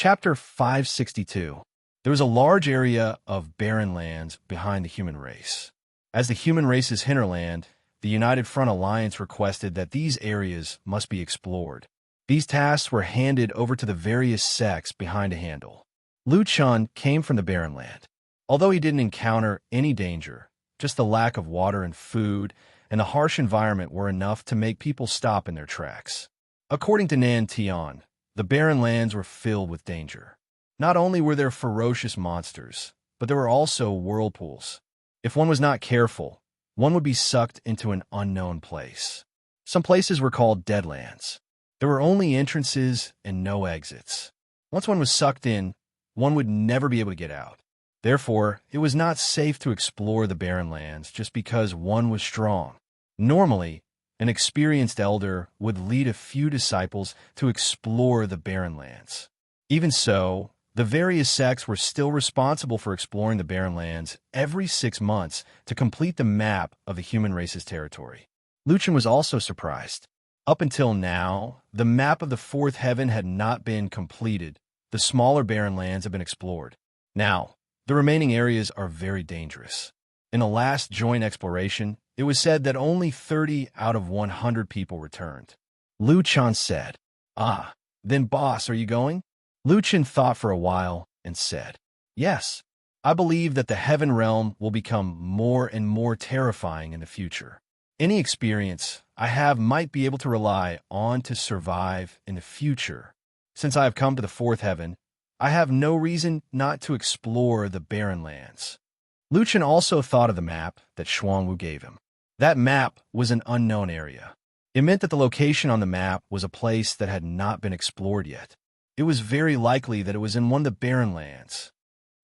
Chapter 562. There was a large area of barren lands behind the human race. As the human race's hinterland, the United Front Alliance requested that these areas must be explored. These tasks were handed over to the various sects behind a handle. Lu Chun came from the barren land. Although he didn't encounter any danger, just the lack of water and food and the harsh environment were enough to make people stop in their tracks. According to Nan Tian, the barren lands were filled with danger. Not only were there ferocious monsters, but there were also whirlpools. If one was not careful, one would be sucked into an unknown place. Some places were called deadlands. There were only entrances and no exits. Once one was sucked in, one would never be able to get out. Therefore, it was not safe to explore the barren lands just because one was strong. Normally, an experienced elder would lead a few disciples to explore the barren lands. Even so, the various sects were still responsible for exploring the barren lands every 6 months to complete the map of the human race's territory. Lu Chun was also surprised. Up until now, the map of the fourth heaven had not been completed. The smaller barren lands have been explored. Now, the remaining areas are very dangerous. In the last joint exploration, it was said that only 30 out of 100 people returned. Lu Chun said, Then boss, are you going? Lu Chun thought for a while and said, Yes, I believe that the heaven realm will become more and more terrifying in the future. Any experience I have might be able to rely on to survive in the future. Since I have come to the fourth heaven, I have no reason not to explore the barren lands. Lu Chun also thought of the map that Xuangwu gave him. That map was an unknown area. It meant that the location on the map was a place that had not been explored yet. It was very likely that it was in one of the barren lands.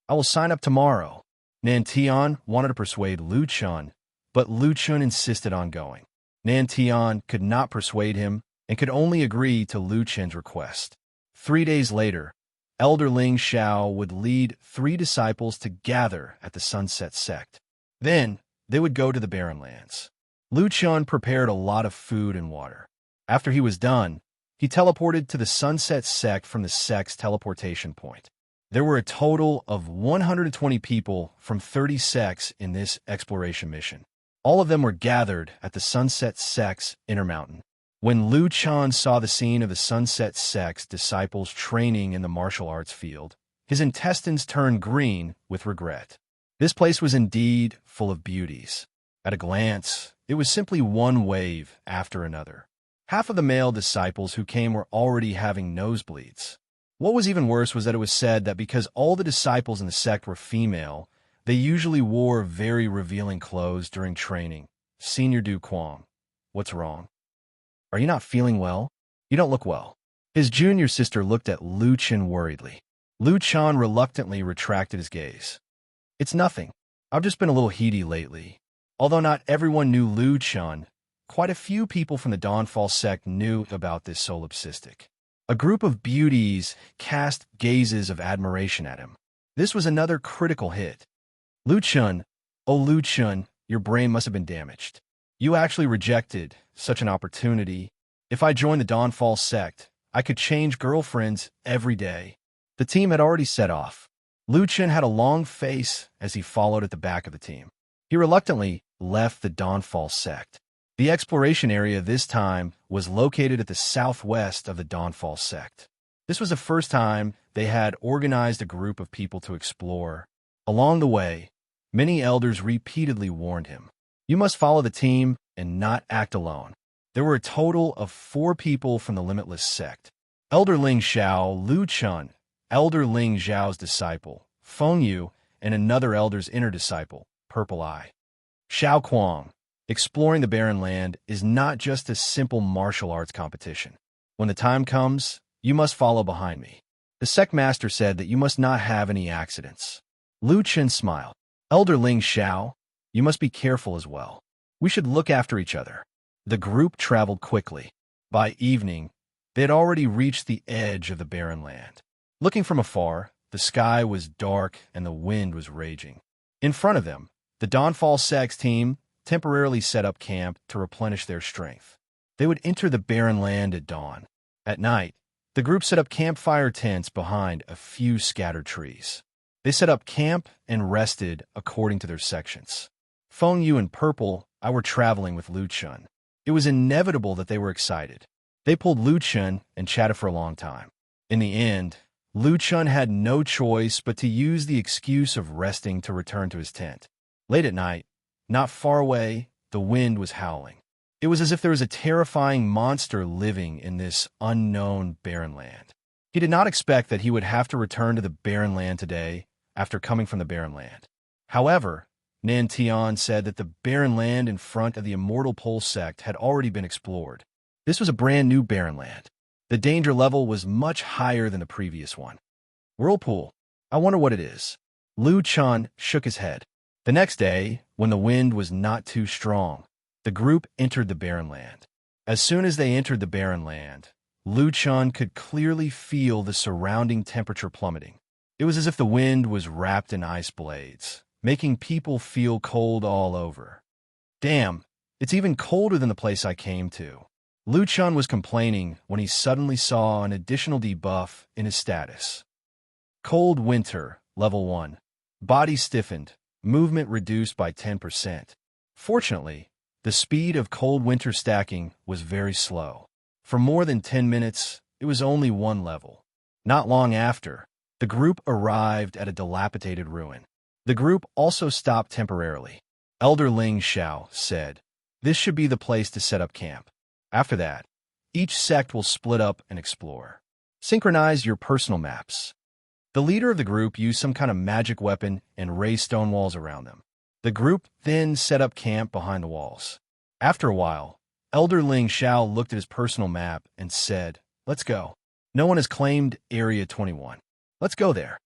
I will sign up tomorrow. Nan Tian wanted to persuade Lu Chun, but Lu Chun insisted on going. Nan Tian could not persuade him and could only agree to Lu Chun's request. 3 days later, Elder Ling Xiao would lead 3 disciples to gather at the Sunset Sect. Then, they would go to the barren lands. Lu Chun prepared a lot of food and water. After he was done, he teleported to the Sunset Sect from the sect's teleportation point. There were a total of 120 people from 30 sects in this exploration mission. All of them were gathered at the Sunset Sect's inner mountain. When Lu Chun saw the scene of the Sunset Sect's disciples training in the martial arts field, his intestines turned green with regret. This place was indeed full of beauties. At a glance, it was simply one wave after another. Half of the male disciples who came were already having nosebleeds. What was even worse was that it was said that because all the disciples in the sect were female, they usually wore very revealing clothes during training. Senior Du Quang, what's wrong? Are you not feeling well? You don't look well. His junior sister looked at Lu Chun worriedly. Lu Chun reluctantly retracted his gaze. It's nothing. I've just been a little heaty lately. Although not everyone knew Lu Chun, quite a few people from the Dawnfall sect knew about this solipsistic. A group of beauties cast gazes of admiration at him. This was another critical hit. Lu Chun, oh Lu Chun, your brain must have been damaged. You actually rejected such an opportunity. If I joined the Dawnfall sect, I could change girlfriends every day. The team had already set off. Lu Chun had a long face as he followed at the back of the team. He reluctantly left the Dawnfall sect. The exploration area this time was located at the southwest of the Dawnfall sect. This was the first time they had organized a group of people to explore. Along the way, many elders repeatedly warned him, You must follow the team and not act alone. There were a total of 4 people from the Limitless sect. Elder Ling Xiao, Lu Chun, Elder Ling Xiao's disciple, Feng Yu, and another elder's inner disciple, Purple Eye. Xiao Kuang. Exploring the barren land is not just a simple martial arts competition. When the time comes, you must follow behind me. The sect master said that you must not have any accidents. Lu Chun smiled. Elder Ling Xiao, you must be careful as well. We should look after each other. The group traveled quickly. By evening, they had already reached the edge of the barren land. Looking from afar, the sky was dark and the wind was raging. In front of them, the Dawnfall sect's team temporarily set up camp to replenish their strength. They would enter the barren land at dawn. At night, the The group set up campfire tents behind a few scattered trees. They set up camp and rested according to their sections. Feng Yu and Purple, I were traveling with Lu Chun. It was inevitable that they were excited. They pulled Lu Chun and chatted for a long time. In the end, Lu Chun had no choice but to use the excuse of resting to return to his tent. Late at night, not far away, the wind was howling. It was as if there was a terrifying monster living in this unknown barren land. He did not expect that he would have to return to the barren land today after coming from the barren land. However, Nan Tian said that the barren land in front of the Immortal Pole sect had already been explored. This was a brand new barren land. The danger level was much higher than the previous one. Whirlpool. I wonder what it is. Lu Chun shook his head. The next day, when the wind was not too strong, the group entered the barren land. As soon as they entered the barren land, Lu Chun could clearly feel the surrounding temperature plummeting. It was as if the wind was wrapped in ice blades, making people feel cold all over. Damn, it's even colder than the place I came to. Lu Chun was complaining when he suddenly saw an additional debuff in his status. Cold Winter, Level 1. Body stiffened, movement reduced by 10%. Fortunately, the speed of Cold Winter stacking was very slow. For more than 10 minutes, it was only one level. Not long after, the group arrived at a dilapidated ruin. The group also stopped temporarily. Elder Ling Xiao said, "This should be the place to set up camp. After that, each sect will split up and explore. Synchronize your personal maps." The leader of the group used some kind of magic weapon and raised stone walls around them. The group then set up camp behind the walls. After a while, Elder Ling Xiao looked at his personal map and said, "Let's go. No one has claimed Area 21. Let's go there."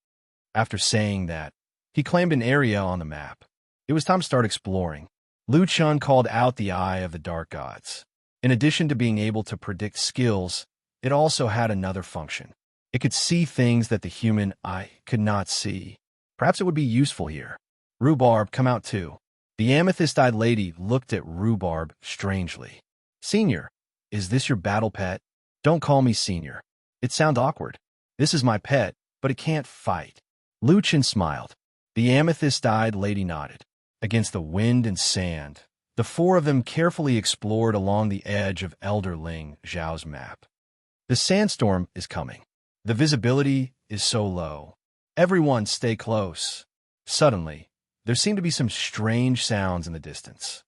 After saying that, he claimed an area on the map. It was time to start exploring. Lu Chun called out the Eye of the Dark Gods. In addition to being able to predict skills, it also had another function. It could see things that the human eye could not see. Perhaps it would be useful here. Rhubarb, come out too. The amethyst-eyed lady looked at Rhubarb strangely. "Senior, is this your battle pet?" "Don't call me Senior. It sounds awkward. This is my pet, but it can't fight." Lu Chun smiled. The amethyst-eyed lady nodded. Against the wind and sand, the four of them carefully explored along the edge of Elder Ling Xiao's map. The sandstorm is coming. The visibility is so low. Everyone stay close. Suddenly, there seemed to be some strange sounds in the distance.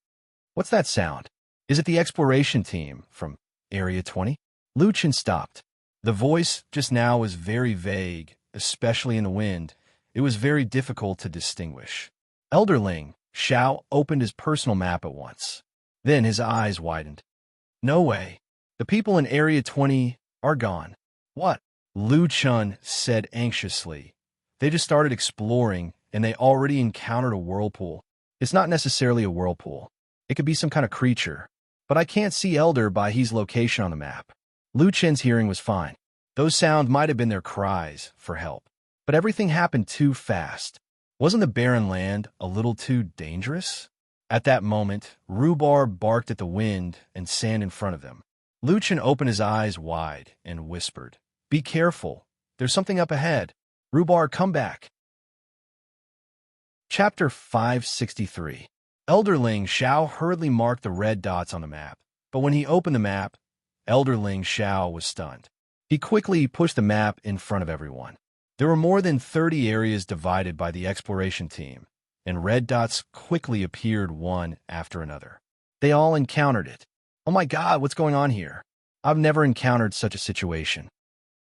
What's that sound? Is it the exploration team from Area 20? Lu Chun stopped. The voice just now was very vague, especially in the wind. It was very difficult to distinguish. Elder Ling Xiao opened his personal map at once. Then his eyes widened. "No way. The people in Area 20 are gone." "What?" Lu Chun said anxiously. "They just started exploring, and they already encountered a whirlpool." "It's not necessarily a whirlpool. It could be some kind of creature. But I can't see Elder by his location on the map." Lu Chun's hearing was fine. Those sounds might have been their cries for help. But everything happened too fast. Wasn't the barren land a little too dangerous? At that moment, Rhubarb barked at the wind and sand in front of them. Lu Chun opened his eyes wide and whispered, "Be careful. There's something up ahead. Rhubarb, come back." Chapter 563. Elder Ling Xiao hurriedly marked the red dots on the map, but when he opened the map, Elder Ling Xiao was stunned. He quickly pushed the map in front of everyone. There were more than 30 areas divided by the exploration team, and red dots quickly appeared one after another. They all encountered it. "Oh my God, what's going on here? I've never encountered such a situation."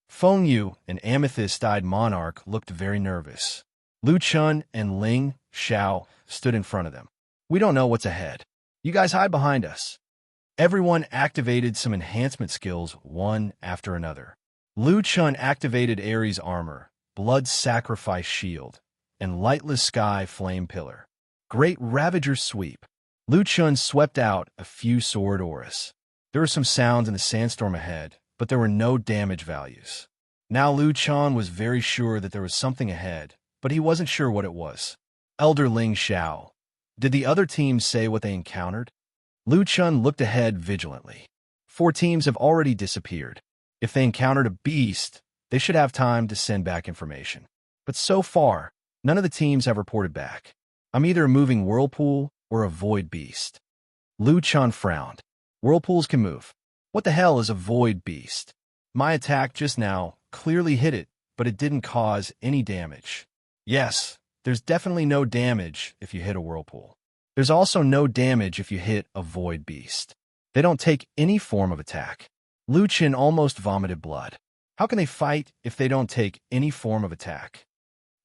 Feng Yu, an amethyst-eyed monarch, looked very nervous. Lu Chun and Ling Xiao stood in front of them. "We don't know what's ahead. You guys hide behind us." Everyone activated some enhancement skills one after another. Lu Chun activated Ares Armor, Blood Sacrifice Shield, and Lightless Sky Flame Pillar. Great Ravager Sweep. Lu Chun swept out a few sword auras. There were some sounds in the sandstorm ahead, but there were no damage values. Now Lu Chun was very sure that there was something ahead, but he wasn't sure what it was. Elder Ling Xiao. Did the other teams say what they encountered? Lu Chun looked ahead vigilantly. 4 teams have already disappeared. If they encountered a beast, they should have time to send back information. But so far, none of the teams have reported back. I'm either a moving whirlpool or a void beast. Lu Chun frowned. Whirlpools can move. What the hell is a void beast? My attack just now clearly hit it, but it didn't cause any damage. Yes, there's definitely no damage if you hit a whirlpool. There's also no damage if you hit a void beast. They don't take any form of attack. Lu Chun almost vomited blood. How can they fight if they don't take any form of attack?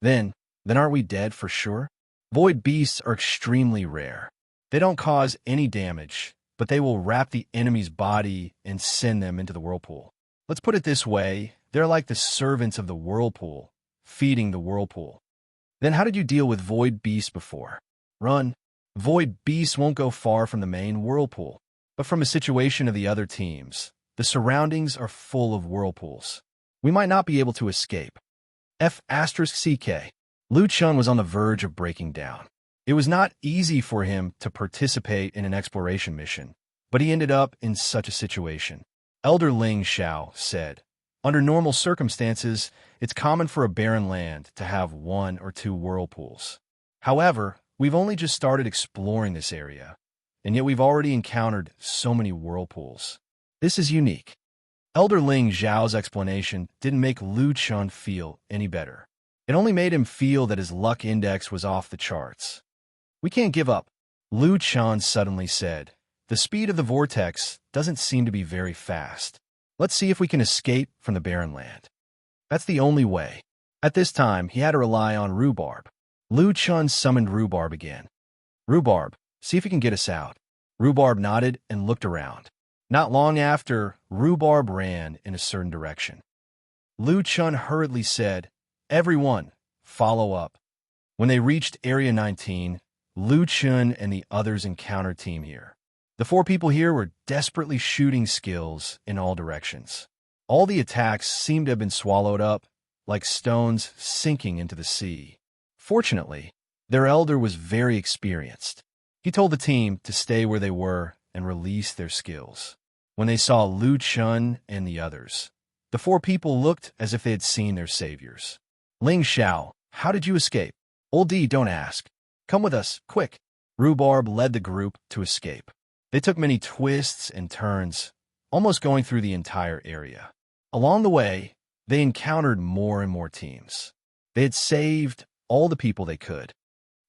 Then aren't we dead for sure? Void beasts are extremely rare. They don't cause any damage, but they will wrap the enemy's body and send them into the whirlpool. Let's put it this way, they're like the servants of the whirlpool, feeding the whirlpool. Then how did you deal with void beasts before? Run. Void beasts won't go far from the main whirlpool, but from a situation of the other teams. The surroundings are full of whirlpools. We might not be able to escape. F***CK. Lu Chun was on the verge of breaking down. It was not easy for him to participate in an exploration mission, but he ended up in such a situation. Elder Ling Xiao said, under normal circumstances, it's common for a barren land to have 1 or 2 whirlpools. However, we've only just started exploring this area, and yet we've already encountered so many whirlpools. This is unique. Elder Ling Xiao's explanation didn't make Lu Chun feel any better. It only made him feel that his luck index was off the charts. We can't give up, Lu Chun suddenly said. The speed of the vortex doesn't seem to be very fast. Let's see if we can escape from the barren land. That's the only way. At this time, he had to rely on Rhubarb. Lu Chun summoned Rhubarb again. Rhubarb, see if you can get us out. Rhubarb nodded and looked around. Not long after, Rhubarb ran in a certain direction. Lu Chun hurriedly said, everyone, follow up. When they reached Area 19, Lu Chun and the others encountered team here. The 4 people here were desperately shooting skills in all directions. All the attacks seemed to have been swallowed up, like stones sinking into the sea. Fortunately, their elder was very experienced. He told the team to stay where they were and release their skills. When they saw Lu Chun and the others, the 4 people looked as if they had seen their saviors. Ling Xiao, how did you escape? Old D, don't ask. Come with us, quick. Rhubarb led the group to escape. They took many twists and turns, almost going through the entire area. Along the way, they encountered more and more teams. They had saved all the people they could.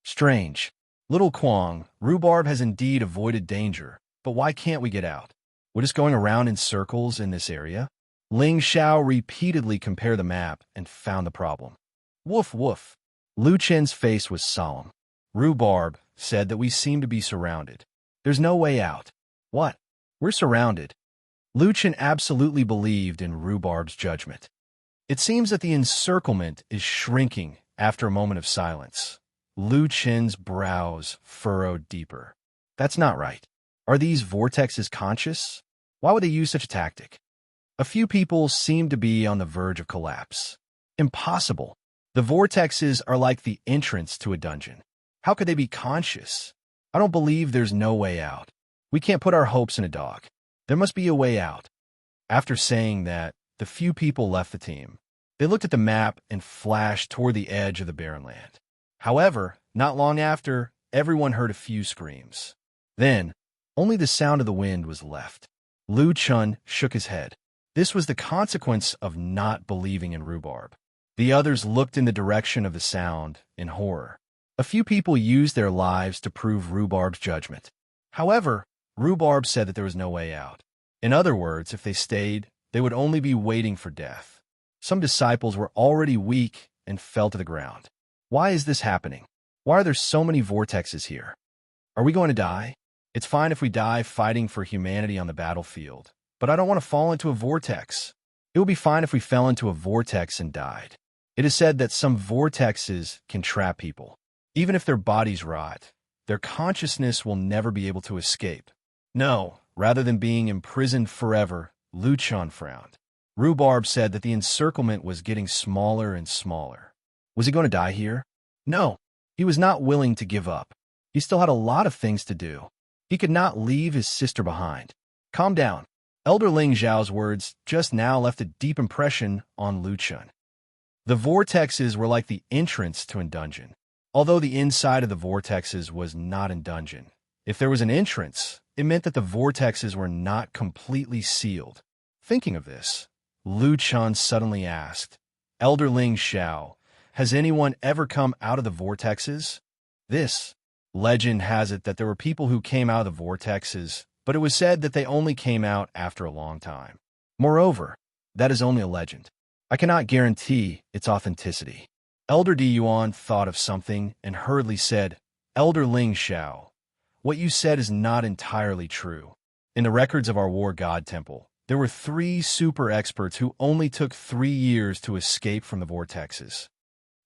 Strange. Little Kwong, Rhubarb has indeed avoided danger, but why can't we get out? We're just going around in circles in this area? Ling Xiao repeatedly compared the map and found the problem. Woof woof. Lu Chen's face was solemn. Rhubarb said that we seem to be surrounded. There's no way out. What? We're surrounded. Lu Chen absolutely believed in Rhubarb's judgment. It seems that the encirclement is shrinking after a moment of silence. Lu Chen's brows furrowed deeper. That's not right. Are these vortexes conscious? Why would they use such a tactic? A few people seem to be on the verge of collapse. Impossible. The vortexes are like the entrance to a dungeon. How could they be conscious? I don't believe there's no way out. We can't put our hopes in a dog. There must be a way out. After saying that, the few people left the team. They looked at the map and flashed toward the edge of the barren land. However, not long after, everyone heard a few screams. Then, only the sound of the wind was left. Lu Chun shook his head. This was the consequence of not believing in Rhubarb. The others looked in the direction of the sound in horror. A few people used their lives to prove Rhubarb's judgment. However, Rhubarb said that there was no way out. In other words, if they stayed, they would only be waiting for death. Some disciples were already weak and fell to the ground. Why is this happening? Why are there so many vortexes here? Are we going to die? It's fine if we die fighting for humanity on the battlefield, but I don't want to fall into a vortex. It would be fine if we fell into a vortex and died. It is said that some vortexes can trap people. Even if their bodies rot, their consciousness will never be able to escape. No, rather than being imprisoned forever, Lu Chun frowned. Rhubarb said that the encirclement was getting smaller and smaller. Was he going to die here? No, he was not willing to give up. He still had a lot of things to do. He could not leave his sister behind. Calm down. Elder Ling Zhao's words just now left a deep impression on Lu Chun. The vortexes were like the entrance to a dungeon, although the inside of the vortexes was not a dungeon. If there was an entrance, it meant that the vortexes were not completely sealed. Thinking of this, Lu Chun suddenly asked, Elder Ling Xiao, has anyone ever come out of the vortexes? This legend has it that there were people who came out of the vortexes, but it was said that they only came out after a long time. Moreover, that is only a legend. I cannot guarantee its authenticity. Elder Di Yuan thought of something and hurriedly said, Elder Ling Xiao, what you said is not entirely true. In the records of our war god temple, there were 3 super experts who only took 3 years to escape from the vortexes.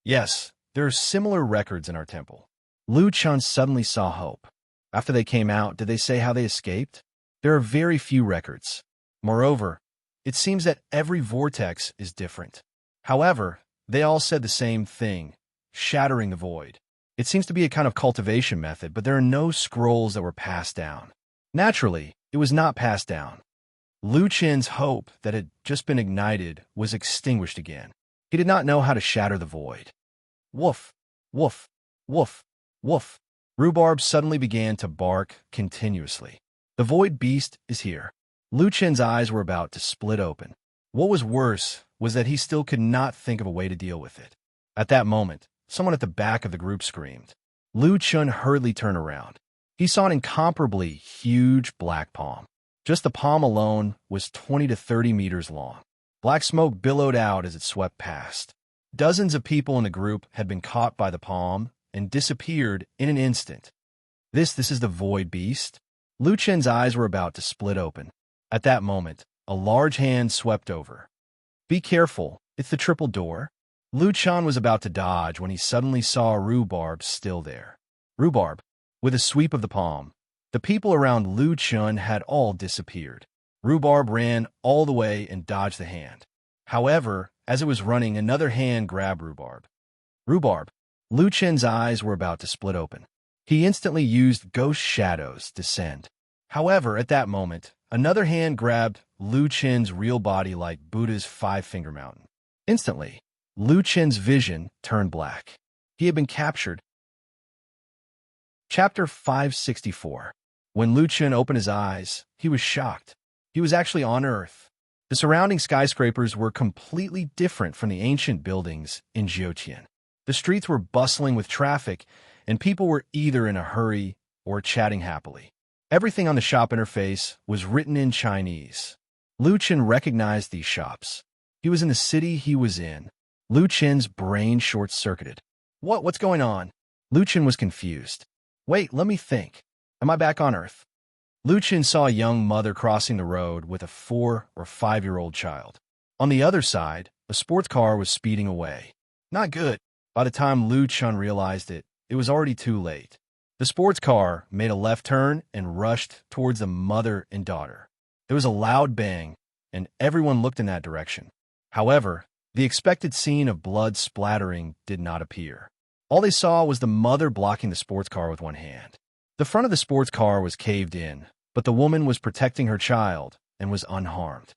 Yes, there are similar records in our temple. Lu Chun suddenly saw hope. After they came out, did they say how they escaped? There are very few records. Moreover, it seems that every vortex is different. However, they all said the same thing, shattering the void. It seems to be a kind of cultivation method, but there are no scrolls that were passed down. Naturally, it was not passed down. Lu Chen's hope that had just been ignited was extinguished again. He did not know how to shatter the void. Woof, woof, woof, woof. Rhubarb suddenly began to bark continuously. The void beast is here. Lu Chen's eyes were about to split open. What was worse was that he still could not think of a way to deal with it. At that moment, someone at the back of the group screamed. Lu Chun hurriedly turned around. He saw an incomparably huge black palm. Just the palm alone was 20 to 30 meters long. Black smoke billowed out as it swept past. Dozens of people in the group had been caught by the palm and disappeared in an instant. This is the void beast? Lu Chen's eyes were about to split open. At that moment, a large hand swept over. Be careful, it's the triple door. Lu Chun was about to dodge when he suddenly saw Rhubarb still there. Rhubarb, with a sweep of the palm. The people around Lu Chun had all disappeared. Rhubarb ran all the way and dodged the hand. However, as it was running, another hand grabbed Rhubarb. Rhubarb. Lu Chen's eyes were about to split open. He instantly used ghost shadows to send. However, at that moment, another hand grabbed Lu Chen's real body like Buddha's 5-finger mountain. Instantly, Lu Chen's vision turned black. He had been captured. Chapter 564. When Lu Chen opened his eyes, he was shocked. He was actually on Earth. The surrounding skyscrapers were completely different from the ancient buildings in Jiutian. The streets were bustling with traffic, and people were either in a hurry or chatting happily. Everything on the shop interface was written in Chinese. Lu Chen recognized these shops. He was in the city he was in. Lu Chen's brain short-circuited. What's going on? Lu Chen was confused. Wait, let me think. Am I back on Earth? Lu Chen saw a young mother crossing the road with a 4 or 5-year-old child. On the other side, a sports car was speeding away. Not good. By the time Lu Chen realized it, it was already too late. The sports car made a left turn and rushed towards the mother and daughter. There was a loud bang, and everyone looked in that direction. However, the expected scene of blood splattering did not appear. All they saw was the mother blocking the sports car with one hand. The front of the sports car was caved in, but the woman was protecting her child and was unharmed.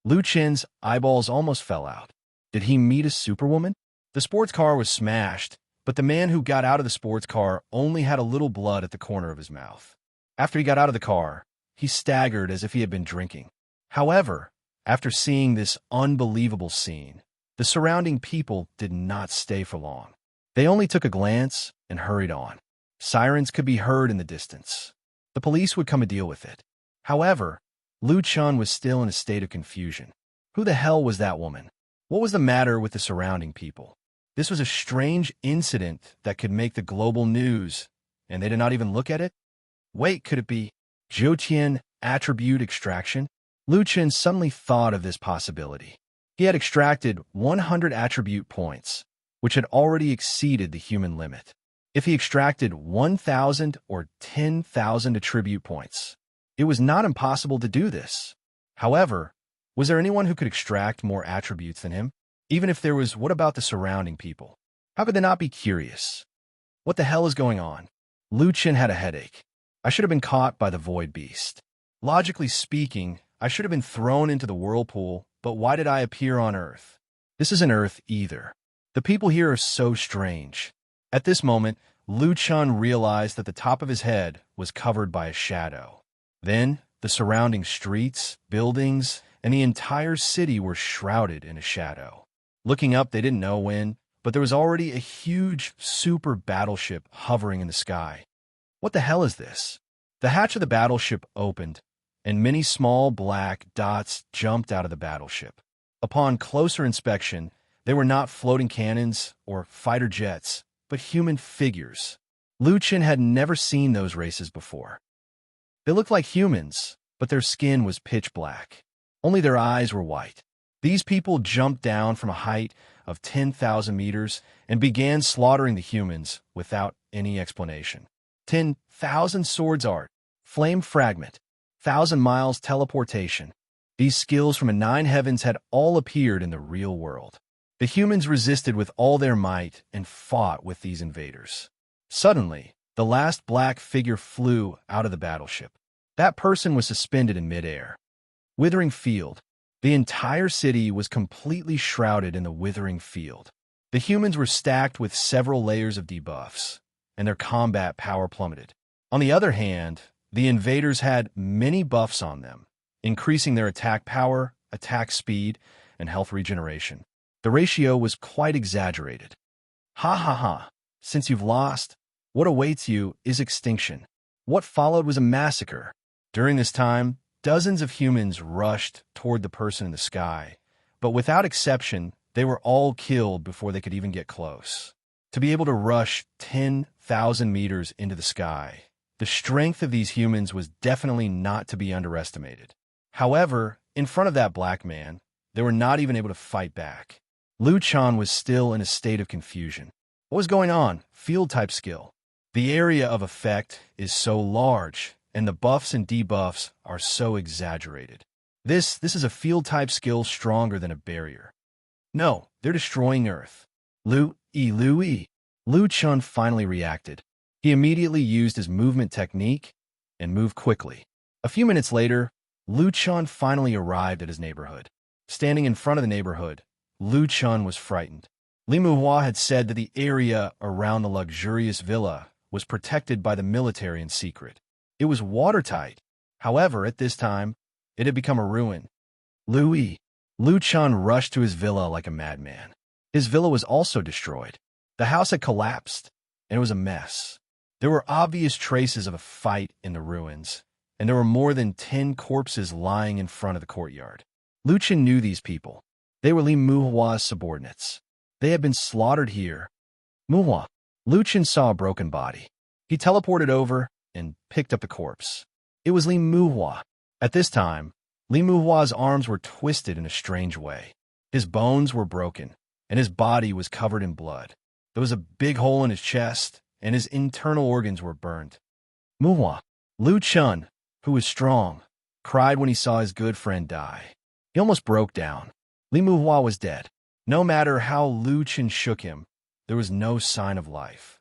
Lu Chen's eyeballs almost fell out. Did he meet a superwoman? The sports car was smashed, but the man who got out of the sports car only had a little blood at the corner of his mouth. After he got out of the car, he staggered as if he had been drinking. However, after seeing this unbelievable scene, the surrounding people did not stay for long. They only took a glance and hurried on. Sirens could be heard in the distance. The police would come to deal with it. However, Lu Chun was still in a state of confusion. Who the hell was that woman? What was the matter with the surrounding people? This was a strange incident that could make the global news, and they did not even look at it? Wait, could it be Jiutian attribute extraction? Lu Chen suddenly thought of this possibility. He had extracted 100 attribute points, which had already exceeded the human limit. If he extracted 1,000 or 10,000 attribute points, it was not impossible to do this. However, was there anyone who could extract more attributes than him? Even if there was, what about the surrounding people? How could they not be curious? What the hell is going on? Lu Chen had a headache. I should have been caught by the void beast. Logically speaking, I should have been thrown into the whirlpool, but why did I appear on Earth? This isn't Earth either. The people here are so strange. At this moment, Lu Chun realized that the top of his head was covered by a shadow. Then, the surrounding streets, buildings, and the entire city were shrouded in a shadow. Looking up, they didn't know when, but there was already a huge super battleship hovering in the sky. What the hell is this? The hatch of the battleship opened, and many small black dots jumped out of the battleship. Upon closer inspection, they were not floating cannons or fighter jets, but human figures. Lu Chun had never seen those races before. They looked like humans, but their skin was pitch black. Only their eyes were white. These people jumped down from a height of 10,000 meters and began slaughtering the humans without any explanation. 10,000 swords art, flame fragment, 1,000 miles teleportation. These skills from a nine heavens had all appeared in the real world. The humans resisted with all their might and fought with these invaders. Suddenly, the last black figure flew out of the battleship. That person was suspended in midair. Withering field. The entire city was completely shrouded in the withering field. The humans were stacked with several layers of debuffs, and their combat power plummeted. On the other hand, the invaders had many buffs on them, increasing their attack power, attack speed, and health regeneration. The ratio was quite exaggerated. Ha ha ha. Since you've lost, what awaits you is extinction. What followed was a massacre. During this time, dozens of humans rushed toward the person in the sky, but without exception, they were all killed before they could even get close. To be able to rush 10,000 meters into the sky, the strength of these humans was definitely not to be underestimated. However, in front of that black man, they were not even able to fight back. Lu Chun was still in a state of confusion. What was going on? Field-type skill. The area of effect is so large, and the buffs and debuffs are so exaggerated. This is a field-type skill stronger than a barrier. No, they're destroying Earth. Lu Chun finally reacted. He immediately used his movement technique and moved quickly. A few minutes later, Lu Chun finally arrived at his neighborhood. Standing in front of the neighborhood, Lu Chun was frightened. Li Muhua had said that the area around the luxurious villa was protected by the military in secret. It was watertight. However, at this time, it had become a ruin. Lu Chun rushed to his villa like a madman. His villa was also destroyed. The house had collapsed, and it was a mess. There were obvious traces of a fight in the ruins, and there were more than 10 corpses lying in front of the courtyard. Lu Chun knew these people. They were Li Muhua's subordinates. They had been slaughtered here. Muhua. Lu Chun saw a broken body. He teleported over and picked up the corpse. It was Li Muhua. At this time, Li Muhua's arms were twisted in a strange way. His bones were broken, and his body was covered in blood. There was a big hole in his chest, and his internal organs were burned. Muhua. Lu Chun, who was strong, cried when he saw his good friend die. He almost broke down. Li Muhua was dead. No matter how Lu Chun shook him, there was no sign of life.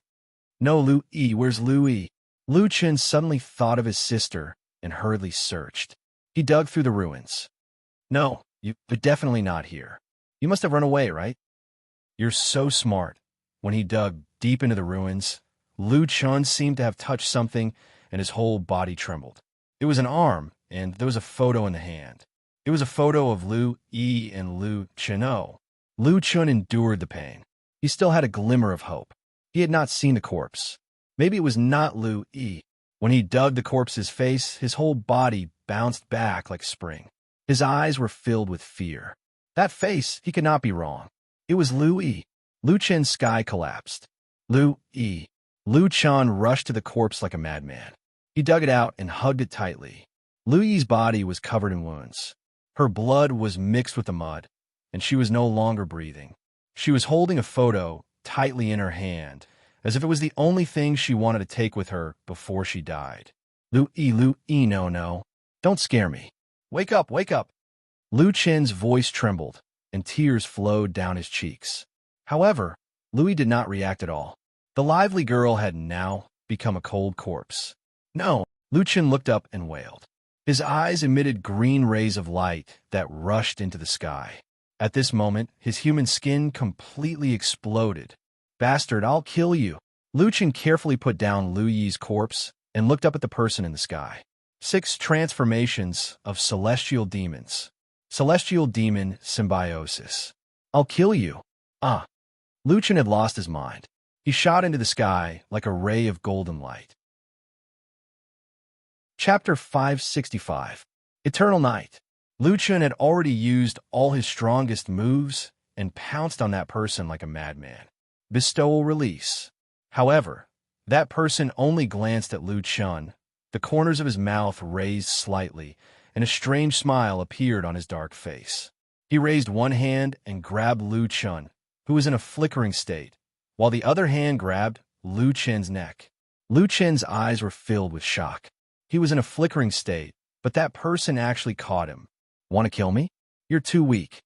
No, where's Lu? Lu Chun suddenly thought of his sister and hurriedly searched. He dug through the ruins. No, they're definitely not here. You must have run away, right? You're so smart. When he dug deep into the ruins, Lu Chun seemed to have touched something and his whole body trembled. It was an arm, and there was a photo in the hand. It was a photo of Lu and Lu Chun. Lu Chun endured the pain. He still had a glimmer of hope. He had not seen the corpse. Maybe it was not Lu. When he dug the corpse's face, his whole body bounced back like spring. His eyes were filled with fear. That face, he could not be wrong. It was Lu. Lu Chun's sky collapsed. Lu Chun rushed to the corpse like a madman. He dug it out and hugged it tightly. Lu's body was covered in wounds. Her blood was mixed with the mud, and she was no longer breathing. She was holding a photo tightly in her hand, as if it was the only thing she wanted to take with her before she died. Lu, no. Don't scare me. Wake up, wake up. Lu Chun's voice trembled, and tears flowed down his cheeks. However, Louis did not react at all. The lively girl had now become a cold corpse. No, Lu Chun looked up and wailed. His eyes emitted green rays of light that rushed into the sky. At this moment, his human skin completely exploded. "Bastard, I'll kill you." Lu Chen carefully put down Lu Yi's corpse and looked up at the person in the sky. 6 transformations of celestial demons. Celestial demon symbiosis. "I'll kill you." Ah. Lu Chen had lost his mind. He shot into the sky like a ray of golden light. Chapter 565. Eternal Night. Lu Chen had already used all his strongest moves and pounced on that person like a madman. Bestowal release. However, that person only glanced at Lu Chen. The corners of his mouth raised slightly, and a strange smile appeared on his dark face. He raised one hand and grabbed Lu Chen, who was in a flickering state, while the other hand grabbed Lu Chen's neck. Lu Chen's eyes were filled with shock. He was in a flickering state, but that person actually caught him. "Want to kill me? You're too weak."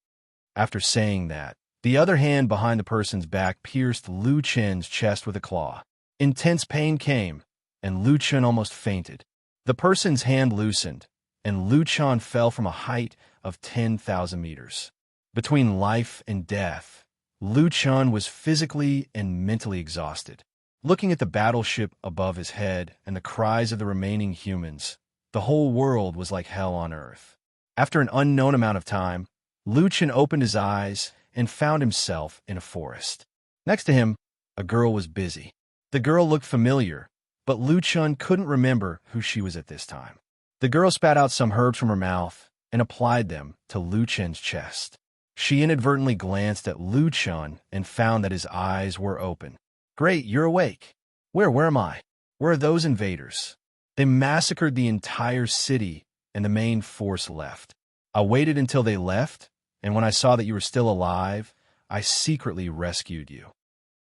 After saying that, the other hand behind the person's back pierced Lu Chen's chest with a claw. Intense pain came, and Lu Chen almost fainted. The person's hand loosened, and Lu Chen fell from a height of 10,000 meters. Between life and death, Lu Chen was physically and mentally exhausted. Looking at the battleship above his head and the cries of the remaining humans, the whole world was like hell on earth. After an unknown amount of time, Lu Chen opened his eyes and found himself in a forest. Next to him, a girl was busy. The girl looked familiar, but Lu Chen couldn't remember who she was at this time. The girl spat out some herbs from her mouth and applied them to Lu Chen's chest. She inadvertently glanced at Lu Chen and found that his eyes were open. "Great, you're awake. Where am I? Where are those invaders?" "They massacred the entire city, and the main force left. I waited until they left, and when I saw that you were still alive, I secretly rescued you."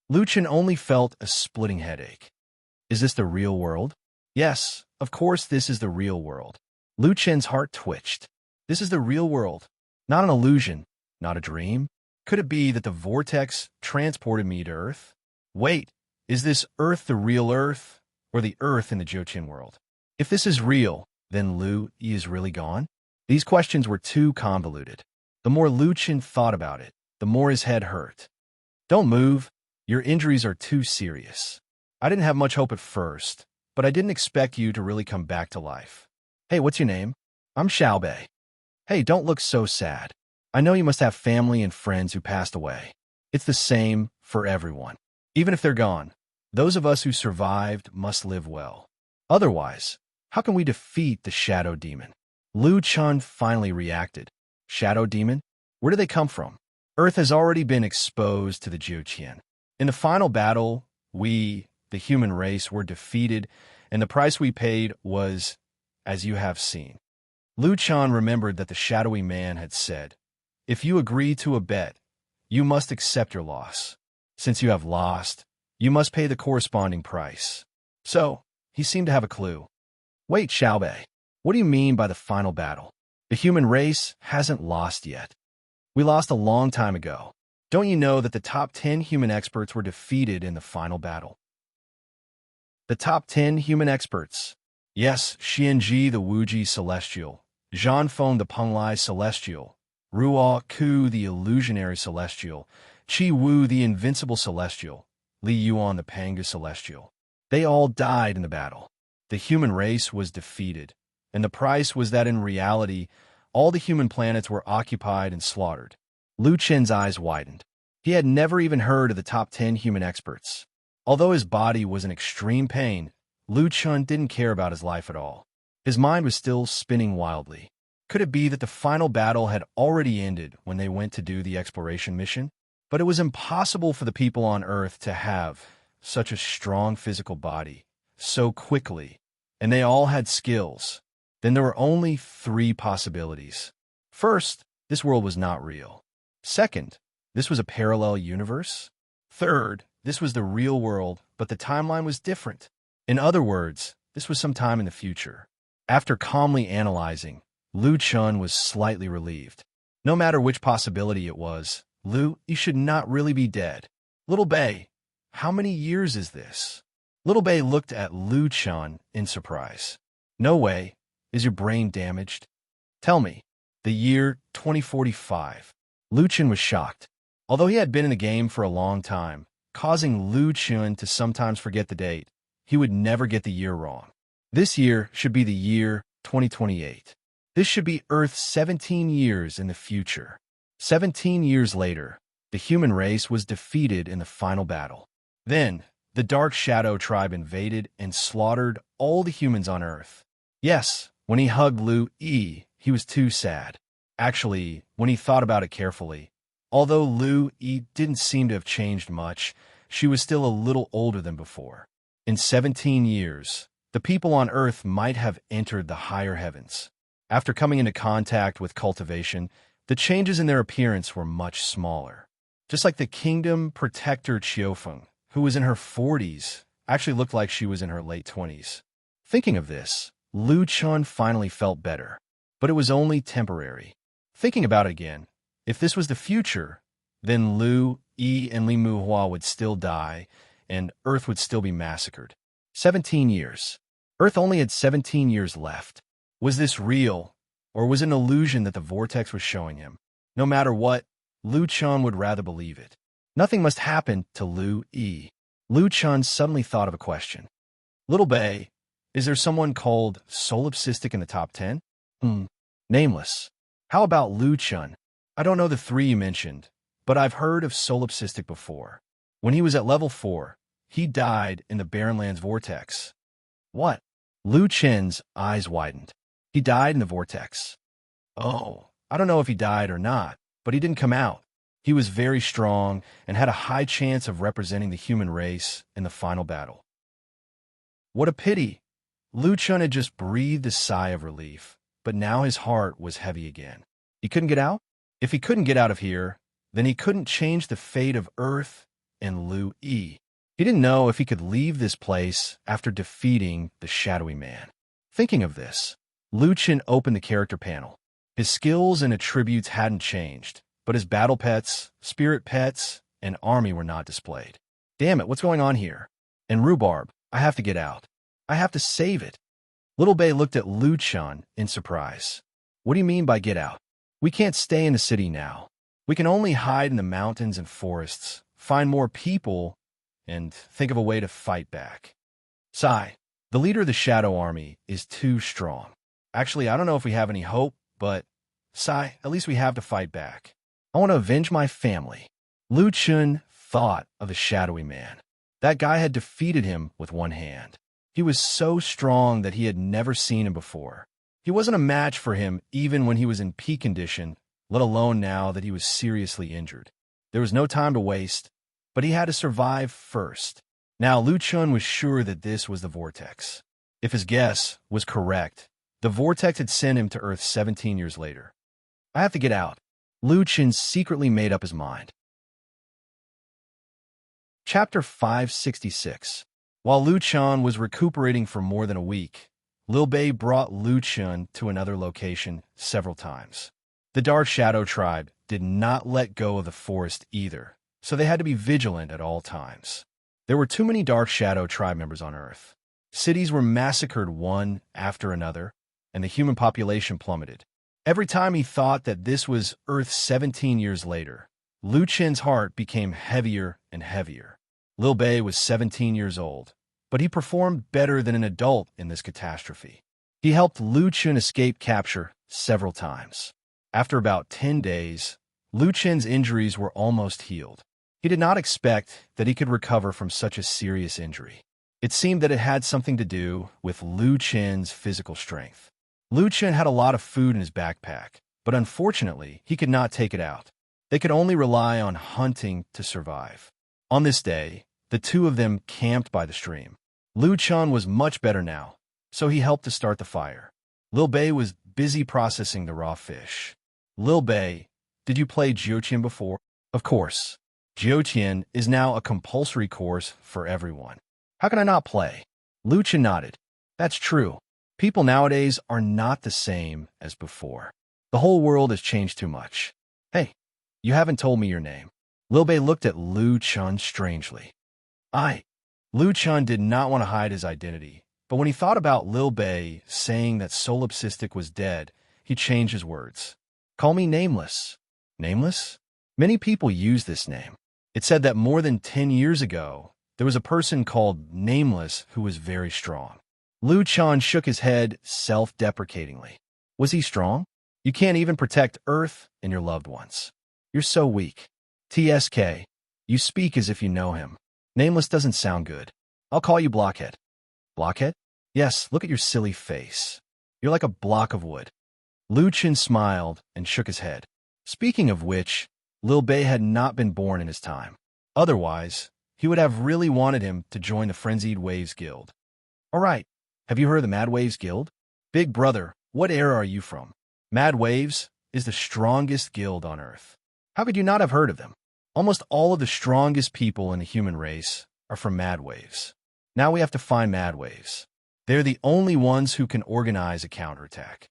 Lu Chen only felt a splitting headache. "Is this the real world?" "Yes, of course this is the real world." Lu Chen's heart twitched. This is the real world, not an illusion, not a dream. Could it be that the vortex transported me to Earth? Wait, is this Earth the real Earth, or the Earth in the Jochin world? If this is real, then Lu Yi is really gone? These questions were too convoluted. The more Lu Chen thought about it, the more his head hurt. "Don't move. Your injuries are too serious. I didn't have much hope at first, but I didn't expect you to really come back to life. Hey, what's your name?" "I'm Xiaobei." "Hey, don't look so sad. I know you must have family and friends who passed away. It's the same for everyone. Even if they're gone, those of us who survived must live well. Otherwise, how can we defeat the shadow demon?" Lu Chen finally reacted. "Shadow demon? Where do they come from?" "Earth has already been exposed to the Jioqian. In the final battle, we, the human race, were defeated, and the price we paid was, as you have seen." Lu Chen remembered that the shadowy man had said, "If you agree to a bet, you must accept your loss. Since you have lost, you must pay the corresponding price." So, he seemed to have a clue. "Wait, Xiaobei, what do you mean by the final battle? The human race hasn't lost yet. We lost a long time ago. Don't you know that the top 10 human experts were defeated in the final battle?" The top 10 human experts. Yes, Xianji the Wuji Celestial, Zhanfeng the Penglai Celestial, Ruo Ku the Illusionary Celestial, Qi Wu the Invincible Celestial, Li Yuan the Panga Celestial. They all died in the battle. The human race was defeated, and the price was that in reality, all the human planets were occupied and slaughtered. Lu Chen's eyes widened. He had never even heard of the top 10 human experts. Although his body was in extreme pain, Lu Chen didn't care about his life at all. His mind was still spinning wildly. Could it be that the final battle had already ended when they went to do the exploration mission? But it was impossible for the people on Earth to have such a strong physical body so quickly, and they all had skills. Then there were only 3 possibilities. First, this world was not real. Second, this was a parallel universe. Third, this was the real world, but the timeline was different. In other words, this was some time in the future. After calmly analyzing, Lu Chen was slightly relieved. No matter which possibility it was, Lu, you should not really be dead. Little Bei, how many years is this? Little Bei looked at Lu Chen in surprise. No way, Is your brain damaged? Tell me. The year 2045. Lu Chun was shocked. Although he had been in the game for a long time, causing Lu Chun to sometimes forget the date, he would never get the year wrong. This year should be the year 2028. This should be Earth 17 years in the future. 17 years later, the human race was defeated in the final battle. Then, the Dark Shadow tribe invaded and slaughtered all the humans on Earth. Yes, when he hugged Lu Yi, he was too sad. Actually, when he thought about it carefully, although Lu Yi didn't seem to have changed much, she was still a little older than before. In 17 years, the people on Earth might have entered the higher heavens. After coming into contact with cultivation, the changes in their appearance were much smaller. Just like the kingdom protector Qiufeng, who was in her 40s, actually looked like she was in her late 20s. Thinking of this, Lu Chun finally felt better, but it was only temporary. Thinking about it again, if this was the future, then Lu Yi and Li Muhua would still die, and Earth would still be massacred. 17 years. Earth only had 17 years left. Was this real, or was it an illusion that the vortex was showing him? No matter what, Lu Chun would rather believe it. Nothing must happen to Lu Yi. Lu Chun suddenly thought of a question. Little Bei, is there someone called solipsistic in the top 10? Nameless. How about Lu Chun? I don't know the three you mentioned, but I've heard of solipsistic before. When he was at level 4, he died in the Barren Lands vortex. What? Lu Chen's eyes widened. He died in the vortex. Oh, I don't know if he died or not, but he didn't come out. He was very strong and had a high chance of representing the human race in the final battle. What a pity! Lu Chun had just breathed a sigh of relief, but now his heart was heavy again. He couldn't get out? If he couldn't get out of here, then he couldn't change the fate of Earth and Lu Yi. He didn't know if he could leave this place after defeating the shadowy man. Thinking of this, Lu Chun opened the character panel. His skills and attributes hadn't changed, but his battle pets, spirit pets, and army were not displayed. Damn it, what's going on here? And rhubarb, I have to get out. I have to save it. Little Bei looked at Lu Chun in surprise. What do you mean by get out? We can't stay in the city now. We can only hide in the mountains and forests, find more people, and think of a way to fight back. Sai, the leader of the Shadow Army, is too strong. Actually, I don't know if we have any hope, but Sai, at least we have to fight back. I want to avenge my family. Lu Chun thought of the shadowy man. That guy had defeated him with one hand. He was so strong that he had never seen him before. He wasn't a match for him even when he was in peak condition, let alone now that he was seriously injured. There was no time to waste, but he had to survive first. Now Lu Chun was sure that this was the vortex. If his guess was correct, the vortex had sent him to Earth 17 years later. I have to get out. Lu Chun secretly made up his mind. Chapter 566. While Lu Chun was recuperating for more than a week, Lil Bei brought Lu Chun to another location several times. The Dark Shadow tribe did not let go of the forest either, so they had to be vigilant at all times. There were too many Dark Shadow tribe members on Earth. Cities were massacred one after another, and the human population plummeted. Every time he thought that this was Earth 17 years later, Lu Chun's heart became heavier and heavier. Lil Bei was 17 years old, but he performed better than an adult in this catastrophe. He helped Lu Chun escape capture several times. After about 10 days, Lu Chun's injuries were almost healed. He did not expect that he could recover from such a serious injury. It seemed that it had something to do with Lu Chun's physical strength. Lu Chun had a lot of food in his backpack, but unfortunately, he could not take it out. They could only rely on hunting to survive. On this day, the two of them camped by the stream. Lu Chun was much better now, so he helped to start the fire. Lil Bei was busy processing the raw fish. Lil Bei, did you play Jiuqian before? Of course. Jiuqian is now a compulsory course for everyone. How can I not play? Lu Chun nodded. That's true. People nowadays are not the same as before. The whole world has changed too much. Hey, you haven't told me your name. Lil Bei looked at Lu Chun strangely. Lu Chun did not want to hide his identity, But when he thought about Lil Bei saying that Solipsistic was dead, he changed his words. Call me Nameless. Nameless? Many people use this name. It said that more than 10 years ago, there was a person called Nameless who was very strong. Liu Chan shook his head self-deprecatingly. Was he strong? You can't even protect Earth and your loved ones. You're so weak. TSK, you speak as if you know him. Nameless doesn't sound good. I'll call you Blockhead. Blockhead? Yes, look at your silly face. You're like a block of wood. Liu Chan smiled and shook his head. Speaking of which, Lil Bei had not been born in his time. Otherwise, he would have really wanted him to join the Frenzied Waves Guild. All right, have you heard of the Mad Waves Guild? Big brother, what era are you from? Mad Waves is the strongest guild on Earth. How could you not have heard of them? Almost all of the strongest people in the human race are from Mad Waves. Now we have to find Mad Waves. They're the only ones who can organize a counterattack.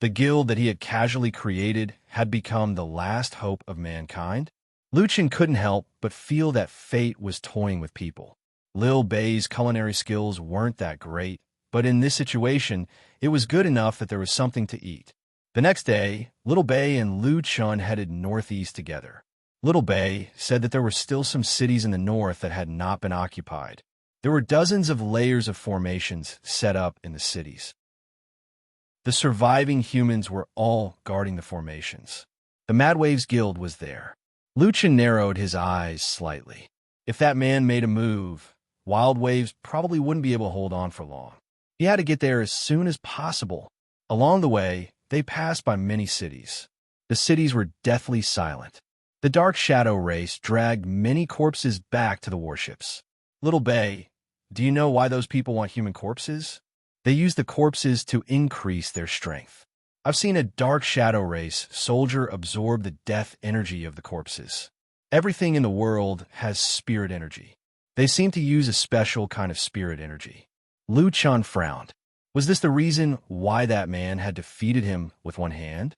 The guild that he had casually created had become the last hope of mankind. Liu Chan couldn't help but feel that fate was toying with people. Lil Bei's culinary skills weren't that great, but in this situation, it was good enough that there was something to eat. The next day, Lil Bei and Liu Chan headed northeast together. Lil Bei said that there were still some cities in the north that had not been occupied. There were dozens of layers of formations set up in the cities. The surviving humans were all guarding the formations. The Mad Waves Guild was there. Liu Chan narrowed his eyes slightly. If that man made a move, Wild Waves probably wouldn't be able to hold on for long. He had to get there as soon as possible. Along the way, they passed by many cities. The cities were deathly silent. The Dark Shadow race dragged many corpses back to the warships. Lil Bei, do you know why those people want human corpses? They use the corpses to increase their strength. I've seen a Dark Shadow race soldier absorb the death energy of the corpses. Everything in the world has spirit energy. They seem to use a special kind of spirit energy. Liu Chan frowned. Was this the reason why that man had defeated him with one hand?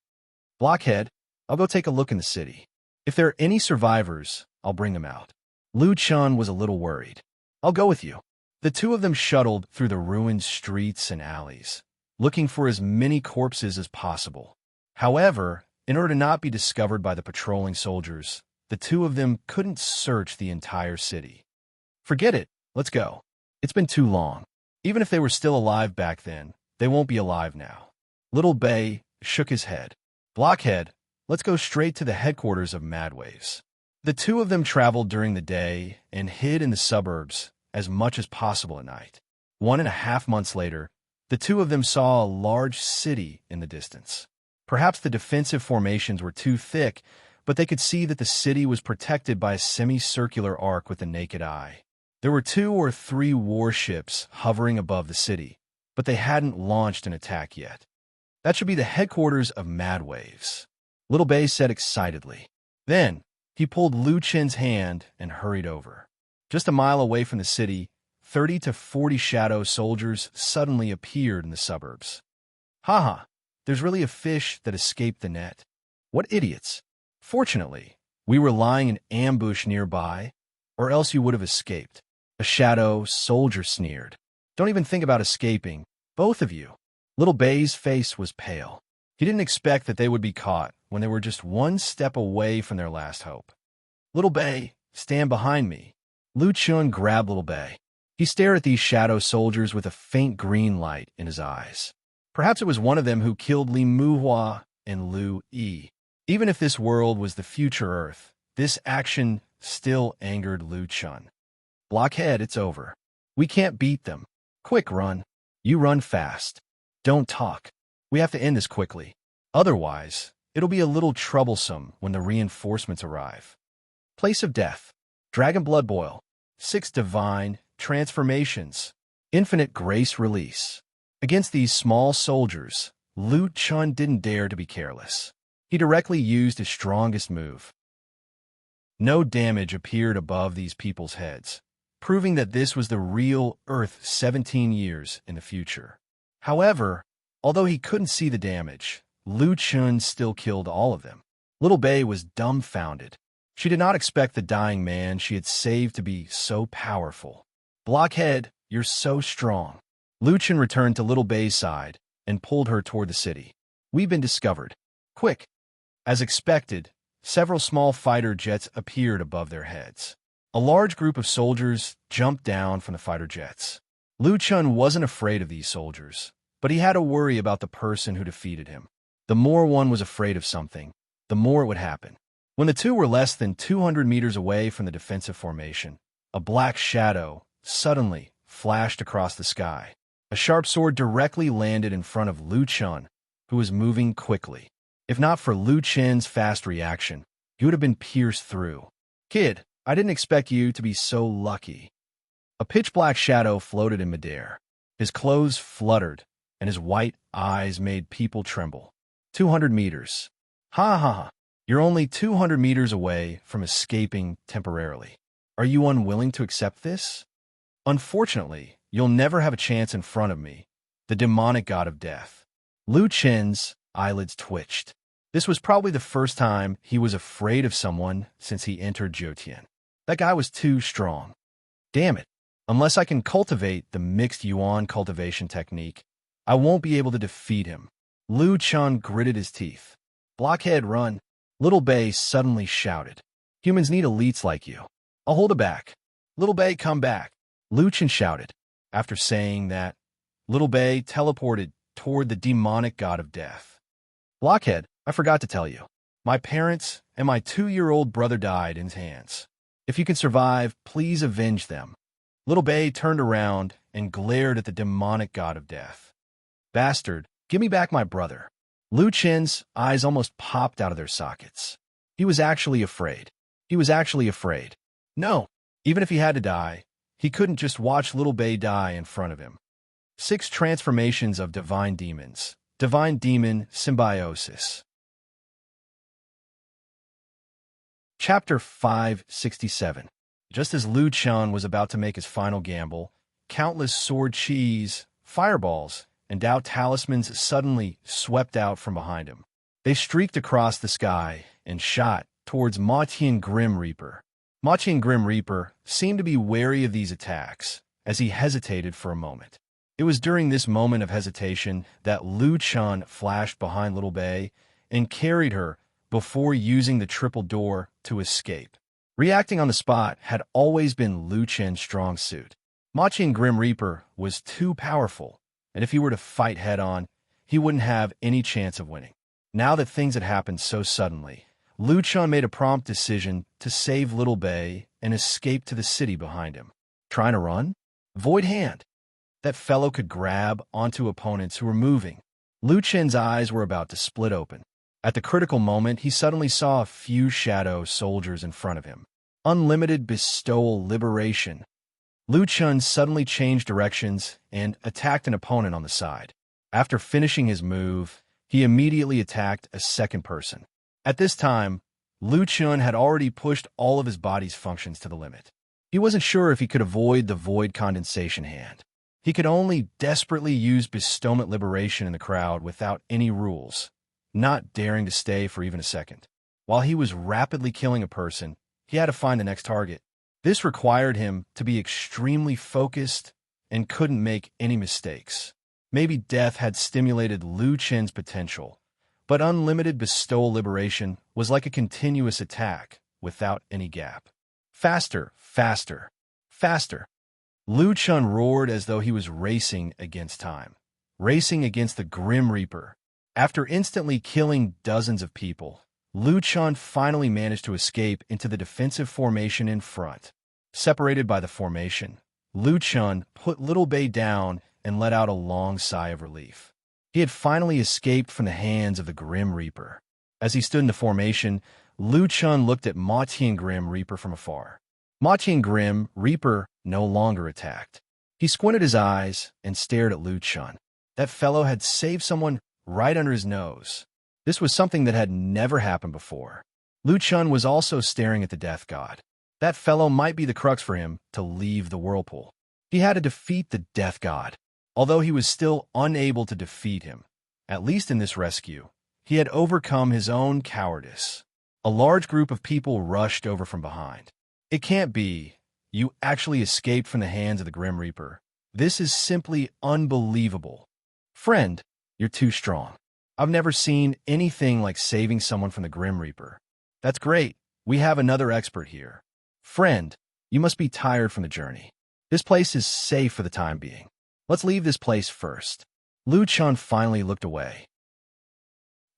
Blockhead, I'll go take a look in the city. If there are any survivors, I'll bring them out. Liu Chan was a little worried. I'll go with you. The two of them shuttled through the ruined streets and alleys, looking for as many corpses as possible. However, in order to not be discovered by the patrolling soldiers, the two of them couldn't search the entire city. Forget it. Let's go. It's been too long. Even if they were still alive back then, they won't be alive now. Lil Bei shook his head. Blockhead, let's go straight to the headquarters of Mad Waves. The two of them traveled during the day and hid in the suburbs as much as possible at night. 1.5 months later, the two of them saw a large city in the distance. Perhaps the defensive formations were too thick, but they could see that the city was protected by a semicircular arc with the naked eye. There were 2 or 3 warships hovering above the city, but they hadn't launched an attack yet. That should be the headquarters of Mad Waves, Lil Bei said excitedly. Then, he pulled Liu Chen's hand and hurried over. Just a mile away from the city, 30 to 40 shadow soldiers suddenly appeared in the suburbs. Haha, there's really a fish that escaped the net. What idiots. Fortunately, we were lying in ambush nearby, or else you would have escaped. A shadow soldier sneered. Don't even think about escaping, both of you. Lil Bei's face was pale. He didn't expect that they would be caught when they were just one step away from their last hope. Lil Bei, stand behind me. Liu Chan grabbed Lil Bei. He stared at these shadow soldiers with a faint green light in his eyes. Perhaps it was one of them who killed Li Muhua and Liu Yi. Even if this world was the future Earth, this action still angered Liu Chan. Blockhead, it's over. We can't beat them. Quick, run. You run fast. Don't talk. We have to end this quickly. Otherwise, it'll be a little troublesome when the reinforcements arrive. Place of Death. Dragon Blood Boil. 6 Divine Transformations. Infinite Grace Release. Against these small soldiers, Liu Chan didn't dare to be careless. He directly used his strongest move. No damage appeared above these people's heads, proving that this was the real Earth 17 years in the future. However, although he couldn't see the damage, Liu Chan still killed all of them. Lil Bei was dumbfounded. She did not expect the dying man she had saved to be so powerful. Blockhead, you're so strong. Lu Chen returned to Little Bei's side and pulled her toward the city. "We've been discovered. Quick!" As expected, several small fighter jets appeared above their heads. A large group of soldiers jumped down from the fighter jets. Lu Chen wasn't afraid of these soldiers, but he had to worry about the person who defeated him. The more one was afraid of something, the more it would happen. When the two were less than 200 meters away from the defensive formation, a black shadow suddenly flashed across the sky. A sharp sword directly landed in front of Lu Chen, who was moving quickly. If not for Lu Chen's fast reaction, he would have been pierced through. "Kid, I didn't expect you to be so lucky." A pitch-black shadow floated in midair. His clothes fluttered, and his white eyes made people tremble. 200 meters. Ha ha ha. You're only 200 meters away from escaping temporarily. Are you unwilling to accept this? Unfortunately, you'll never have a chance in front of me, the demonic god of death. Lu Chen's eyelids twitched. This was probably the first time he was afraid of someone since he entered Jiutian. That guy was too strong. Damn it. Unless I can cultivate the mixed yuan cultivation technique, I won't be able to defeat him. Lu Chen gritted his teeth. "Blockhead, run." Little Bei suddenly shouted. "Humans need elites like you. I'll hold it back." "Little Bei, come back," Lu Chen shouted. After saying that, Little Bei teleported toward the demonic god of death. "Blockhead, I forgot to tell you. My parents and my 2-year-old brother died in his hands. If you can survive, please avenge them." Little Bei turned around and glared at the demonic god of death. "Bastard, give me back my brother." Lu Chen's eyes almost popped out of their sockets. He was actually afraid. He was actually afraid. No, even if he had to die, he couldn't just watch Little Bei die in front of him. 6 transformations of divine demons. Divine demon symbiosis. Chapter 567. Just as Lu Chen was about to make his final gamble, countless sword cheese, fireballs, and Dao talismans suddenly swept out from behind him. They streaked across the sky and shot towards Ma Tian Grim Reaper. Ma Tian Grim Reaper seemed to be wary of these attacks, as he hesitated for a moment. It was during this moment of hesitation that Lu Chen flashed behind Little Bei and carried her before using the triple door to escape. Reacting on the spot had always been Lu Chen's strong suit. Ma Tian Grim Reaper was too powerful, and if he were to fight head-on, he wouldn't have any chance of winning. Now that things had happened so suddenly, Lu Chen made a prompt decision to save Little Bei and escape to the city behind him. Trying to run? Void Hand. That fellow could grab onto opponents who were moving. Lu Chen's eyes were about to split open. At the critical moment, he suddenly saw a few shadow soldiers in front of him. Unlimited bestowal liberation. Lu Chen suddenly changed directions and attacked an opponent on the side. After finishing his move, he immediately attacked a second person. At this time, Lu Chen had already pushed all of his body's functions to the limit. He wasn't sure if he could avoid the void condensation hand. He could only desperately use bestowment liberation in the crowd without any rules, not daring to stay for even a second. While he was rapidly killing a person, he had to find the next target. This required him to be extremely focused and couldn't make any mistakes. Maybe death had stimulated Lu Chen's potential, but unlimited bestowal liberation was like a continuous attack without any gap. Faster, faster, faster. Lu Chen roared as though he was racing against time, racing against the Grim Reaper. After instantly killing dozens of people, Lu Chen finally managed to escape into the defensive formation in front. Separated by the formation, Lu Chen put Little Bei down and let out a long sigh of relief. He had finally escaped from the hands of the Grim Reaper. As he stood in the formation, Lu Chen looked at Ma Tian Grim Reaper from afar. Ma Tian Grim Reaper no longer attacked. He squinted his eyes and stared at Lu Chen. That fellow had saved someone right under his nose. This was something that had never happened before. Lu Chen was also staring at the death god. That fellow might be the crux for him to leave the whirlpool. He had to defeat the death god. Although he was still unable to defeat him, at least in this rescue, he had overcome his own cowardice. A large group of people rushed over from behind. "It can't be. You actually escaped from the hands of the Grim Reaper. This is simply unbelievable. Friend, you're too strong. I've never seen anything like saving someone from the Grim Reaper. That's great. We have another expert here. Friend, you must be tired from the journey. This place is safe for the time being. Let's leave this place first. Lu Chun finally looked away.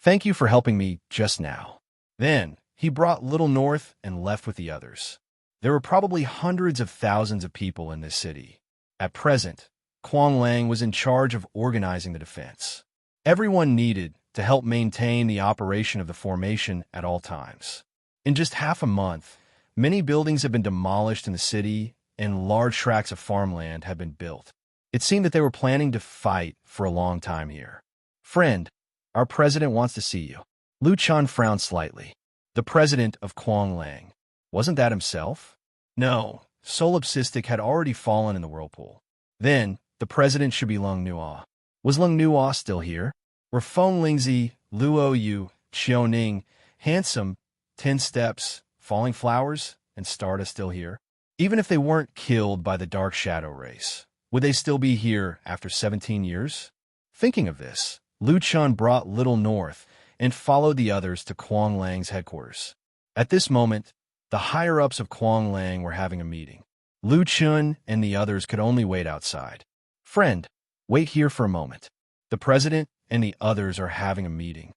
Thank you for helping me just now. Then, he brought Little North and left with the others. There were probably hundreds of thousands of people in this city. At present, Quang Lang was in charge of organizing the defense. Everyone needed to help maintain the operation of the formation at all times. In just half a month, many buildings have been demolished in the city and large tracts of farmland have been built. It seemed that they were planning to fight for a long time here. Friend, our president wants to see you. Lu Chun frowned slightly. The president of Quang Lang. Wasn't that himself? No, Solipsistic had already fallen in the whirlpool. Then, the president should be Lung Nuo. Was Lung Nuo still here? Were Feng Lingzi, Luo Yu, Xiao Ning, Handsome, 10 Steps, Falling Flowers, and Stardust still here? Even if they weren't killed by the Dark Shadow race, would they still be here after 17 years? Thinking of this, Lu Chun brought Little North and followed the others to Quang Lang's headquarters. At this moment, the higher-ups of Quang Lang were having a meeting. Lu Chun and the others could only wait outside. Friend, wait here for a moment. The president and the others are having a meeting.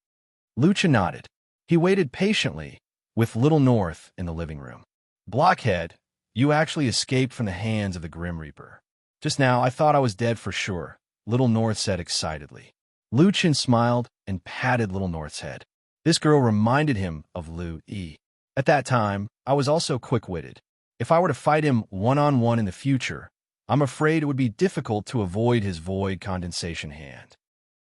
Lu Chun nodded. He waited patiently, with Little North in the living room. Blockhead, you actually escaped from the hands of the Grim Reaper. Just now, I thought I was dead for sure, Little North said excitedly. Lu Chun smiled and patted Little North's head. This girl reminded him of Lu Yi. At that time, I was also quick-witted. If I were to fight him one-on-one in the future, I'm afraid it would be difficult to avoid his void condensation hand.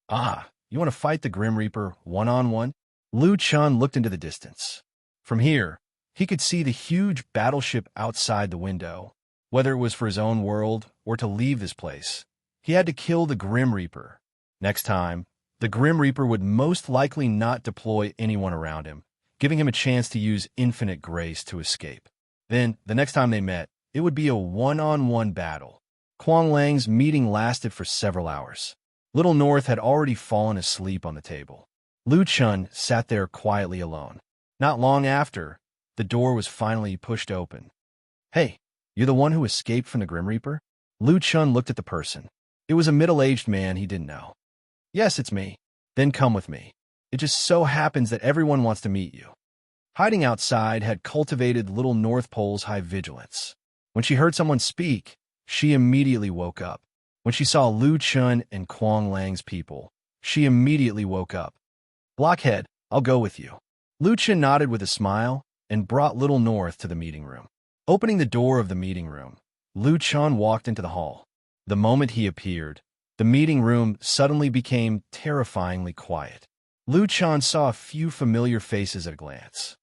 Ah, you want to fight the Grim Reaper one-on-one? Lu Chun looked into the distance. From here, he could see the huge battleship outside the window. Whether it was for his own world or to leave this place, he had to kill the Grim Reaper. Next time, the Grim Reaper would most likely not deploy anyone around him, giving him a chance to use infinite grace to escape. Then, the next time they met, it would be a one-on-one battle. Quang Lang's meeting lasted for several hours. Little North had already fallen asleep on the table. Lu Chun sat there quietly alone. Not long after, the door was finally pushed open. Hey, you're the one who escaped from the Grim Reaper? Lu Chun looked at the person. It was a middle-aged man he didn't know. Yes, it's me. Then come with me. It just so happens that everyone wants to meet you. Hiding outside had cultivated Little North Pole's high vigilance. When she heard someone speak, she immediately woke up. When she saw Lu Chun and Quang Lang's people, she immediately woke up. Blockhead, I'll go with you. Lu Chun nodded with a smile and brought Little North to the meeting room. Opening the door of the meeting room, Lu Chun walked into the hall. The moment he appeared, the meeting room suddenly became terrifyingly quiet. Lu Chun saw a few familiar faces at a glance.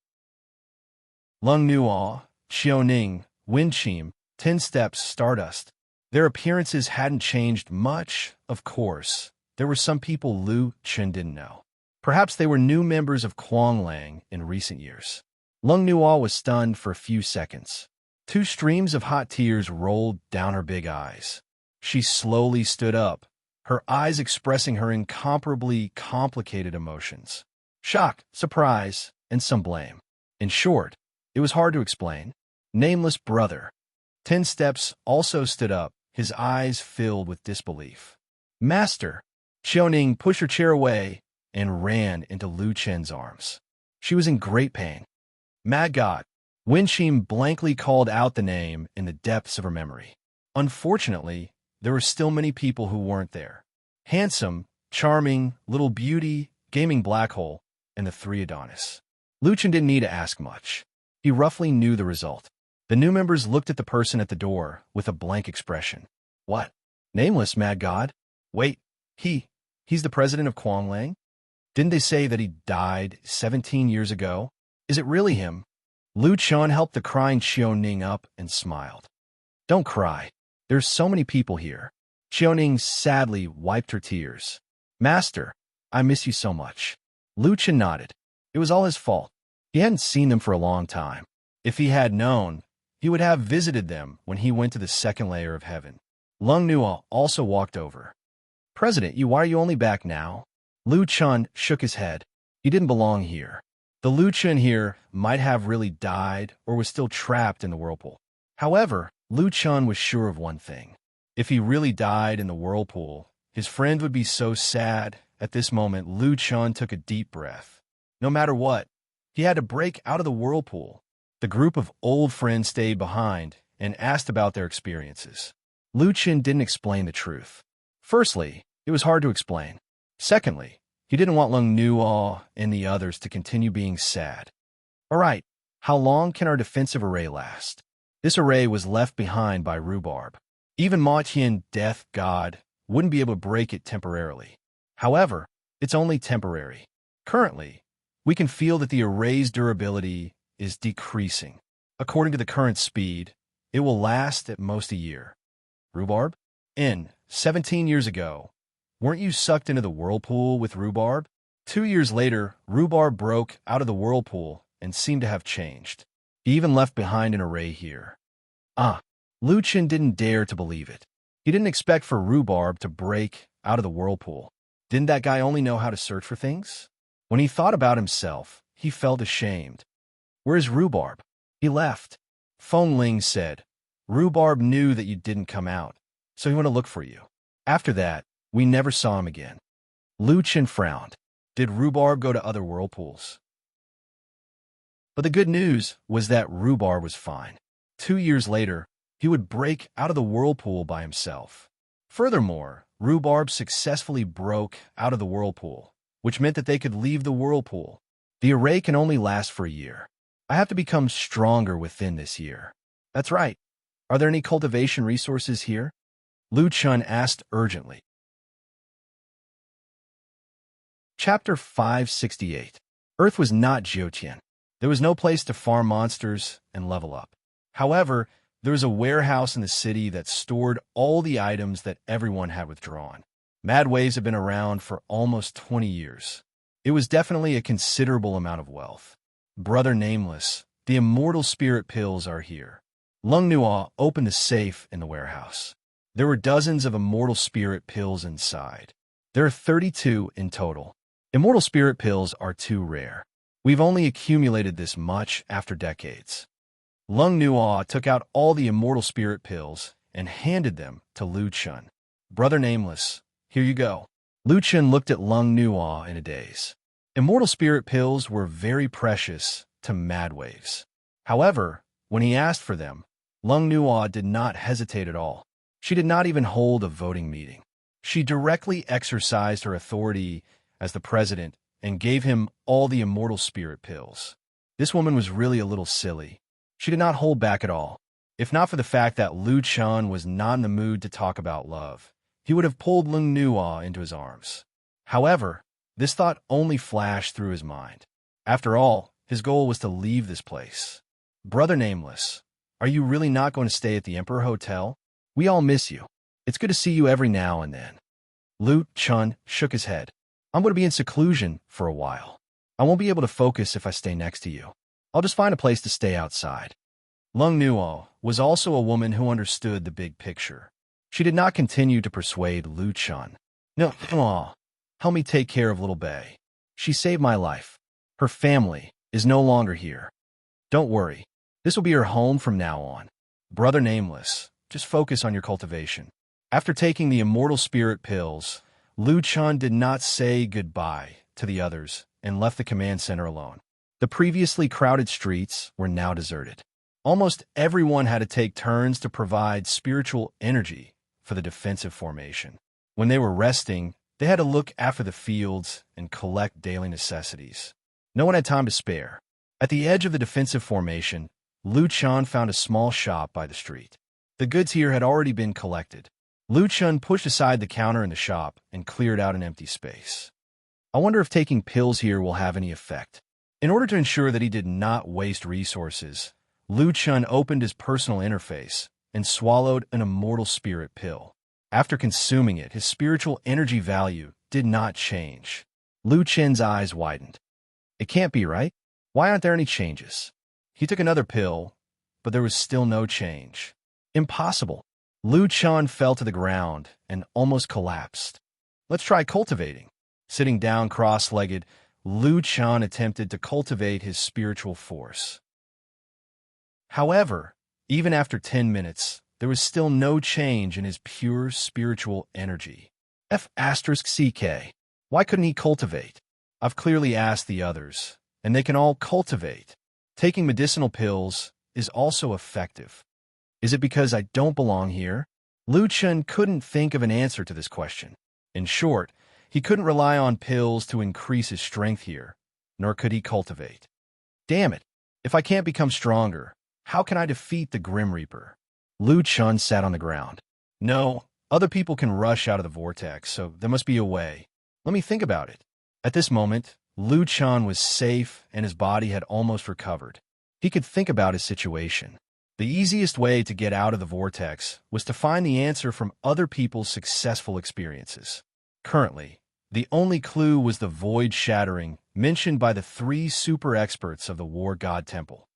Lung Nuo, Xiao Ning, Winchim, 10 Steps, Stardust. Their appearances hadn't changed much, of course. There were some people Lu Chun didn't know. Perhaps they were new members of Quang Lang in recent years. Lung Nuo was stunned for a few seconds. 2 streams of hot tears rolled down her big eyes. She slowly stood up, her eyes expressing her incomparably complicated emotions. Shock, surprise, and some blame. In short, it was hard to explain. Nameless brother. 10 Steps also stood up, his eyes filled with disbelief. Master. Xiaoning pushed her chair away and ran into Lu Chen's arms. She was in great pain. Mad God. Winchim blankly called out the name in the depths of her memory. Unfortunately, there were still many people who weren't there. Handsome, Charming, Little Beauty, Gaming Black Hole, and the 3 Adonis. Lu Chen didn't need to ask much. He roughly knew the result. The new members looked at the person at the door with a blank expression. What? Nameless, Mad God? Wait, he's the president of Quang Lang? Didn't they say that he died 17 years ago? Is it really him? Lu Chun helped the crying Xiao Ning up and smiled. Don't cry. There's so many people here. Xiao Ning sadly wiped her tears. Master, I miss you so much. Lu Chun nodded. It was all his fault. He hadn't seen them for a long time. If he had known, he would have visited them when he went to the second layer of heaven. Lung Nuo also walked over. President, why are you only back now? Lu Chun shook his head. He didn't belong here. The Lu Chun here might have really died or was still trapped in the whirlpool. However, Lu Chun was sure of one thing. If he really died in the whirlpool, his friend would be so sad. At this moment, Lu Chun took a deep breath. No matter what, he had to break out of the whirlpool. The group of old friends stayed behind and asked about their experiences. Lu Chun didn't explain the truth. Firstly, it was hard to explain. Secondly, he didn't want Lung Nuo and the others to continue being sad. All right, how long can our defensive array last? This array was left behind by Rhubarb. Even Ma Tian, Death God, wouldn't be able to break it temporarily. However, it's only temporary. Currently, we can feel that the array's durability is decreasing. According to the current speed, it will last at most a year. Rhubarb? 17 years ago, weren't you sucked into the whirlpool with Rhubarb? 2 years later, Rhubarb broke out of the whirlpool and seemed to have changed. He even left behind an array here. Lu Chun didn't dare to believe it. He didn't expect for Rhubarb to break out of the whirlpool. Didn't that guy only know how to search for things? When he thought about himself, he felt ashamed. Where's Rhubarb? He left. Feng Ling said, Rhubarb knew that you didn't come out, so he went to look for you. After that, we never saw him again. Lu Chun frowned. Did Rhubarb go to other whirlpools? But the good news was that Rhubarb was fine. 2 years later, he would break out of the whirlpool by himself. Furthermore, Rhubarb successfully broke out of the whirlpool, which meant that they could leave the whirlpool. The array can only last for a year. I have to become stronger within this year. That's right. Are there any cultivation resources here? Lu Chun asked urgently. Chapter 568. Earth was not Jiutian. There was no place to farm monsters and level up. However, there was a warehouse in the city that stored all the items that everyone had withdrawn. Mad waves have been around for almost 20 years. It was definitely a considerable amount of wealth. Brother Nameless, the immortal spirit pills are here. Lung Nuo opened the safe in the warehouse. There were dozens of immortal spirit pills inside. There are 32 in total. Immortal spirit pills are too rare. We've only accumulated this much after decades. Lung Nuo took out all the immortal spirit pills and handed them to Lu Chun. Brother Nameless, here you go. Lu Chun looked at Lung Nuo in a daze. Immortal spirit pills were very precious to Mad Waves. However, when he asked for them, Lung Nuo did not hesitate at all. She did not even hold a voting meeting. She directly exercised her authority as the president and gave him all the immortal spirit pills. This woman was really a little silly. She did not hold back at all. If not for the fact that Lu Chun was not in the mood to talk about love, he would have pulled Lung Nuo into his arms. However, this thought only flashed through his mind. After all, his goal was to leave this place. Brother Nameless, are you really not going to stay at the Emperor Hotel? We all miss you. It's good to see you every now and then. Lu Chun shook his head. I'm going to be in seclusion for a while. I won't be able to focus if I stay next to you. I'll just find a place to stay outside. Lung Nuo was also a woman who understood the big picture. She did not continue to persuade Lu Chun. No, help me take care of little Bei. She saved my life. Her family is no longer here. Don't worry. This will be her home from now on. Brother Nameless, just focus on your cultivation. After taking the immortal spirit pills, Lu Chun did not say goodbye to the others and left the command center alone. The previously crowded streets were now deserted. Almost everyone had to take turns to provide spiritual energy for the defensive formation. When they were resting, they had to look after the fields and collect daily necessities. No one had time to spare. At the edge of the defensive formation, Lu Chun found a small shop by the street. The goods here had already been collected. Lu Chun pushed aside the counter in the shop and cleared out an empty space. I wonder if taking pills here will have any effect. In order to ensure that he did not waste resources, Lu Chun opened his personal interface and swallowed an immortal spirit pill. After consuming it, his spiritual energy value did not change. Lu Chun's eyes widened. It can't be right. Why aren't there any changes? He took another pill, but there was still no change. Impossible. Lu Chan fell to the ground and almost collapsed. Let's try cultivating. Sitting down cross-legged, Lu Chan attempted to cultivate his spiritual force. However, even after 10 minutes, there was still no change in his pure spiritual energy. F***CK. Why couldn't he cultivate? I've clearly asked the others, and they can all cultivate. Taking medicinal pills is also effective. Is it because I don't belong here? Lu Chen couldn't think of an answer to this question. In short, he couldn't rely on pills to increase his strength here, nor could he cultivate. Damn it! If I can't become stronger, how can I defeat the Grim Reaper? Lu Chen sat on the ground. No, other people can rush out of the vortex, so there must be a way. Let me think about it. At this moment, Lu Chen was safe and his body had almost recovered. He could think about his situation. The easiest way to get out of the vortex was to find the answer from other people's successful experiences. Currently, the only clue was the void shattering mentioned by the 3 super experts of the War God Temple.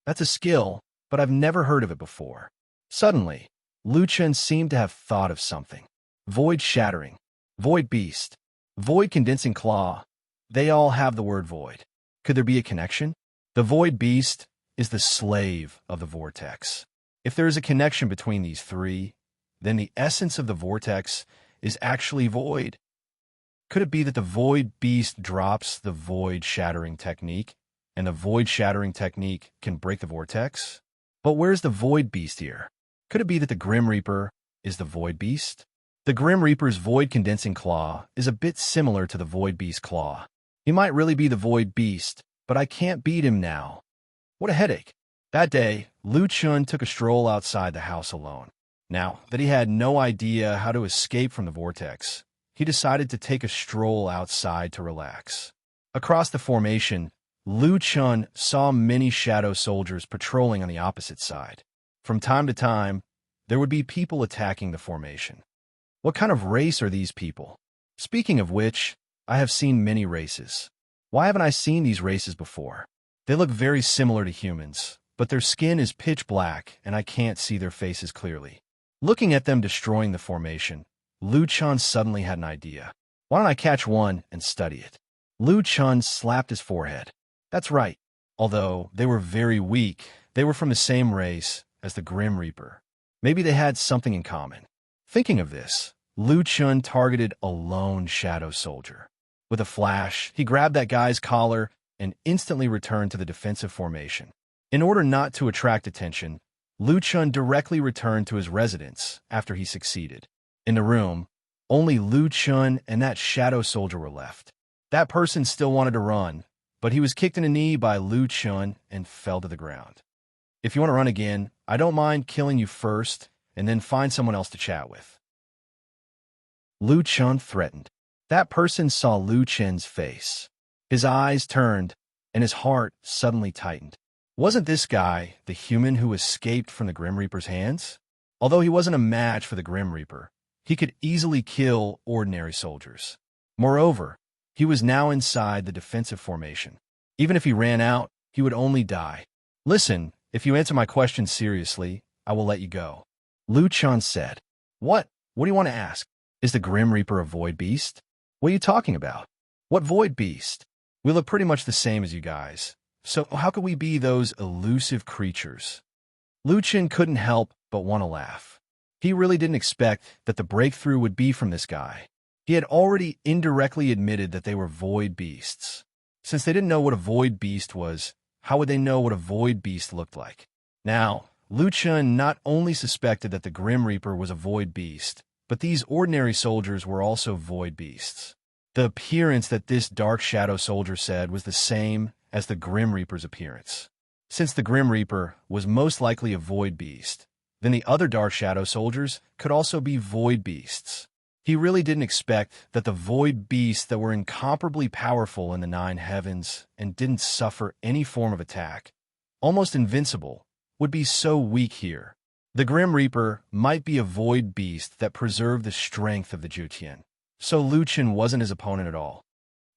That's a skill, but I've never heard of it before. Suddenly, Lu Chen seemed to have thought of something. Void shattering, void beast, void condensing claw. They all have the word void. Could there be a connection? The void beast is the slave of the vortex. If there is a connection between these 3, then the essence of the vortex is actually void. Could it be that the void beast drops the void shattering technique, and the void shattering technique can break the vortex? But where's the void beast here? Could it be that the Grim Reaper is the void beast? The Grim Reaper's void condensing claw is a bit similar to the void beast's claw. He might really be the void beast, but I can't beat him now. What a headache. That day, Lu Chen took a stroll outside the house alone. Now that he had no idea how to escape from the vortex, he decided to take a stroll outside to relax. Across the formation, Lu Chen saw many shadow soldiers patrolling on the opposite side. From time to time, there would be people attacking the formation. What kind of race are these people? Speaking of which, I have seen many races. Why haven't I seen these races before? They look very similar to humans, but their skin is pitch black and I can't see their faces clearly. Looking at them destroying the formation, Lu Chen suddenly had an idea. Why don't I catch one and study it? Lu Chen slapped his forehead. That's right. Although they were very weak, they were from the same race as the Grim Reaper. Maybe they had something in common. Thinking of this, Lu Chen targeted a lone shadow soldier. With a flash, he grabbed that guy's collar and instantly returned to the defensive formation. In order not to attract attention, Lu Chen directly returned to his residence after he succeeded. In the room, only Lu Chen and that shadow soldier were left. That person still wanted to run, but he was kicked in the knee by Lu Chen and fell to the ground. If you want to run again, I don't mind killing you first and then find someone else to chat with. Lu Chen threatened. That person saw Lu Chen's face. His eyes turned, and his heart suddenly tightened. Wasn't this guy the human who escaped from the Grim Reaper's hands? Although he wasn't a match for the Grim Reaper, he could easily kill ordinary soldiers. Moreover, he was now inside the defensive formation. Even if he ran out, he would only die. Listen, if you answer my question seriously, I will let you go. Lu Chen said. What? What do you want to ask? Is the Grim Reaper a void beast? What are you talking about? What void beast? We look pretty much the same as you guys. So how could we be those elusive creatures? Lu Chen couldn't help but want to laugh. He really didn't expect that the breakthrough would be from this guy. He had already indirectly admitted that they were void beasts. Since they didn't know what a void beast was, how would they know what a void beast looked like? Now, Lu Chen not only suspected that the Grim Reaper was a void beast, but these ordinary soldiers were also void beasts. The appearance that this dark shadow soldier said was the same as the Grim Reaper's appearance. Since the Grim Reaper was most likely a void beast, then the other dark shadow soldiers could also be void beasts. He really didn't expect that the void beasts that were incomparably powerful in the 9 heavens and didn't suffer any form of attack, almost invincible, would be so weak here. The Grim Reaper might be a void beast that preserved the strength of the Jutian. So Lu Chen wasn't his opponent at all.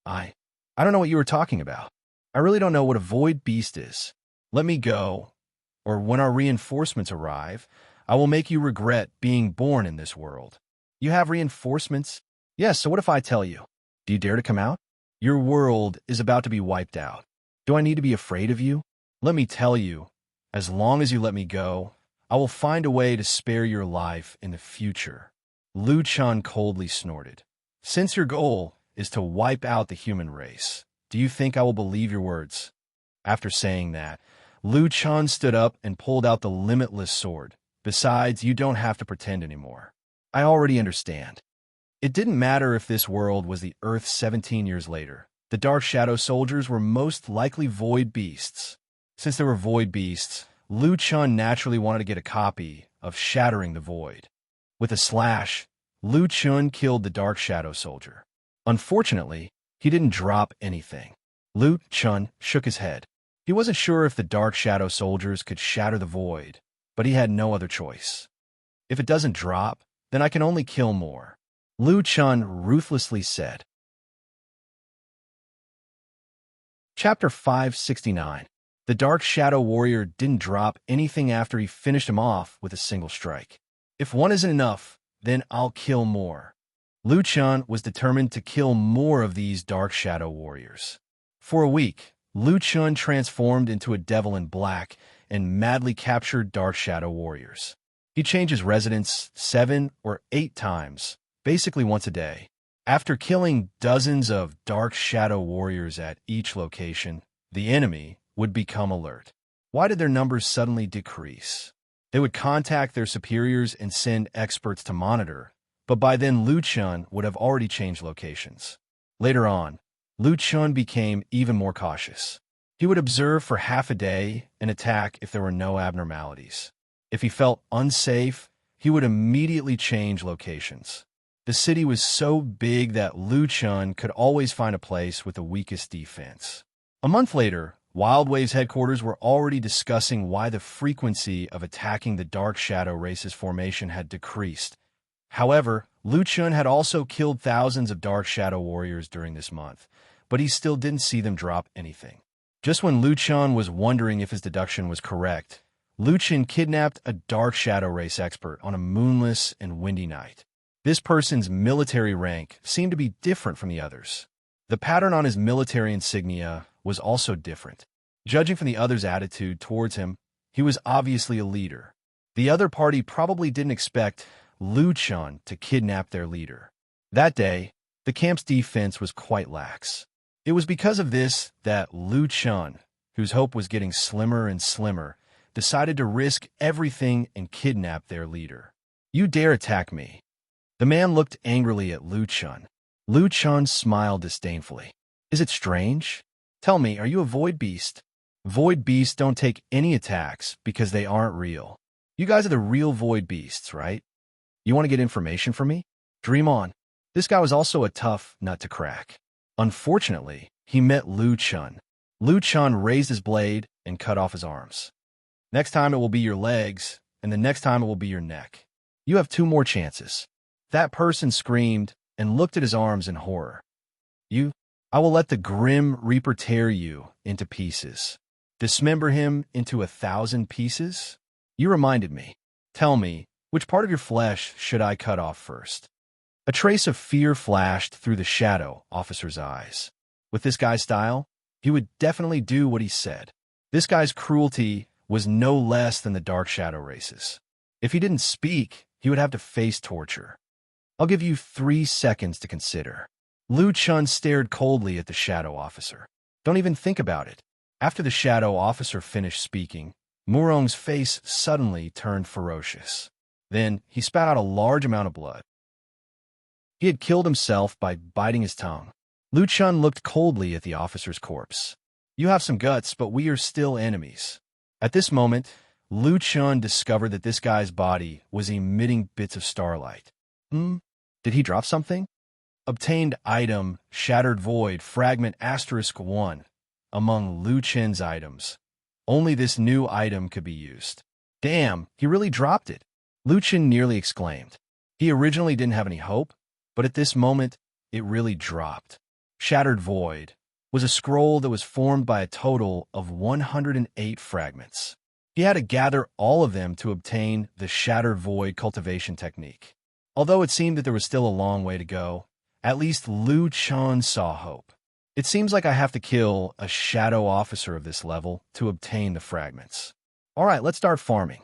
I don't know what you were talking about. I really don't know what a void beast is. Let me go, or when our reinforcements arrive, I will make you regret being born in this world. You have reinforcements? Yes, so what if I tell you? Do you dare to come out? Your world is about to be wiped out. Do I need to be afraid of you? Let me tell you, as long as you let me go, I will find a way to spare your life in the future. Lu Chun coldly snorted. Since your goal is to wipe out the human race, do you think I will believe your words? After saying that, Lu Chun stood up and pulled out the limitless sword. Besides, you don't have to pretend anymore. I already understand. It didn't matter if this world was the Earth 17 years later. The Dark Shadow soldiers were most likely void beasts. Since they were void beasts, Lu Chun naturally wanted to get a copy of Shattering the Void. With a slash, Lu Chun killed the Dark Shadow soldier. Unfortunately, he didn't drop anything. Lu Chun shook his head. He wasn't sure if the Dark Shadow soldiers could shatter the void, but he had no other choice. If it doesn't drop, then I can only kill more, Lu Chun ruthlessly said. Chapter 569. The Dark Shadow Warrior didn't drop anything after he finished him off with a single strike. If one isn't enough, then I'll kill more. Lu Chun was determined to kill more of these Dark Shadow Warriors. For a week, Lu Chun transformed into a devil in black and madly captured Dark Shadow Warriors. He changed his residence 7 or 8 times, basically once a day. After killing dozens of Dark Shadow Warriors at each location, the enemy would become alert. Why did their numbers suddenly decrease? They would contact their superiors and send experts to monitor, but by then Lu Chun would have already changed locations. Later on, Lu Chun became even more cautious. He would observe for half a day and attack if there were no abnormalities. If he felt unsafe, he would immediately change locations. The city was so big that Lu Chun could always find a place with the weakest defense. A month later, Wild Wave's headquarters were already discussing why the frequency of attacking the Dark Shadow race's formation had decreased. However, Lu Chun had also killed thousands of Dark Shadow warriors during this month, but he still didn't see them drop anything. Just when Lu Chun was wondering if his deduction was correct, Lu Chun kidnapped a Dark Shadow race expert on a moonless and windy night. This person's military rank seemed to be different from the others. The pattern on his military insignia was also different. Judging from the others' attitude towards him, he was obviously a leader. The other party probably didn't expect Lu Chun to kidnap their leader. That day, the camp's defense was quite lax. It was because of this that Lu Chun, whose hope was getting slimmer and slimmer, decided to risk everything and kidnap their leader. You dare attack me? The man looked angrily at Lu Chun. Lu Chun smiled disdainfully. Is it strange? Tell me, are you a void beast? Void beasts don't take any attacks because they aren't real. You guys are the real void beasts, right? You want to get information from me? Dream on. This guy was also a tough nut to crack. Unfortunately, he met Lu Chun. Lu Chun raised his blade and cut off his arms. Next time it will be your legs, and the next time it will be your neck. You have 2 more chances. That person screamed and looked at his arms in horror. I will let the Grim Reaper tear you into pieces. Dismember him into 1,000 pieces? You reminded me. Tell me, which part of your flesh should I cut off first? A trace of fear flashed through the shadow officer's eyes. With this guy's style, he would definitely do what he said. This guy's cruelty was no less than the Dark Shadow races. If he didn't speak, he would have to face torture. I'll give you 3 seconds to consider. Lu Chun stared coldly at the shadow officer. Don't even think about it. After the shadow officer finished speaking, Murong's face suddenly turned ferocious. Then he spat out a large amount of blood. He had killed himself by biting his tongue. Lu Chun looked coldly at the officer's corpse. You have some guts, but we are still enemies. At this moment, Lu Chun discovered that this guy's body was emitting bits of starlight. Did he drop something? Obtained item, Shattered Void, Fragment *1, among Lu Chun's items. Only this new item could be used. Damn, he really dropped it, Lu Chun nearly exclaimed. He originally didn't have any hope, but at this moment, it really dropped. Shattered Void was a scroll that was formed by a total of 108 fragments. He had to gather all of them to obtain the Shattered Void cultivation technique. Although it seemed that there was still a long way to go, at least Liu Chun saw hope. It seems like I have to kill a shadow officer of this level to obtain the fragments. Alright, let's start farming.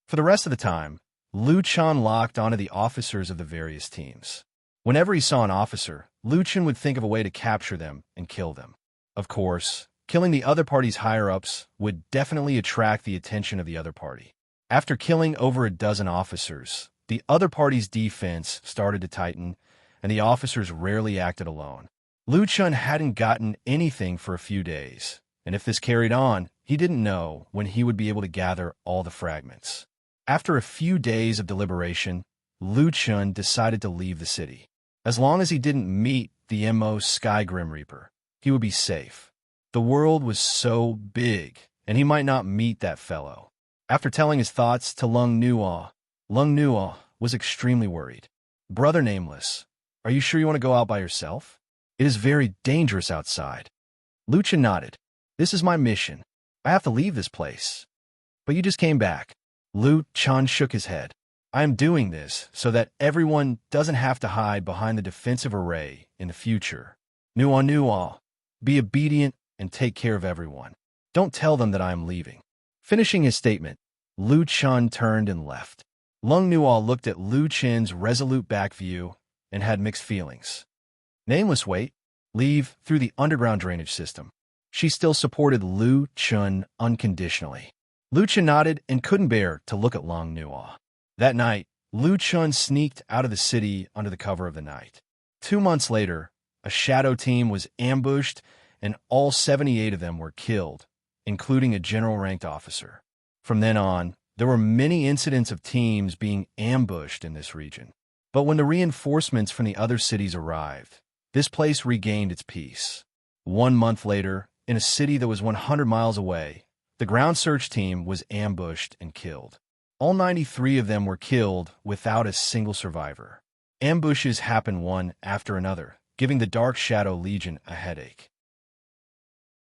For the rest of the time, Liu Chun locked onto the officers of the various teams. Whenever he saw an officer, Liu Chun would think of a way to capture them and kill them. Of course, killing the other party's higher-ups would definitely attract the attention of the other party. After killing over a dozen officers, the other party's defense started to tighten, and the officers rarely acted alone. Liu Chun hadn't gotten anything for a few days, and if this carried on, he didn't know when he would be able to gather all the fragments. After a few days of deliberation, Liu Chun decided to leave the city. As long as he didn't meet the MO Sky Grim Reaper, he would be safe. The world was so big, and he might not meet that fellow. After telling his thoughts to Lung Nuo was extremely worried. Brother Nameless, are you sure you want to go out by yourself? It is very dangerous outside. Liu Chun nodded. This is my mission. I have to leave this place. But you just came back. Liu Chun shook his head. I am doing this so that everyone doesn't have to hide behind the defensive array in the future. Nuo, be obedient and take care of everyone. Don't tell them that I am leaving. Finishing his statement, Liu Chun turned and left. Lung Nuo looked at Liu Chun's resolute back view and had mixed feelings. Nameless leave through the underground drainage system. She still supported Liu Chun unconditionally. Liu Chun nodded and couldn't bear to look at Lung Nuo. That night, Liu Chun sneaked out of the city under the cover of the night. 2 months later, a shadow team was ambushed and all 78 of them were killed, including a general-ranked officer. From then on, there were many incidents of teams being ambushed in this region. But when the reinforcements from the other cities arrived, this place regained its peace. 1 month later, in a city that was 100 miles away, the ground search team was ambushed and killed. All 93 of them were killed without a single survivor. Ambushes happened one after another, giving the Dark Shadow Legion a headache.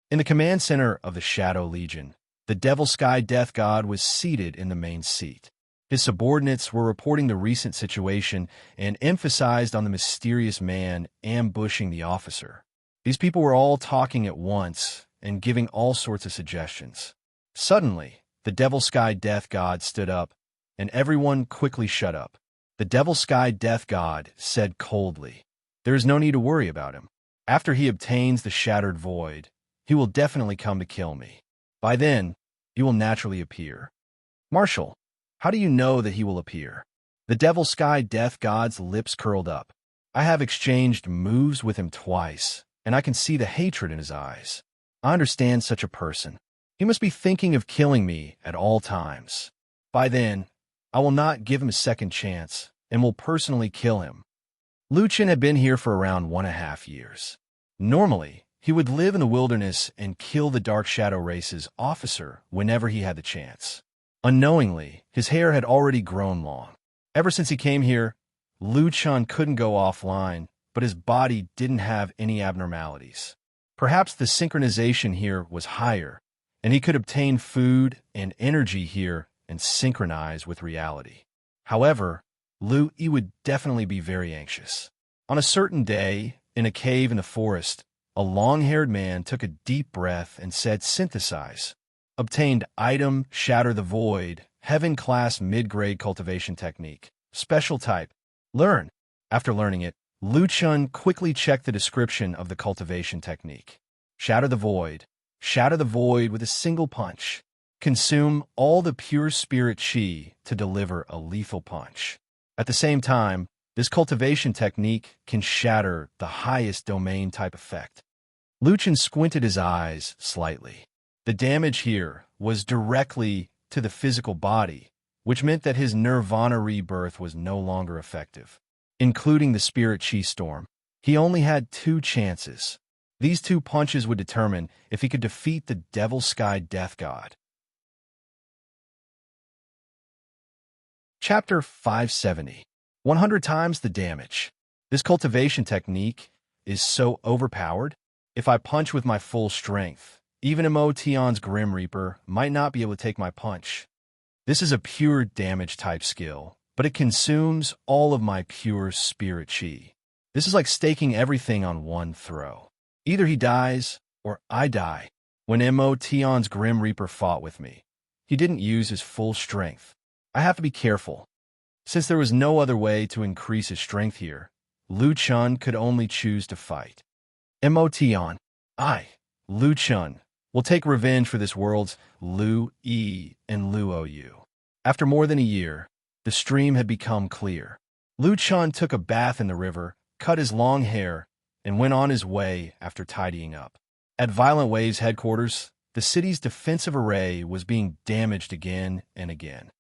In the command center of the Shadow Legion, the Devil Sky Death God was seated in the main seat. His subordinates were reporting the recent situation and emphasized on the mysterious man ambushing the officer. These people were all talking at once and giving all sorts of suggestions. Suddenly, the Devil Sky Death God stood up, and everyone quickly shut up. The Devil Sky Death God said coldly, "There is no need to worry about him. After he obtains the Shattered Void, he will definitely come to kill me. By then, he will naturally appear." Marshal, how do you know that he will appear? The Devil Sky Death God's lips curled up. I have exchanged moves with him twice, and I can see the hatred in his eyes. I understand such a person. He must be thinking of killing me at all times. By then, I will not give him a second chance and will personally kill him. Liu Chun had been here for around 1.5 years. Normally, he would live in the wilderness and kill the Dark Shadow race's officer whenever he had the chance. Unknowingly, his hair had already grown long. Ever since he came here, Liu Chun couldn't go offline, but his body didn't have any abnormalities. Perhaps the synchronization here was higher, and he could obtain food and energy here and synchronize with reality. However, Liu would definitely be very anxious. On a certain day, in a cave in the forest, a long-haired man took a deep breath and said, "Synthesize." Obtained item, Shatter the Void, Heaven-class mid-grade cultivation technique. Special type, Learn. After learning it, Liu Chun quickly checked the description of the cultivation technique. Shatter the Void. Shatter the Void with a single punch. Consume all the pure spirit chi to deliver a lethal punch. At the same time, this cultivation technique can shatter the highest domain type effect. Liu Chun squinted his eyes slightly. The damage here was directly to the physical body, which meant that his nirvana rebirth was no longer effective. Including the spirit chi storm, he only had 2 chances. These 2 punches would determine if he could defeat the Devil Sky Death God. Chapter 570. 100 times the damage. This cultivation technique is so overpowered. If I punch with my full strength, Even Emotion's Grim Reaper might not be able to take my punch. This is a pure damage type skill, but it consumes all of my pure spirit chi. This is like staking everything on one throw. Either he dies, or I die. When Emotion's Grim Reaper fought with me, he didn't use his full strength. I have to be careful. Since there was no other way to increase his strength here, Liu Chun could only choose to fight. Emotion. Liu Chun, will take revenge for this world's Liu Yi and Liu Ou. After more than a year, the stream had become clear. Liu Chun took a bath in the river, cut his long hair, and went on his way after tidying up. At Violent Wave's headquarters, the city's defensive array was being damaged again and again.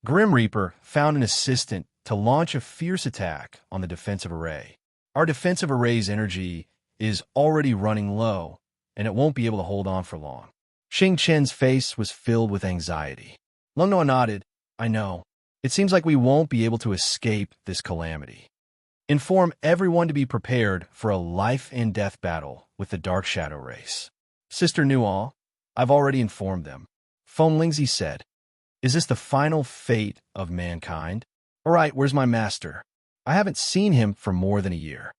Grim Reaper found an assistant to launch a fierce attack on the defensive array. Our defensive array's energy is already running low, and it won't be able to hold on for long. Xing Chen's face was filled with anxiety. Lung Noa nodded. I know. It seems like we won't be able to escape this calamity. Inform everyone to be prepared for a life-and-death battle with the Dark Shadow race. Sister Nual, I've already informed them. Feng Lingzi said. Is this the final fate of mankind? All right, where's my master? I haven't seen him for more than a year.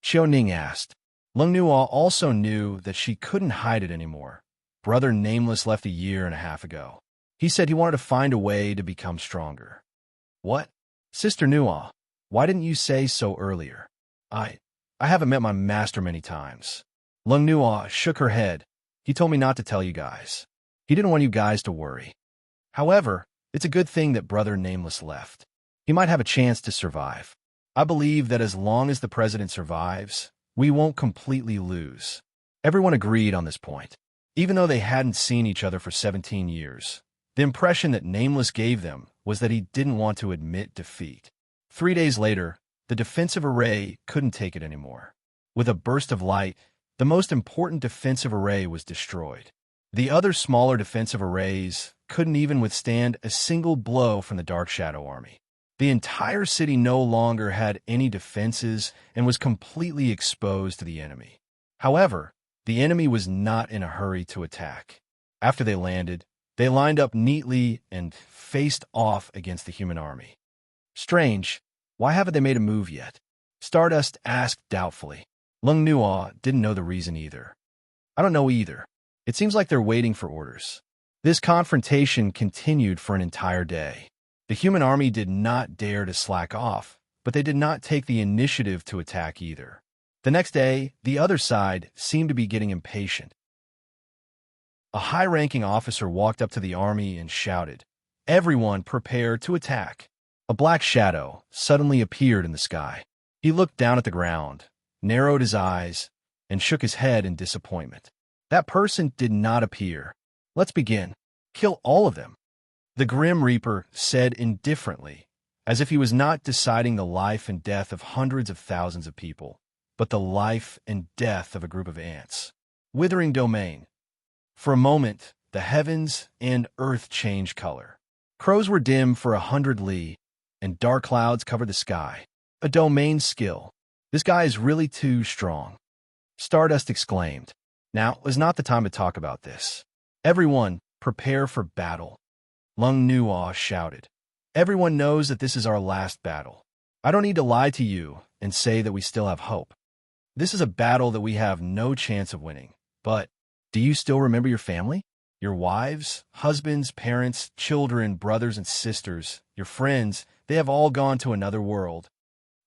Qiu Ning asked. Lung Nual also knew that she couldn't hide it anymore. Brother Nameless left a year and a half ago. He said he wanted to find a way to become stronger. What? Sister Nual, why didn't you say so earlier? I haven't met my master many times. Lung Nual shook her head. He told me not to tell you guys. He didn't want you guys to worry. However, it's a good thing that Brother Nameless left. He might have a chance to survive. I believe that as long as the president survives, we won't completely lose. Everyone agreed on this point. Even though they hadn't seen each other for 17 years, the impression that Nameless gave them was that he didn't want to admit defeat. 3 days later, the defensive array couldn't take it anymore. With a burst of light, the most important defensive array was destroyed. The other smaller defensive arrays couldn't even withstand a single blow from the Dark Shadow army. The entire city no longer had any defenses and was completely exposed to the enemy. However, the enemy was not in a hurry to attack. After they landed, they lined up neatly and faced off against the human army. Strange, why haven't they made a move yet? Stardust asked doubtfully. Lung Nuo didn't know the reason either. I don't know either. It seems like they're waiting for orders. This confrontation continued for an entire day. The human army did not dare to slack off, but they did not take the initiative to attack either. The next day, the other side seemed to be getting impatient. A high-ranking officer walked up to the army and shouted, "Everyone prepare to attack." A black shadow suddenly appeared in the sky. He looked down at the ground, narrowed his eyes, and shook his head in disappointment. That person did not appear. Let's begin. Kill all of them. The Grim Reaper said indifferently, as if he was not deciding the life and death of hundreds of thousands of people, but the life and death of a group of ants. Withering domain. For a moment, the heavens and earth changed color. Crows were dim for 100 li, and dark clouds covered the sky. A domain skill. This guy is really too strong. Stardust exclaimed. Now is not the time to talk about this. Everyone, prepare for battle. Lung Nuo shouted. Everyone knows that this is our last battle. I don't need to lie to you and say that we still have hope. This is a battle that we have no chance of winning. But do you still remember your family? Your wives, husbands, parents, children, brothers and sisters, your friends, they have all gone to another world.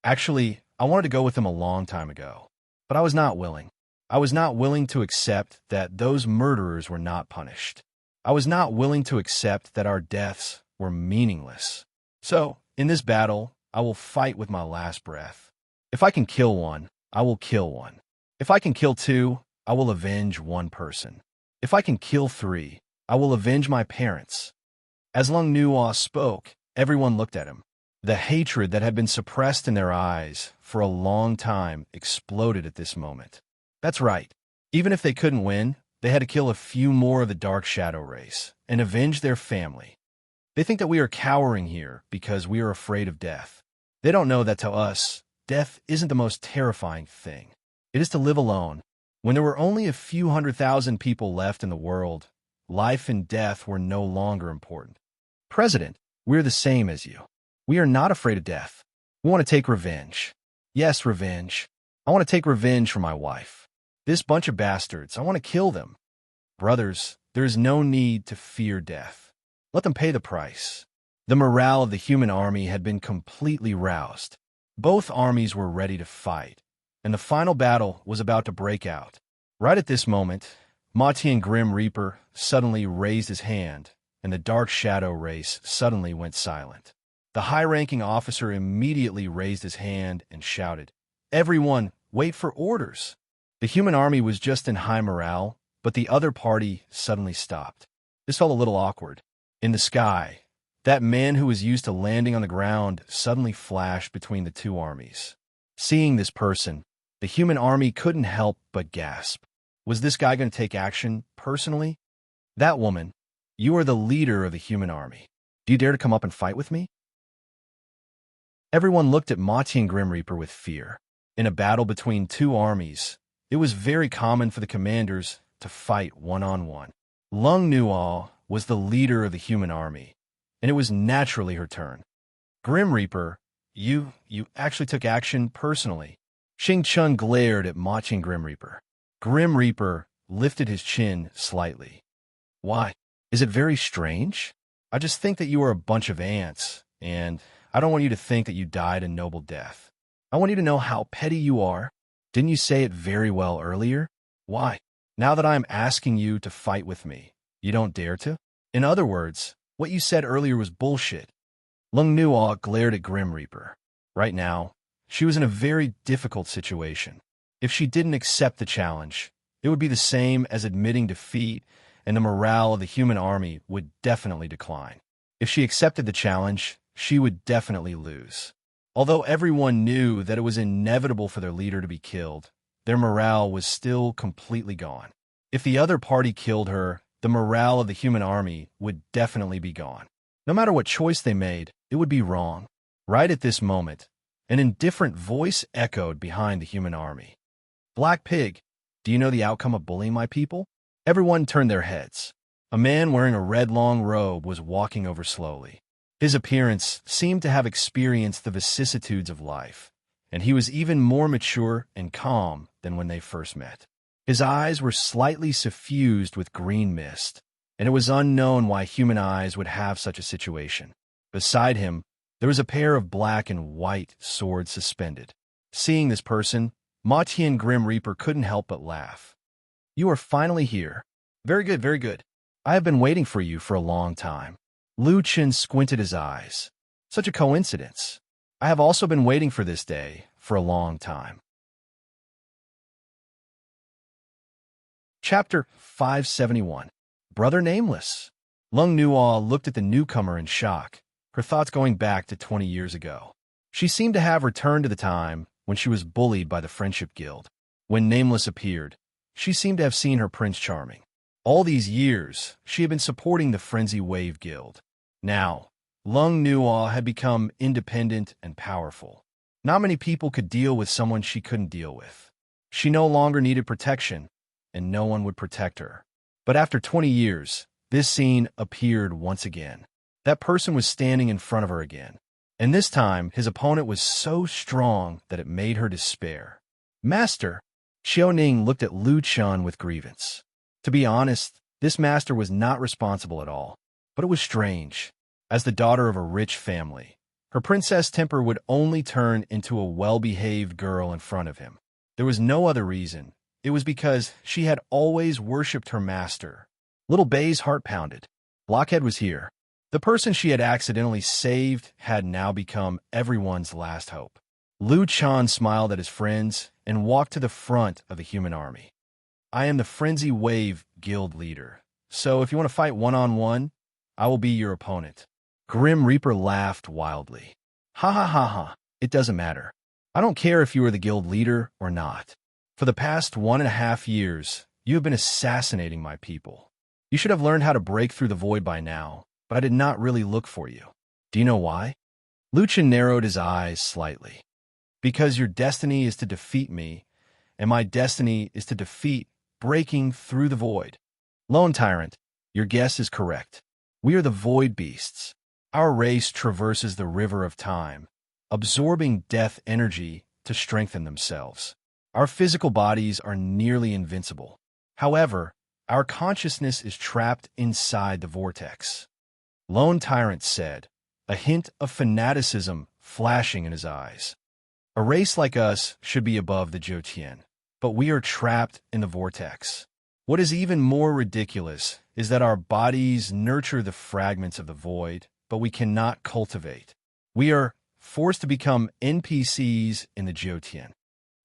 Actually, I wanted to go with them a long time ago, but I was not willing. I was not willing to accept that those murderers were not punished. I was not willing to accept that our deaths were meaningless. So, in this battle, I will fight with my last breath. If I can kill one, I will kill one. If I can kill two, I will avenge one person. If I can kill three, I will avenge my parents. As Lung Nuo spoke, everyone looked at him. The hatred that had been suppressed in their eyes for a long time exploded at this moment. That's right. Even if they couldn't win, they had to kill a few more of the Dark Shadow race and avenge their family. They think that we are cowering here because we are afraid of death. They don't know that to us, death isn't the most terrifying thing. It is to live alone, When there were only a few 100,000 people left in the world, life and death were no longer important. President, we're the same as you. We are not afraid of death. We want to take revenge. Yes, revenge. I want to take revenge for my wife. This bunch of bastards, I want to kill them. Brothers, there is no need to fear death. Let them pay the price. The morale of the human army had been completely roused. Both armies were ready to fight, and the final battle was about to break out. Right at this moment, Matien Grim Reaper suddenly raised his hand, and the dark shadow race suddenly went silent. The high-ranking officer immediately raised his hand and shouted, "Everyone, wait for orders." The human army was just in high morale, but the other party suddenly stopped. This felt a little awkward. In the sky, that man who was used to landing on the ground suddenly flashed between the two armies. Seeing this person, the human army couldn't help but gasp. Was this guy going to take action personally? That woman, you are the leader of the human army. Do you dare to come up and fight with me? Everyone looked at Matien Grim Reaper with fear. In a battle between two armies, it was very common for the commanders to fight one-on-one. Lung Nual was the leader of the human army, and it was naturally her turn. Grim Reaper, you actually took action personally. Xing Chun glared at Matien Grim Reaper. Grim Reaper lifted his chin slightly. Why? Is it very strange? I just think that you are a bunch of ants, and I don't want you to think that you died a noble death. I want you to know how petty you are. Didn't you say it very well earlier? Why? Now that I am asking you to fight with me, you don't dare to? In other words, what you said earlier was bullshit. Lung Nual glared at Grim Reaper. Right now, she was in a very difficult situation. If she didn't accept the challenge, it would be the same as admitting defeat, and the morale of the human army would definitely decline. If she accepted the challenge, she would definitely lose. Although everyone knew that it was inevitable for their leader to be killed, their morale was still completely gone. If the other party killed her, the morale of the human army would definitely be gone. No matter what choice they made, it would be wrong. Right at this moment, an indifferent voice echoed behind the human army. Black Pig, do you know the outcome of bullying my people? Everyone turned their heads. A man wearing a red long robe was walking over slowly. His appearance seemed to have experienced the vicissitudes of life, and he was even more mature and calm than when they first met. His eyes were slightly suffused with green mist, and it was unknown why human eyes would have such a situation. Beside him, there was a pair of black and white swords suspended. Seeing this person, Matien Grim Reaper couldn't help but laugh. You are finally here. Very good, very good. I have been waiting for you for a long time. Lu Chen squinted his eyes. Such a coincidence. I have also been waiting for this day for a long time. Chapter 571. Brother Nameless. Lung Nual looked at the newcomer in shock, her thoughts going back to 20 years ago. She seemed to have returned to the time when she was bullied by the Friendship Guild. When Nameless appeared, she seemed to have seen her Prince Charming. All these years, she had been supporting the Frenzy Wave Guild. Now, Lung Nual had become independent and powerful. Not many people could deal with someone she couldn't deal with. She no longer needed protection, and no one would protect her. But after 20 years, this scene appeared once again. That person was standing in front of her again. And this time, his opponent was so strong that it made her despair. Master, Xiaoning looked at Lu Chun with grievance. To be honest, this master was not responsible at all. But it was strange. As the daughter of a rich family, her princess temper would only turn into a well-behaved girl in front of him. There was no other reason. It was because she had always worshipped her master. Little Bay's heart pounded. Blockhead was here. The person she had accidentally saved had now become everyone's last hope. Lu Chun smiled at his friends and walked to the front of the human army. I am the Frenzy Wave Guild leader, so if you want to fight one-on-one, I will be your opponent. Grim Reaper laughed wildly. Ha ha ha ha, it doesn't matter. I don't care if you are the guild leader or not. For the past 1.5 years, you have been assassinating my people. You should have learned how to break through the void by now, but I did not really look for you. Do you know why? Lu Chen narrowed his eyes slightly. Because your destiny is to defeat me, and my destiny is to defeat breaking through the void. Lone Tyrant, your guess is correct. We are the void beasts. Our race traverses the river of time, absorbing death energy to strengthen themselves. Our physical bodies are nearly invincible. However, our consciousness is trapped inside the vortex. Lone Tyrant said, a hint of fanaticism flashing in his eyes. A race like us should be above the Jotien, but we are trapped in the vortex. What is even more ridiculous is that our bodies nurture the fragments of the void, but we cannot cultivate. We are forced to become NPCs in the Jotien.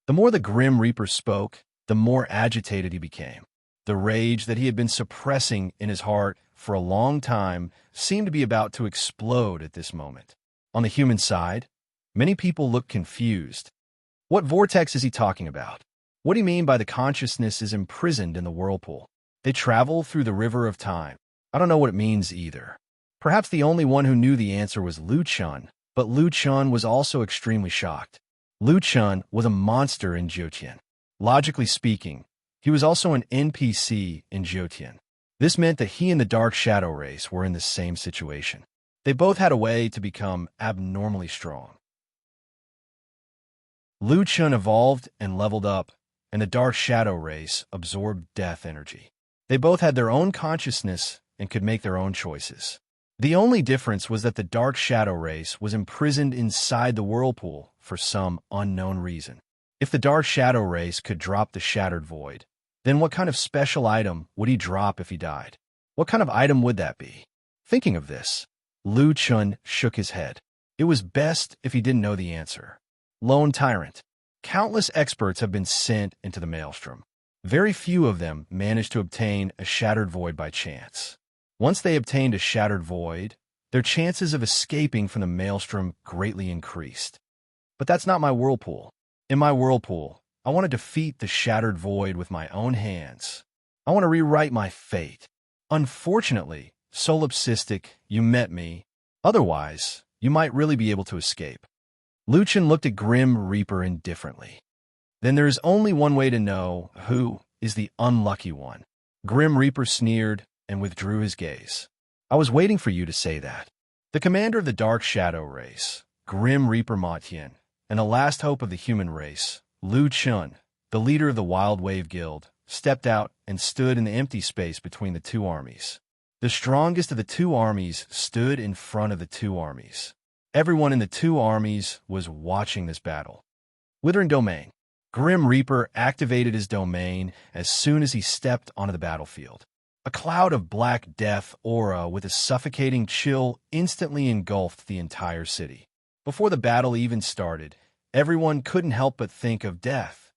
The more the Grim Reaper spoke, the more agitated he became. The rage that he had been suppressing in his heart for a long time seemed to be about to explode at this moment. On the human side, many people looked confused. What vortex is he talking about? What do you mean by the consciousness is imprisoned in the whirlpool? They travel through the river of time. I don't know what it means either. Perhaps the only one who knew the answer was Lu Chun, but Lu Chun was also extremely shocked. Lu Chun was a monster in Jotien. Logically speaking, he was also an NPC in Jotien. This meant that he and the Dark Shadow race were in the same situation. They both had a way to become abnormally strong. Lu Chun evolved and leveled up, and the Dark Shadow race absorbed death energy. They both had their own consciousness and could make their own choices. The only difference was that the Dark Shadow race was imprisoned inside the whirlpool for some unknown reason. If the Dark Shadow race could drop the Shattered Void, then what kind of special item would he drop if he died? What kind of item would that be? Thinking of this, Lu Chun shook his head. It was best if he didn't know the answer. Lone Tyrant. Countless experts have been sent into the Maelstrom. Very few of them managed to obtain a Shattered Void by chance. Once they obtained a Shattered Void, their chances of escaping from the Maelstrom greatly increased. But that's not my whirlpool. In my whirlpool, I want to defeat the Shattered Void with my own hands. I want to rewrite my fate. Unfortunately, Solipsistic, you met me. Otherwise, you might really be able to escape. Lu Chun looked at Grim Reaper indifferently. Then there is only one way to know who is the unlucky one. Grim Reaper sneered and withdrew his gaze. I was waiting for you to say that. The commander of the Dark Shadow race, Grim Reaper Matien, and the last hope of the human race, Lu Chun, the leader of the Wild Wave Guild, stepped out and stood in the empty space between the two armies. The strongest of the two armies stood in front of the two armies. Everyone in the two armies was watching this battle. Withering Domain. Grim Reaper activated his domain as soon as he stepped onto the battlefield. A cloud of black death aura with a suffocating chill instantly engulfed the entire city. Before the battle even started, everyone couldn't help but think of death.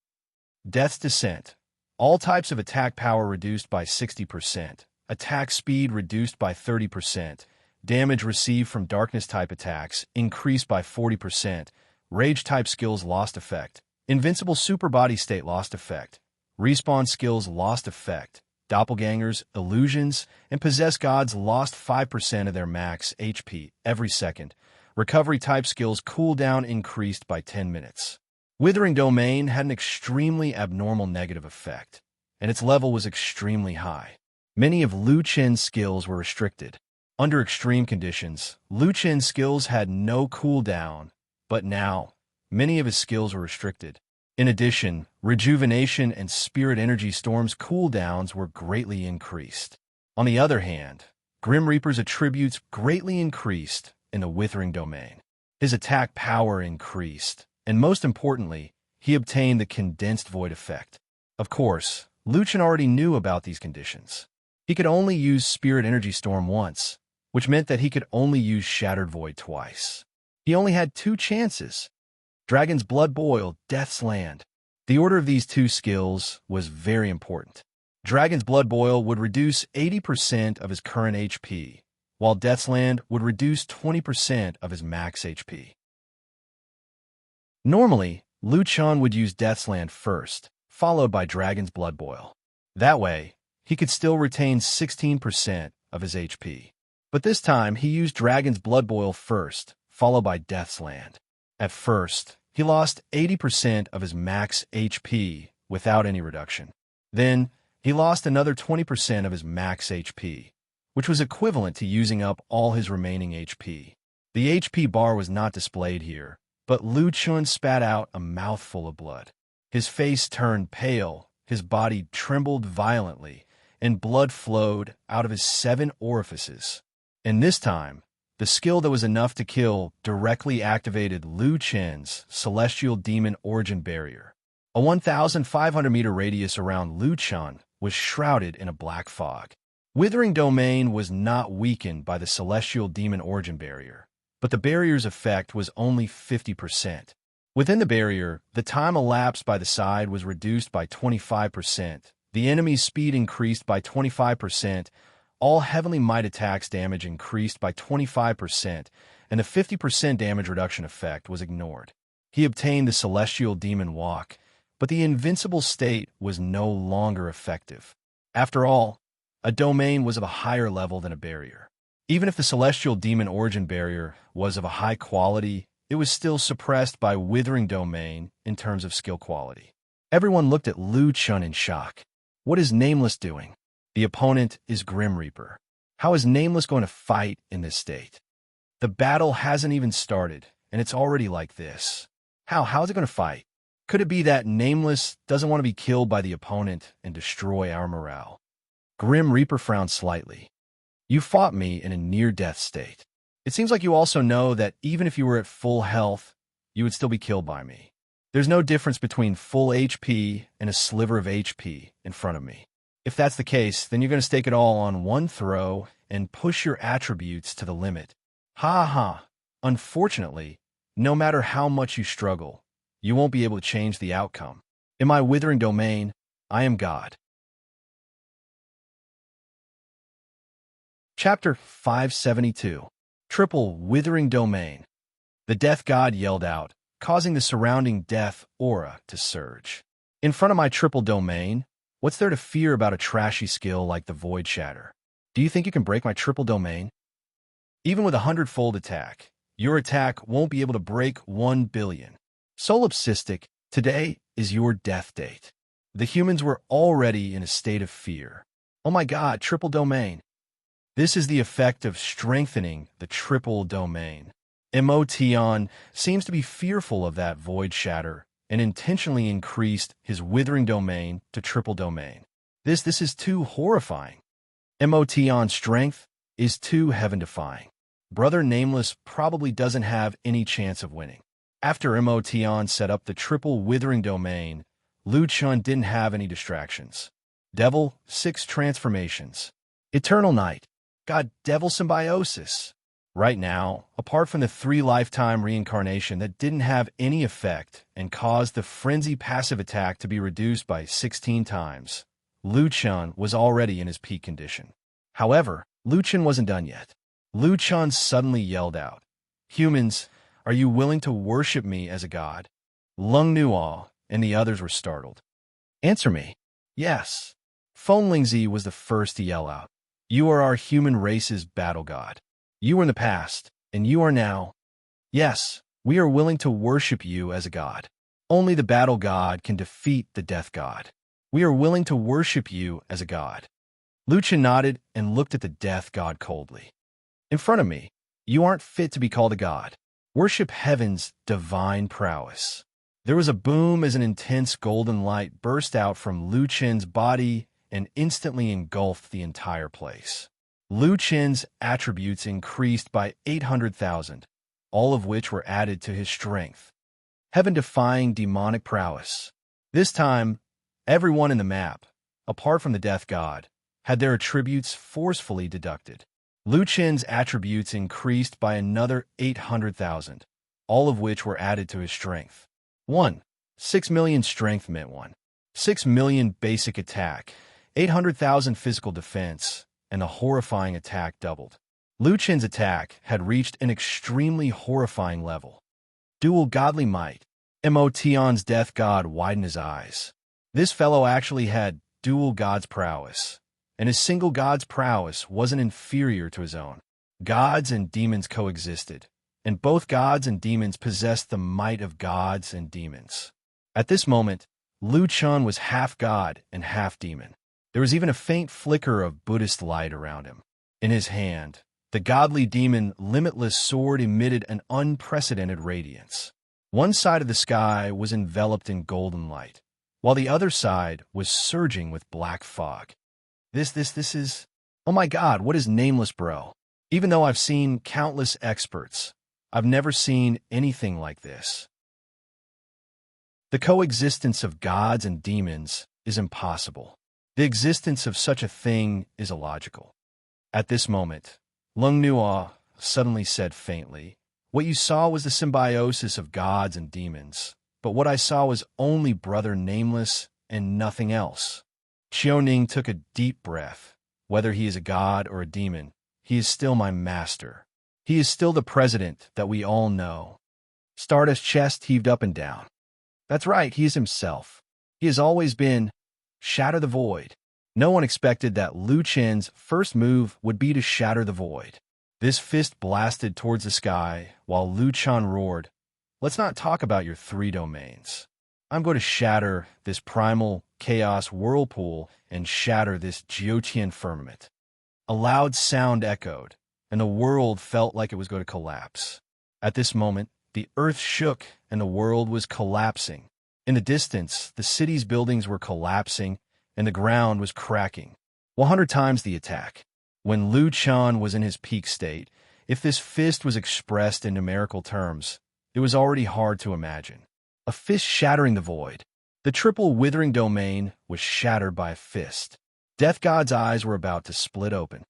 Death's Descent. All types of attack power reduced by 60%. Attack speed reduced by 30%. Damage received from darkness-type attacks increased by 40%. Rage-type skills lost effect. Invincible super body state lost effect. Respawn skills lost effect. Doppelgangers, illusions, and possessed gods lost 5% of their max HP every second. Recovery-type skills cooldown increased by 10 minutes. Withering Domain had an extremely abnormal negative effect, and its level was extremely high. Many of Lu Chen's skills were restricted. Under extreme conditions, Lu Chen's skills had no cooldown, but now, many of his skills were restricted. In addition, Rejuvenation and Spirit Energy Storm's cooldowns were greatly increased. On the other hand, Grim Reaper's attributes greatly increased in the Withering Domain. His attack power increased, and most importantly, he obtained the Condensed Void effect. Of course, Lu Chen already knew about these conditions. He could only use Spirit Energy Storm once, which meant that he could only use Shattered Void twice. He only had 2 chances. Dragon's Blood Boil, Death's Land. The order of these 2 skills was very important. Dragon's Blood Boil would reduce 80% of his current HP, while Death's Land would reduce 20% of his max HP. Normally, Lu Chun would use Death's Land first, followed by Dragon's Blood Boil. That way, he could still retain 16% of his HP. But this time, he used Dragon's Blood Boil first, followed by Death's Land. At first, he lost 80% of his max HP without any reduction. Then, he lost another 20% of his max HP, which was equivalent to using up all his remaining HP. The HP bar was not displayed here, but Lu Chun spat out a mouthful of blood. His face turned pale, his body trembled violently, and blood flowed out of his 7 orifices. And this time, the skill that was enough to kill directly activated Lu Chen's celestial demon origin barrier. A 1,500-meter radius around Lu Chen was shrouded in a black fog. Withering Domain was not weakened by the celestial demon origin barrier, but the barrier's effect was only 50%. Within the barrier, the time elapsed by the side was reduced by 25%, the enemy's speed increased by 25%, all Heavenly Might attacks damage increased by 25%, and the 50% damage reduction effect was ignored. He obtained the Celestial Demon Walk, but the invincible state was no longer effective. After all, a domain was of a higher level than a barrier. Even if the Celestial Demon Origin Barrier was of a high quality, it was still suppressed by Withering Domain in terms of skill quality. Everyone looked at Lu Chun in shock. What is Nameless doing? The opponent is Grim Reaper. How is Nameless going to fight in this state? The battle hasn't even started, and it's already like this. How's it going to fight? Could it be that Nameless doesn't want to be killed by the opponent and destroy our morale? Grim Reaper frowned slightly. You fought me in a near-death state. It seems like you also know that even if you were at full health, you would still be killed by me. There's no difference between full HP and a sliver of HP in front of me. If that's the case, then you're going to stake it all on one throw and push your attributes to the limit. Ha ha. Unfortunately, no matter how much you struggle, you won't be able to change the outcome. In my Withering Domain, I am God. Chapter 572. Triple Withering Domain. The Death God yelled out, causing the surrounding death aura to surge. In front of my triple domain, what's there to fear about a trashy skill like the Void Shatter? Do you think you can break my triple domain? Even with a 100-fold attack, your attack won't be able to break 1 billion. Solipsistic, today is your death date. The humans were already in a state of fear. Oh my God, triple domain. This is the effect of strengthening the triple domain. Emotion seems to be fearful of that Void Shatter and intentionally increased his Withering Domain to triple domain. This is too horrifying. Emotion's strength is too heaven-defying. Brother Nameless probably doesn't have any chance of winning. After Emotion set up the triple Withering Domain, Lu Chun didn't have any distractions. Devil, 6 transformations. Eternal Night. God, Devil Symbiosis. Right now, apart from the 3 lifetime reincarnation that didn't have any effect and caused the Frenzy passive attack to be reduced by 16 times, Lu Chun was already in his peak condition. However, Lu Chun wasn't done yet. Lu Chun suddenly yelled out, "Humans, are you willing to worship me as a god?" Lung Nuo and the others were startled. Answer me. Yes. Feng Lingzi was the first to yell out. You are our human race's battle god. You were in the past, and you are now. Yes, we are willing to worship you as a god. Only the battle god can defeat the death god. We are willing to worship you as a god. Lu Chun nodded and looked at the death god coldly. In front of me, you aren't fit to be called a god. Worship heaven's divine prowess. There was a boom as an intense golden light burst out from Lu Chun's body and instantly engulfed the entire place. Lu Chun's attributes increased by 800,000, all of which were added to his strength. Heaven-defying demonic prowess. This time, everyone in the map, apart from the death god, had their attributes forcefully deducted. Lu Chun's attributes increased by another 800,000, all of which were added to his strength. 1. 6 million strength meant 1. 6 million basic attack, 800,000 physical defense, and the horrifying attack doubled. Lu Chun's attack had reached an extremely horrifying level. Dual godly might. Emotion's death god widened his eyes. This fellow actually had dual god's prowess, and his single god's prowess wasn't inferior to his own. Gods and demons coexisted, and both gods and demons possessed the might of gods and demons. At this moment, Lu Chun was half god and half demon. There was even a faint flicker of Buddhist light around him. In his hand, the godly demon Limitless Sword emitted an unprecedented radiance. One side of the sky was enveloped in golden light, while the other side was surging with black fog. This is... Oh my God, what is nameless, bro? Even though I've seen countless experts, I've never seen anything like this. The coexistence of gods and demons is impossible. The existence of such a thing is illogical. At this moment, Lung Nua suddenly said faintly, "What you saw was the symbiosis of gods and demons, but what I saw was only Brother Nameless and nothing else." Xiaoning took a deep breath. Whether he is a god or a demon, he is still my master. He is still the president that we all know. Stardust's chest heaved up and down. That's right, he is himself. He has always been Shatter the Void. No one expected that Lu Chen's first move would be to shatter the void. This fist blasted towards the sky while Lu Chen roared, "Let's not talk about your 3 domains. I'm going to shatter this primal chaos whirlpool and shatter this Jiutian firmament." A loud sound echoed, and the world felt like it was going to collapse. At this moment, the earth shook and the world was collapsing. In the distance, the city's buildings were collapsing and the ground was cracking. 100 times the attack. When Lu Chen was in his peak state, if this fist was expressed in numerical terms, it was already hard to imagine. A fist shattering the void. The triple withering domain was shattered by a fist. Death God's eyes were about to split open.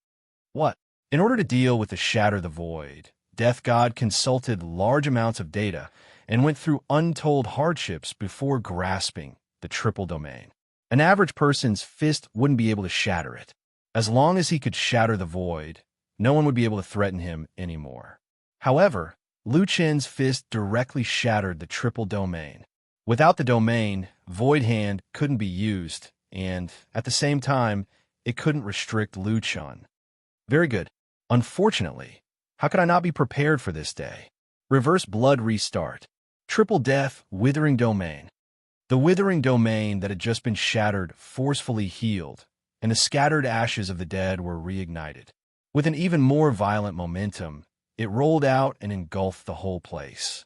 What? In order to deal with the shatter the void, Death God consulted large amounts of data and went through untold hardships before grasping the triple domain. An average person's fist wouldn't be able to shatter it. As long as he could shatter the void, no one would be able to threaten him anymore. However, Lu Chen's fist directly shattered the triple domain. Without the domain, Void Hand couldn't be used, and, at the same time, it couldn't restrict Lu Chen. Very good. Unfortunately, how could I not be prepared for this day? Reverse blood restart. Triple death, withering domain. The withering domain that had just been shattered forcefully healed, and the scattered ashes of the dead were reignited. With an even more violent momentum, it rolled out and engulfed the whole place.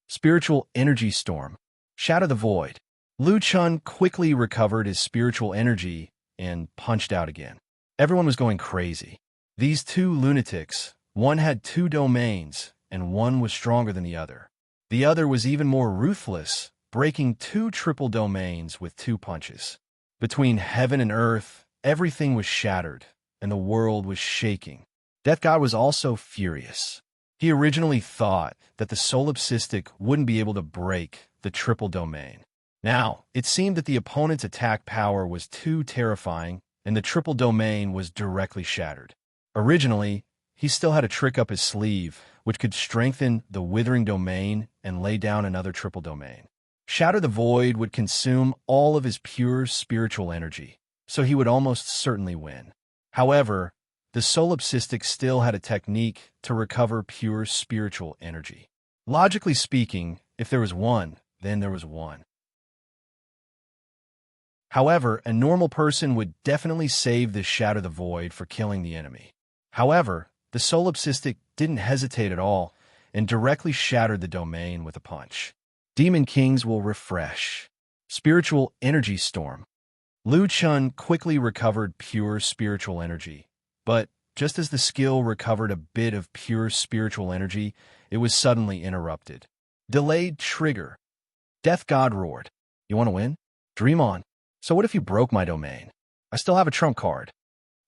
Spiritual energy storm. Shatter the void. Lu Chen quickly recovered his spiritual energy and punched out again. Everyone was going crazy. These 2 lunatics, one had 2 domains, and one was stronger than the other. The other was even more ruthless, breaking 2 triple domains with 2 punches. Between heaven and earth, everything was shattered, and the world was shaking. Death God was also furious. He originally thought that the solipsistic wouldn't be able to break the triple domain. Now, it seemed that the opponent's attack power was too terrifying, and the triple domain was directly shattered. Originally, he still had a trick up his sleeve, which could strengthen the withering domain and lay down another triple domain. Shatter the Void would consume all of his pure spiritual energy, so he would almost certainly win. However, the solipsistic still had a technique to recover pure spiritual energy. Logically speaking, if there was one, then there was one. However, a normal person would definitely save this Shatter the Void for killing the enemy. However, the solipsistic didn't hesitate at all and directly shattered the domain with a punch. Demon Kings will refresh. Spiritual energy storm. Lu Chen quickly recovered pure spiritual energy, but just as the skill recovered a bit of pure spiritual energy, it was suddenly interrupted. Delayed trigger. Death God roared. "You want to win? Dream on. So what if you broke my domain? I still have a trump card."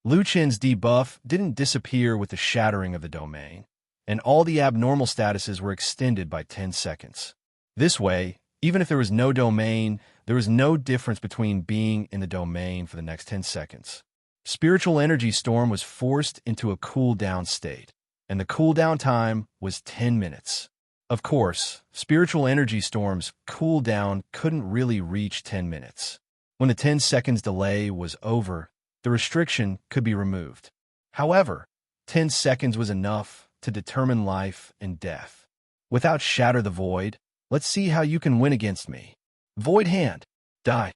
Lu Chen's debuff didn't disappear with the shattering of the domain, and all the abnormal statuses were extended by 10 seconds. This way, even if there was no domain, there was no difference between being in the domain for the next 10 seconds. Spiritual energy storm was forced into a cooldown state, and the cooldown time was 10 minutes. Of course, spiritual energy storm's cooldown couldn't really reach 10 minutes. When the 10 seconds delay was over, the restriction could be removed. However, 10 seconds was enough to determine life and death. Without Shatter the Void, let's see how you can win against me. Void Hand. Die!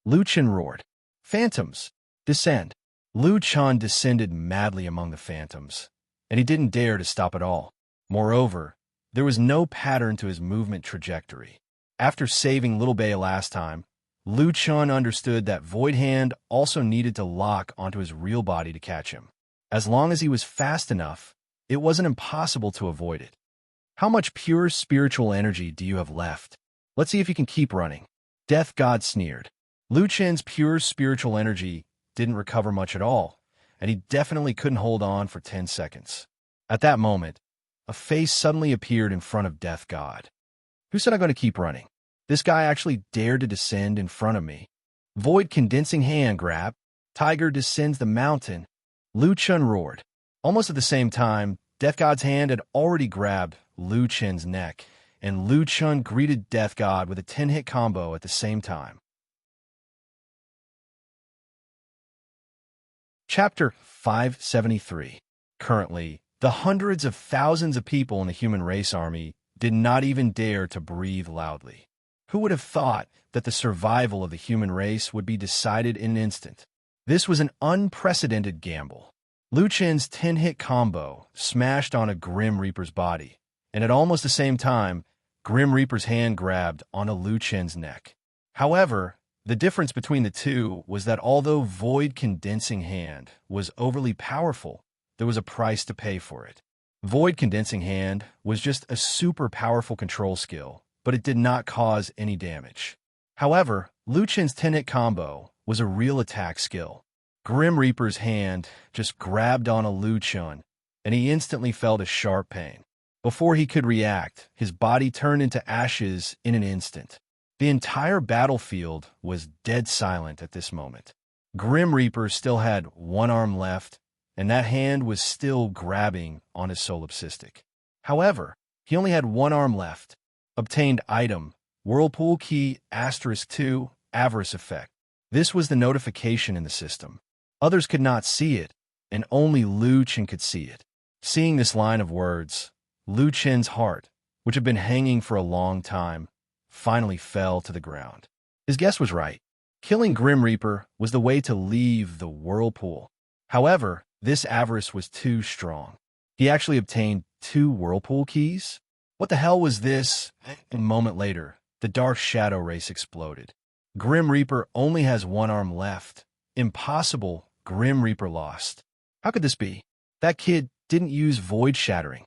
Lu Chen roared. Phantoms, descend! Lu Chen descended madly among the phantoms, and he didn't dare to stop at all. Moreover, there was no pattern to his movement trajectory. After saving Little Bay last time, Lu Chen understood that Void Hand also needed to lock onto his real body to catch him. As long as he was fast enough, it wasn't impossible to avoid it. How much pure spiritual energy do you have left? Let's see if you can keep running. Death God sneered. Lu Chen's pure spiritual energy didn't recover much at all, and he definitely couldn't hold on for 10 seconds. At that moment, a face suddenly appeared in front of Death God. Who said I'm going to keep running? This guy actually dared to descend in front of me. Void condensing hand grab. Tiger descends the mountain. Lu Chen roared. Almost at the same time, Death God's hand had already grabbed Lu Chen's neck, and Lu Chen greeted Death God with a 10-hit combo at the same time. Chapter 573. Currently, the hundreds of thousands of people in the human race army did not even dare to breathe loudly. Who would have thought that the survival of the human race would be decided in an instant? This was an unprecedented gamble. Lu Chen's 10-hit combo smashed on a Grim Reaper's body, and at almost the same time, Grim Reaper's hand grabbed onto Lu Chen's neck. However, the difference between the two was that although Void Condensing Hand was overly powerful, there was a price to pay for it. Void Condensing Hand was just a super powerful control skill, but it did not cause any damage. However, Lu Chen's 10-hit combo was a real attack skill. Grim Reaper's hand just grabbed onto Lu Chen, and he instantly felt a sharp pain. Before he could react, his body turned into ashes in an instant. The entire battlefield was dead silent at this moment. Grim Reaper still had one arm left, and that hand was still grabbing on his solipsistic. However, he only had one arm left. Obtained item, Whirlpool Key *2, Avarice Effect. This was the notification in the system. Others could not see it, and only Lu Chen could see it. Seeing this line of words, Lu Chen's heart, which had been hanging for a long time, finally fell to the ground. His guess was right. Killing Grim Reaper was the way to leave the whirlpool. However, this avarice was too strong. He actually obtained 2 whirlpool keys. What the hell was this? A moment later, the dark shadow race exploded. Grim Reaper only has one arm left. Impossible. Grim Reaper lost. How could this be? That kid didn't use void shattering.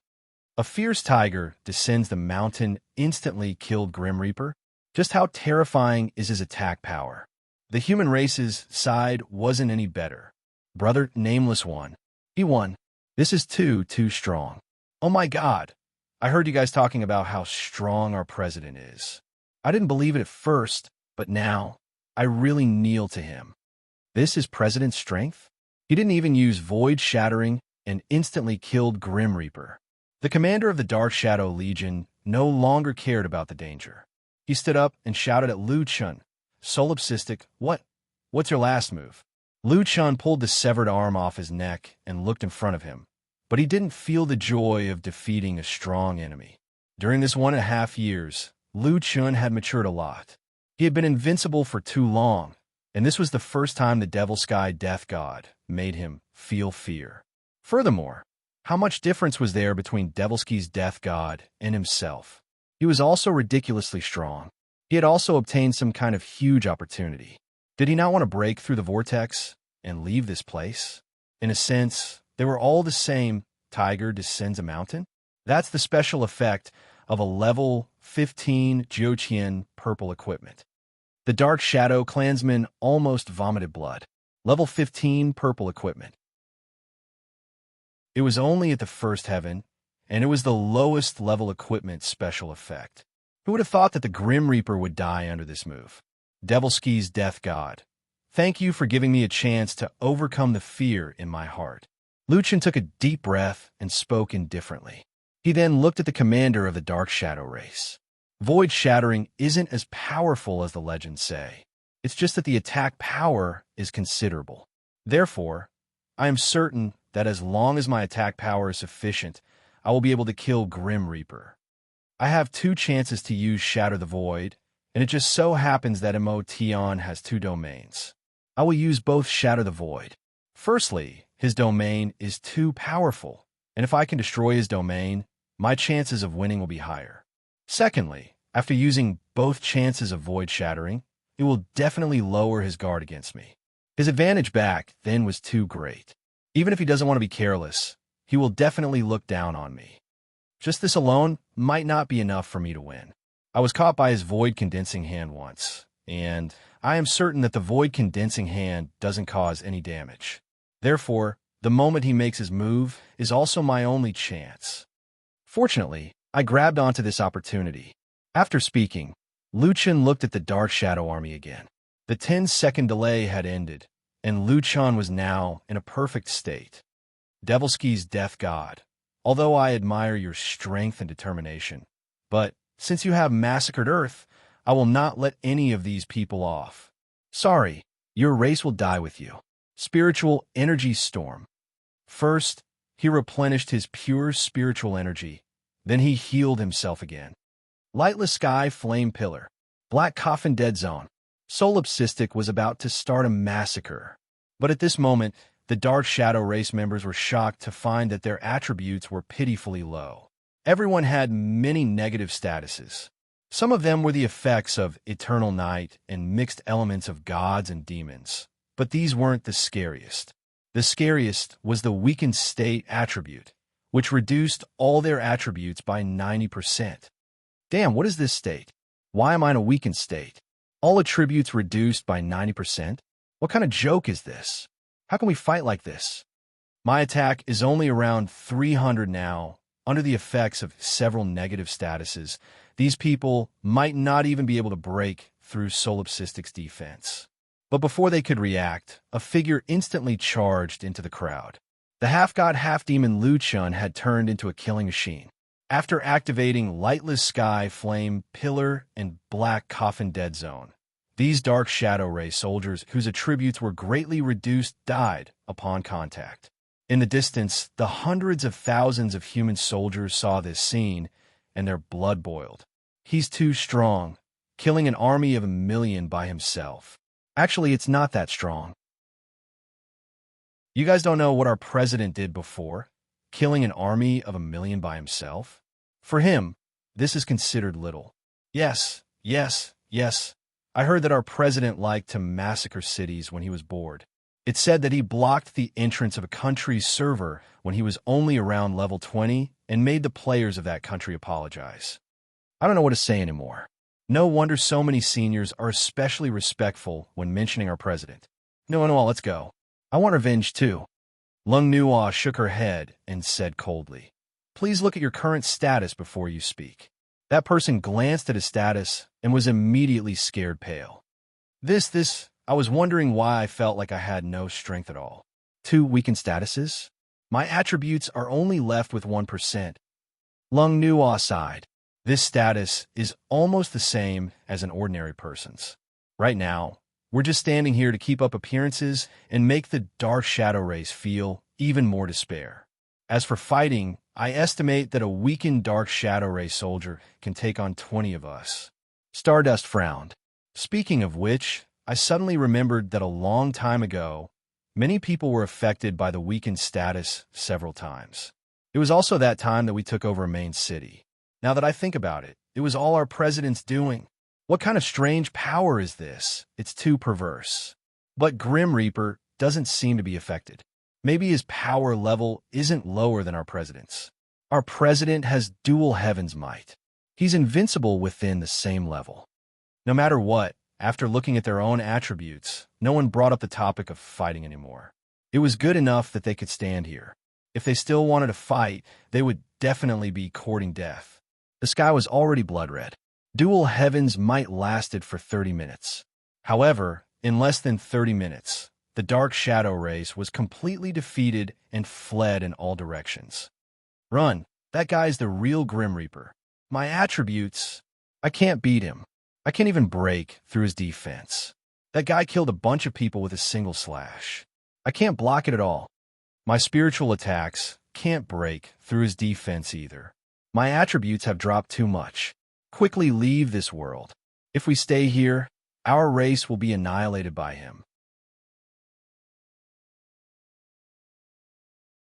A fierce tiger descends the mountain, instantly killed Grim Reaper. Just how terrifying is his attack power? The human race's side wasn't any better. Brother Nameless won. He won. This is too strong. Oh my God. I heard you guys talking about how strong our president is. I didn't believe it at first, but now I really kneel to him. This is President's strength? He didn't even use void shattering and instantly killed Grim Reaper. The commander of the Dark Shadow Legion no longer cared about the danger. He stood up and shouted at Lu Chen. Solipsistic, what's your last move? Lu Chen pulled the severed arm off his neck and looked in front of him, but he didn't feel the joy of defeating a strong enemy. During this 1.5 years, Lu Chen had matured a lot. He had been invincible for too long, and this was the first time the Devil Sky Death God made him feel fear. Furthermore, how much difference was there between Devilsky's Death God and himself? He was also ridiculously strong. He had also obtained some kind of huge opportunity. Did he not want to break through the vortex and leave this place? In a sense, they were all the same. Tiger descends a mountain? That's the special effect of a level 15 Jiuqian purple equipment. The Dark Shadow Clansman almost vomited blood. Level 15 purple equipment. It was only at the first heaven, and it was the lowest level equipment special effect. Who would have thought that the Grim Reaper would die under this move? Devilsky's Death God. Thank you for giving me a chance to overcome the fear in my heart. Lu Chen took a deep breath and spoke indifferently. He then looked at the commander of the Dark Shadow race. Void shattering isn't as powerful as the legends say. It's just that the attack power is considerable. Therefore, I am certain that as long as my attack power is sufficient, I will be able to kill Grim Reaper. I have 2 chances to use Shatter the Void, and it just so happens that Emotion has two domains. I will use both Shatter the Void. Firstly, his domain is too powerful, and if I can destroy his domain, my chances of winning will be higher. Secondly, after using both chances of void shattering, it will definitely lower his guard against me. His advantage back then was too great. Even if he doesn't want to be careless, he will definitely look down on me. Just this alone might not be enough for me to win. I was caught by his void condensing hand once, and I am certain that the void condensing hand doesn't cause any damage. Therefore, the moment he makes his move is also my only chance. Fortunately, I grabbed onto this opportunity. After speaking, Luchan looked at the Dark Shadow Army again. The 10-second delay had ended, and Luchan was now in a perfect state. Devilsky's Death God, although I admire your strength and determination, but since you have massacred Earth, I will not let any of these people off. Sorry, your race will die with you. Spiritual Energy Storm. First, he replenished his pure spiritual energy. Then he healed himself again. Lightless Sky Flame Pillar. Black Coffin Dead Zone. Solipsistic was about to start a massacre. But at this moment, the Dark Shadow race members were shocked to find that their attributes were pitifully low. Everyone had many negative statuses. Some of them were the effects of eternal night and mixed elements of gods and demons. But these weren't the scariest. The scariest was the weakened state attribute, which reduced all their attributes by 90%. Damn, what is this state? Why am I in a weakened state? All attributes reduced by 90%? What kind of joke is this? How can we fight like this? My attack is only around 300 now. Under the effects of several negative statuses, these people might not even be able to break through Solipsistic's defense. But before they could react, a figure instantly charged into the crowd. The half-god, half-demon Luchan had turned into a killing machine. After activating Lightless Sky, Flame, Pillar, and Black Coffin Dead Zone, these Dark Shadow Ray soldiers, whose attributes were greatly reduced, died upon contact. In the distance, the hundreds of thousands of human soldiers saw this scene, and their blood boiled. He's too strong, killing an army of 1,000,000 by himself. Actually, it's not that strong. You guys don't know what our president did before, killing an army of 1,000,000 by himself? For him, this is considered little. Yes, yes, yes. I heard that our president liked to massacre cities when he was bored. It said that he blocked the entrance of a country's server when he was only around level 20 and made the players of that country apologize. I don't know what to say anymore. No wonder so many seniors are especially respectful when mentioning our president. No, let's go. I want revenge too. Lung Nua shook her head and said coldly, "Please look at your current status before you speak." That person glanced at his status and was immediately scared pale. I was wondering why I felt like I had no strength at all. 2 weakened statuses? My attributes are only left with 1%. Lung Nua sighed. This status is almost the same as an ordinary person's. Right now, we're just standing here to keep up appearances and make the Dark Shadow race feel even more despair. As for fighting, I estimate that a weakened Dark Shadow race soldier can take on 20 of us. Stardust frowned. Speaking of which, I suddenly remembered that a long time ago, many people were affected by the weakened status several times. It was also that time that we took over a main city. Now that I think about it, it was all our president's doing. What kind of strange power is this? It's too perverse. But Grim Reaper doesn't seem to be affected. Maybe his power level isn't lower than our president's. Our president has dual heaven's might. He's invincible within the same level. No matter what, after looking at their own attributes, no one brought up the topic of fighting anymore. It was good enough that they could stand here. If they still wanted to fight, they would definitely be courting death. The sky was already blood red. Dual heaven's might lasted for 30 minutes. However, in less than 30 minutes, the Dark Shadow race was completely defeated and fled in all directions. Run, that guy's the real Grim Reaper. My attributes, I can't beat him. I can't even break through his defense. That guy killed a bunch of people with a single slash. I can't block it at all. My spiritual attacks can't break through his defense either. My attributes have dropped too much. Quickly leave this world. If we stay here, our race will be annihilated by him.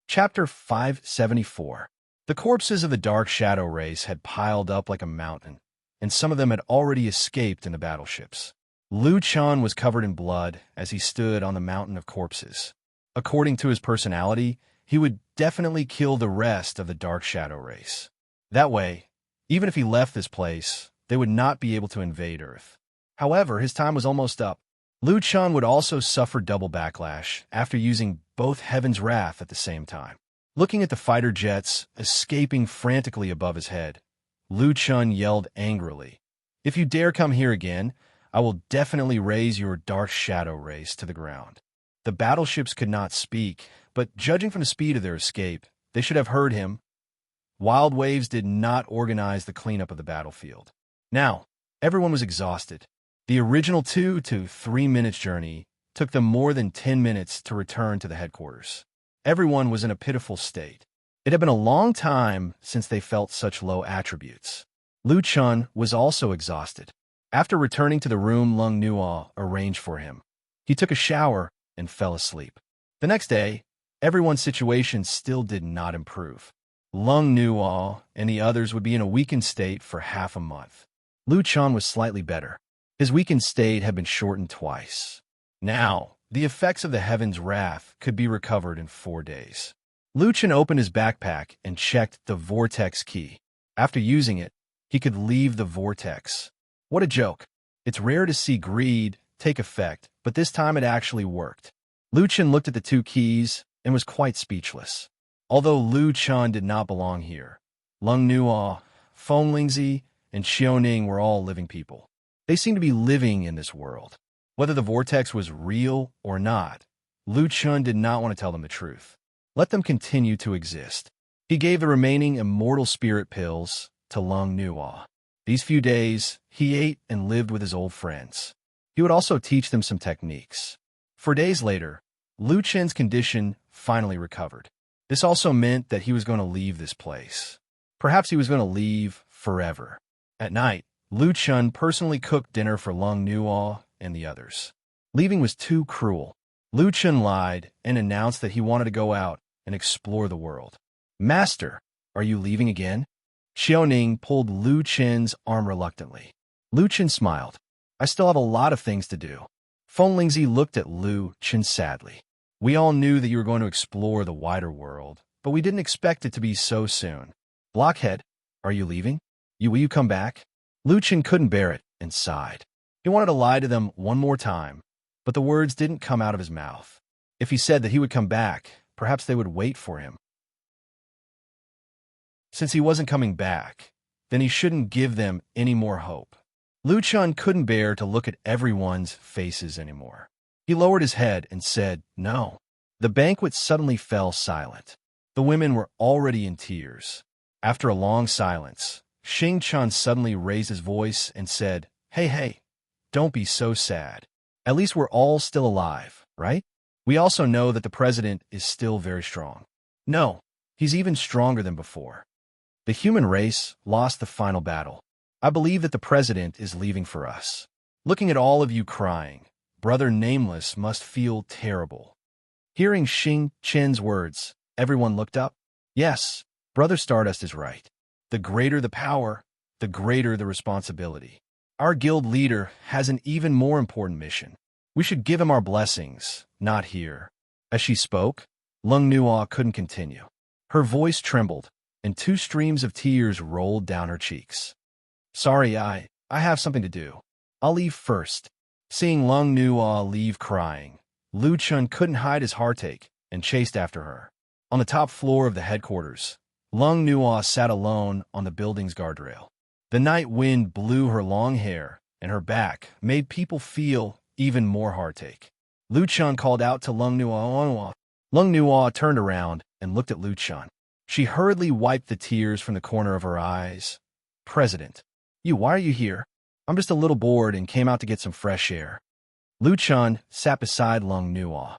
Chapter 574. The corpses of the Dark Shadow race had piled up like a mountain, and some of them had already escaped in the battleships. Liu Chan was covered in blood as he stood on the mountain of corpses. According to his personality, he would definitely kill the rest of the Dark Shadow race. That way, even if he left this place, they would not be able to invade Earth. However, his time was almost up. Liu Chan would also suffer double backlash after using both Heaven's Wrath at the same time. Looking at the fighter jets escaping frantically above his head, Liu Chan yelled angrily, "If you dare come here again, I will definitely raise your Dark Shadow race to the ground." The battleships could not speak, but judging from the speed of their escape, they should have heard him. Wild waves did not organize the cleanup of the battlefield. Now, everyone was exhausted. The original 2 to 3 minutes journey took them more than 10 minutes to return to the headquarters. Everyone was in a pitiful state. It had been a long time since they felt such low attributes. Liu Chan was also exhausted. After returning to the room Lung Nuo arranged for him, he took a shower and fell asleep. The next day, everyone's situation still did not improve. Lung Nuo and the others would be in a weakened state for half a month. Liu Chan was slightly better. His weakened state had been shortened twice. Now, the effects of the Heaven's Wrath could be recovered in 4 days. Liu Chan opened his backpack and checked the vortex key. After using it, he could leave the vortex. What a joke. It's rare to see greed take effect, but this time it actually worked. Liu Chan looked at the 2 keys and was quite speechless. Although Liu Chan did not belong here, Lung Nuo, Feng Lingzi, and Xiaoning were all living people. They seemed to be living in this world. Whether the vortex was real or not, Liu Chan did not want to tell them the truth. Let them continue to exist. He gave the remaining immortal spirit pills to Lung Nuo. These few days, he ate and lived with his old friends. He would also teach them some techniques. 4 days later, Liu Chen's condition finally recovered. This also meant that he was going to leave this place. Perhaps he was going to leave forever. At night, Liu Chen personally cooked dinner for Lung Nuo and the others. Leaving was too cruel. Liu Chen lied and announced that he wanted to go out and explore the world. "Master, are you leaving again?" Xiaoning pulled Liu Chen's arm reluctantly. Liu Chen smiled. "I still have a lot of things to do." Feng Lingzi looked at Liu Chen sadly. "We all knew that you were going to explore the wider world, but we didn't expect it to be so soon. Blockhead, are you leaving? Will you come back?" Liu Chen couldn't bear it and sighed. He wanted to lie to them one more time, but the words didn't come out of his mouth. If he said that he would come back, perhaps they would wait for him. Since he wasn't coming back, then he shouldn't give them any more hope. Liu Chen couldn't bear to look at everyone's faces anymore. He lowered his head and said, "No." The banquet suddenly fell silent. The women were already in tears. After a long silence, Xing Chan suddenly raised his voice and said, Hey, don't be so sad. At least we're all still alive, right? We also know that the president is still very strong. No, he's even stronger than before. The human race lost the final battle. I believe that the president is leaving for us. Looking at all of you crying, Brother Nameless must feel terrible. Hearing Xing Chen's words, everyone looked up. Yes, Brother Stardust is right. The greater the power, the greater the responsibility. Our guild leader has an even more important mission. We should give him our blessings, not here. As she spoke, Lung Nuo couldn't continue. Her voice trembled, and 2 streams of tears rolled down her cheeks. Sorry, I have something to do. I'll leave first. Seeing Lung Nuo leave crying, Liu Chen couldn't hide his heartache and chased after her. On the top floor of the headquarters, Lung Nuo sat alone on the building's guardrail. The night wind blew her long hair, and her back made people feel even more heartache. Liu Chen called out to Lung Nuo. Lung Nuo turned around and looked at Liu Chen. She hurriedly wiped the tears from the corner of her eyes. President, why are you here? I'm just a little bored and came out to get some fresh air. Liu Chen sat beside Lung Nuo.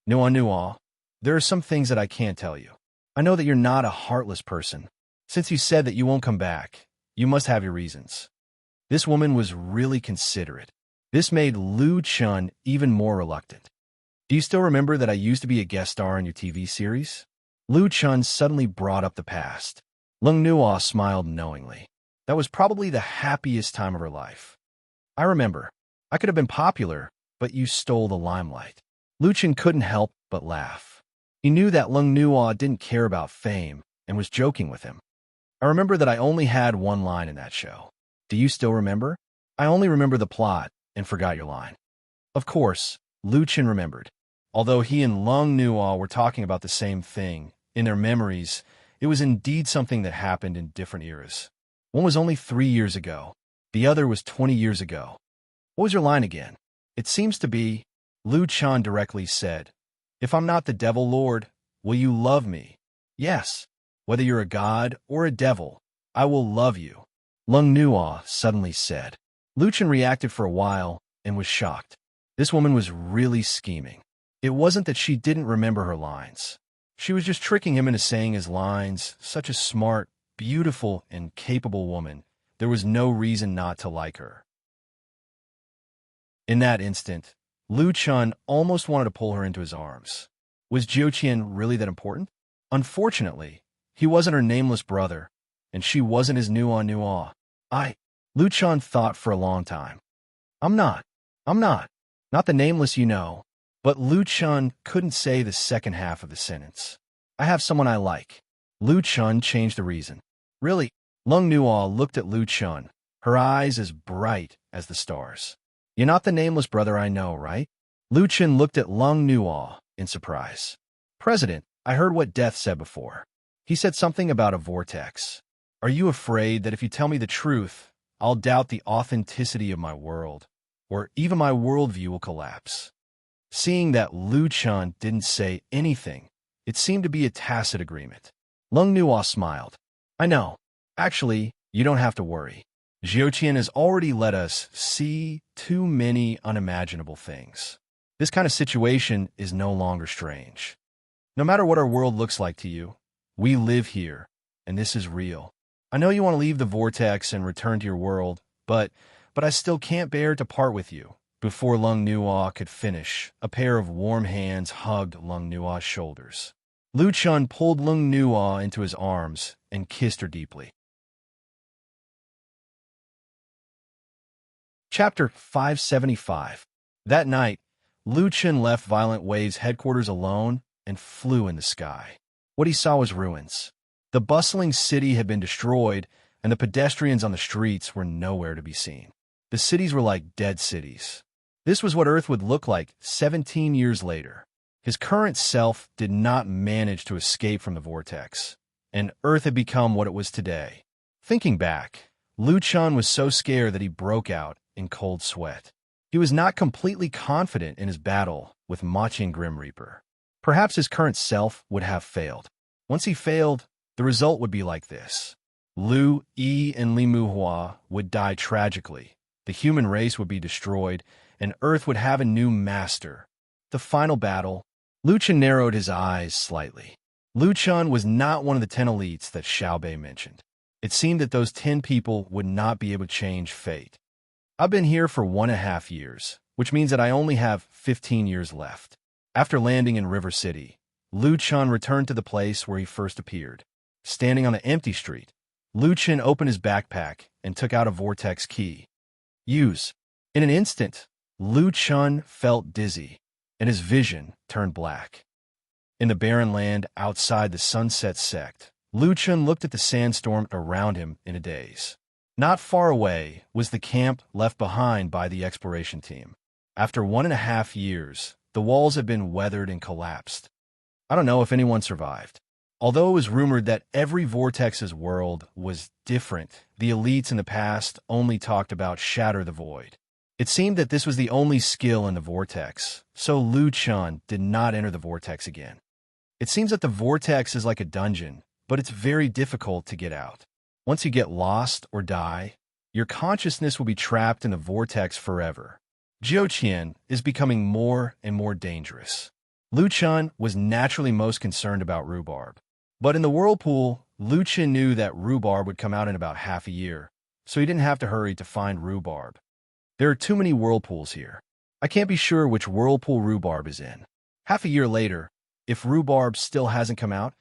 Nuo, there are some things that I can't tell you. I know that you're not a heartless person. Since you said that you won't come back, you must have your reasons. This woman was really considerate. This made Lu Chun even more reluctant. Do you still remember that I used to be a guest star on your TV series? Lu Chun suddenly brought up the past. Lung Nuo smiled knowingly. That was probably the happiest time of her life. I remember. I could have been popular, but you stole the limelight. Lu Chun couldn't help but laugh. He knew that Lung Nuo didn't care about fame and was joking with him. I remember that I only had one line in that show. Do you still remember? I only remember the plot and forgot your line. Of course, Lu Chun remembered. Although he and Lung Nuo were talking about the same thing, in their memories, it was indeed something that happened in different eras. One was only 3 years ago. The other was 20 years ago. What was your line again? It seems to be, Lu Chun directly said, if I'm not the devil lord, will you love me? Yes. Whether you're a god or a devil, I will love you. Lung Nuo suddenly said. Lu Chun reacted for a while and was shocked. This woman was really scheming. It wasn't that she didn't remember her lines. She was just tricking him into saying his lines. Such a smart, beautiful, and capable woman. There was no reason not to like her. In that instant, Lu Chun almost wanted to pull her into his arms. Was Jiu Qian really that important? Unfortunately, he wasn't her nameless brother, and she wasn't his Nuo. Lu Chun thought for a long time. I'm not the nameless you know. But Lu Chun couldn't say the second half of the sentence. I have someone I like. Lu Chun changed the reason. Really? Lung Nuo looked at Lu Chun, her eyes as bright as the stars. You're not the nameless brother I know, right? Lu Chun looked at Lung Nuo in surprise. President, I heard what Death said before. He said something about a vortex. Are you afraid that if you tell me the truth, I'll doubt the authenticity of my world, or even my worldview will collapse? Seeing that Lu Chun didn't say anything, it seemed to be a tacit agreement. Lung Nuo smiled. I know. Actually, you don't have to worry. Jiu Qian has already let us see too many unimaginable things. This kind of situation is no longer strange. No matter what our world looks like to you, we live here, and this is real. I know you want to leave the vortex and return to your world, but I still can't bear to part with you. Before Lung Nuo could finish, a pair of warm hands hugged Lung Nuo's shoulders. Lu Chun pulled Lung Nuo into his arms and kissed her deeply. Chapter 575. That night, Lu Chun left Violent Wave's headquarters alone and flew in the sky. What he saw was ruins. The bustling city had been destroyed, and the pedestrians on the streets were nowhere to be seen. The cities were like dead cities. This was what Earth would look like 17 years later. His current self did not manage to escape from the vortex, and Earth had become what it was today. Thinking back, Lu Chun was so scared that he broke out in cold sweat. He was not completely confident in his battle with Machin Grim Reaper. Perhaps his current self would have failed. Once he failed, the result would be like this. Lu Yi and Li Muhua would die tragically. The human race would be destroyed, and Earth would have a new master. The final battle. Lu Chun narrowed his eyes slightly. Lu Chun was not one of the 10 elites that Xiao Bei mentioned. It seemed that those 10 people would not be able to change fate. I've been here for 1.5 years, which means that I only have 15 years left. After landing in River City, Lu Chun returned to the place where he first appeared. Standing on the empty street, Lu Chun opened his backpack and took out a vortex key. Use. In an instant, Lu Chun felt dizzy, and his vision turned black. In the barren land outside the Sunset Sect, Lu Chun looked at the sandstorm around him in a daze. Not far away was the camp left behind by the exploration team. After 1.5 years, the walls had been weathered and collapsed. I don't know if anyone survived. Although it was rumored that every Vortex's world was different, the elites in the past only talked about Shatter the Void. It seemed that this was the only skill in the Vortex, so Lu Chun did not enter the Vortex again. It seems that the Vortex is like a dungeon, but it's very difficult to get out. Once you get lost or die, your consciousness will be trapped in the Vortex forever. Jiu Qian is becoming more and more dangerous. Lu Chun was naturally most concerned about rhubarb. But in the whirlpool, Lu Chun knew that rhubarb would come out in about half a year. so he didn't have to hurry to find rhubarb. There are too many whirlpools here. I can't be sure which whirlpool rhubarb is in. Half a year later, if rhubarb still hasn't come out,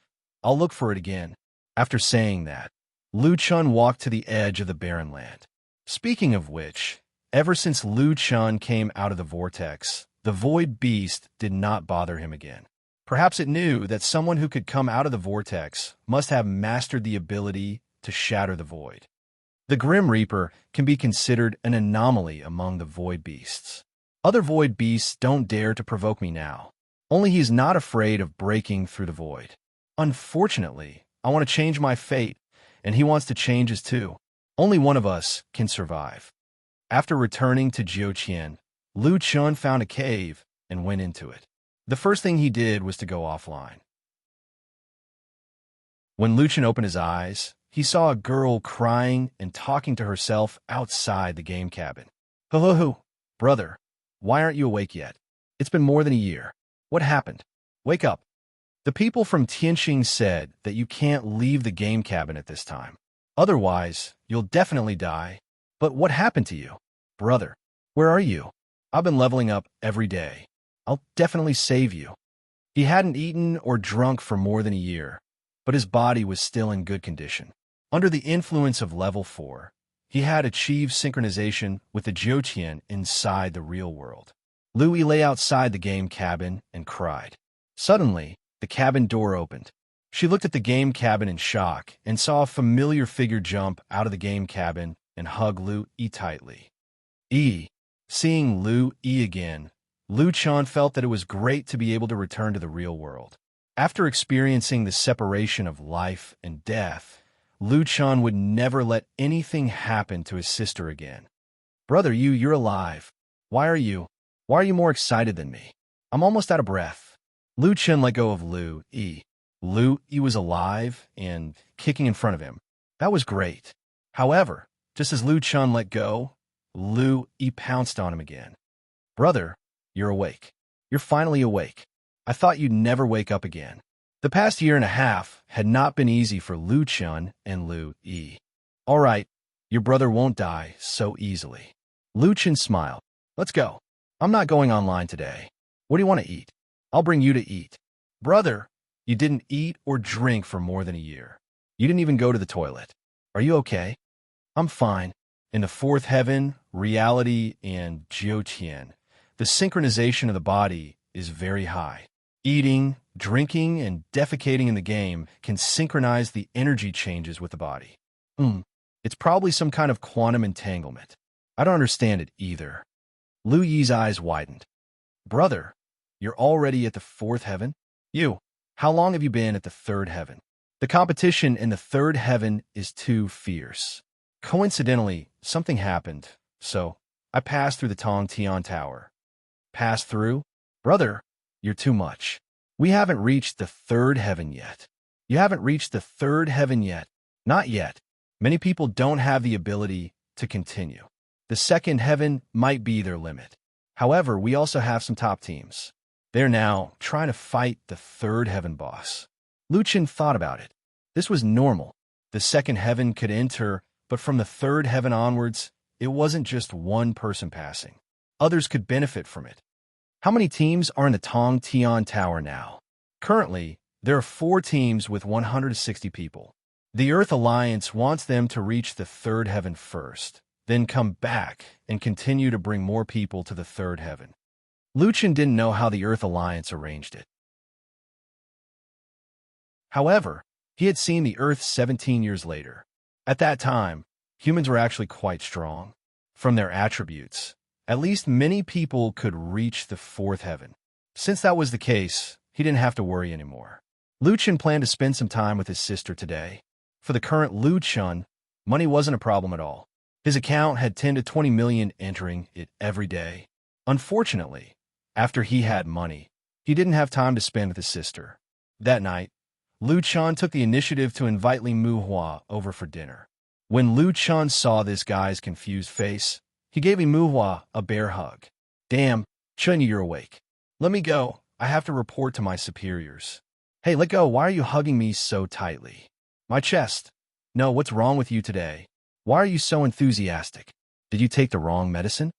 I'll look for it again. After saying that, Lu Chun walked to the edge of the barren land. Speaking of which, ever since Lu Chun came out of the vortex, the void beast did not bother him again. Perhaps it knew that someone who could come out of the vortex must have mastered the ability to shatter the void. The Grim Reaper can be considered an anomaly among the void beasts. Other void beasts don't dare to provoke me now. Only he's not afraid of breaking through the void. Unfortunately, I want to change my fate, and he wants to change his too. Only one of us can survive. After returning to Jiuqian, Lu Chun found a cave and went into it. The first thing he did was to go offline. When Lu Chun opened his eyes, he saw a girl crying and talking to herself outside the game cabin. Ho, brother, why aren't you awake yet? It's been more than a year. What happened? Wake up. The people from Tianxing said that you can't leave the game cabin at this time. Otherwise, you'll definitely die. But what happened to you? Brother, where are you? I've been leveling up every day. I'll definitely save you. He hadn't eaten or drunk for more than a year, but his body was still in good condition. Under the influence of level 4, he had achieved synchronization with the Jiuqian inside the real world. Louis lay outside the game cabin and cried. Suddenly, the cabin door opened. She looked at the game cabin in shock and saw a familiar figure jump out of the game cabin and hug Lu Yi tightly. Seeing Lu Yi again, Lu Chun felt that it was great to be able to return to the real world. After experiencing the separation of life and death, Lu Chun would never let anything happen to his sister again. Brother, you're alive. Why are you more excited than me? I'm almost out of breath. Lu Chun let go of Lu Yi. Lu Yi was alive and kicking in front of him. That was great. However, just as Lu Chun let go, Lu Yi pounced on him again. Brother, you're awake. You're finally awake. I thought you'd never wake up again. The past year and a half had not been easy for Lu Chun and Lu Yi. All right, your brother won't die so easily. Lu Chun smiled. Let's go. I'm not going online today. What do you want to eat? I'll bring you to eat. Brother, you didn't eat or drink for more than a year. You didn't even go to the toilet. Are you okay? I'm fine. In the fourth heaven, reality, and Jiuqian, the synchronization of the body is very high. Eating, drinking, and defecating in the game can synchronize the energy changes with the body. It's probably some kind of quantum entanglement. I don't understand it either. Lu Yi's eyes widened. Brother, you're already at the fourth heaven? How long have you been at the third heaven? The competition in the third heaven is too fierce. Coincidentally, something happened, so I passed through the Tong Tian Tower. Passed through? Brother, you're too much. We haven't reached the third heaven yet. You haven't reached the third heaven yet. Not yet. Many people don't have the ability to continue. The second heaven might be their limit. However, we also have some top teams. They're now trying to fight the third heaven boss. Lu Chun thought about it. This was normal. The second heaven could enter, but from the third heaven onwards, it wasn't just one person passing. Others could benefit from it. How many teams are in the Tong Tian Tower now? Currently, there are 4 teams with 160 people. The Earth Alliance wants them to reach the third heaven first, then come back and continue to bring more people to the third heaven. Lu Chun didn't know how the Earth Alliance arranged it. However, he had seen the Earth 17 years later. At that time, humans were actually quite strong. From their attributes, at least many people could reach the fourth heaven. Since that was the case, he didn't have to worry anymore. Lu Chun planned to spend some time with his sister today. For the current Lu Chun, money wasn't a problem at all. His account had 10 to 20 million entering it every day. Unfortunately, after he had money, he didn't have time to spend with his sister. That night, Lu Chun took the initiative to invite Li Muhua over for dinner. When Lu Chun saw this guy's confused face, he gave Li Muhua a bear hug. Damn, Chun, you're awake. Let me go. I have to report to my superiors. Hey, let go. Why are you hugging me so tightly? My chest. No, what's wrong with you today? Why are you so enthusiastic? Did you take the wrong medicine?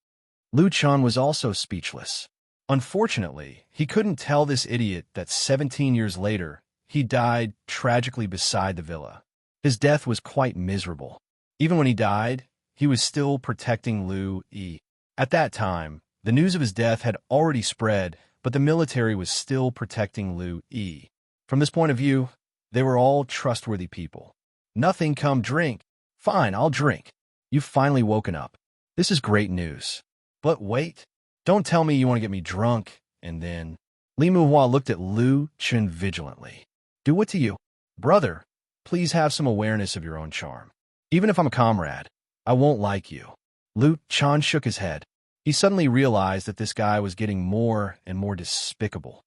Lu Chun was also speechless. Unfortunately, he couldn't tell this idiot that 17 years later, he died tragically beside the villa. His death was quite miserable. Even when he died, he was still protecting Lu Yi. At that time, the news of his death had already spread, but the military was still protecting Lu Yi. From this point of view, they were all trustworthy people. Nothing, come drink. Fine, I'll drink. You've finally woken up. This is great news. But wait, don't tell me you want to get me drunk, and then... Li Muhua looked at Lu Chun vigilantly. Do what to you? Brother, please have some awareness of your own charm. Even if I'm a comrade, I won't like you. Lu Chun shook his head. He suddenly realized that this guy was getting more and more despicable.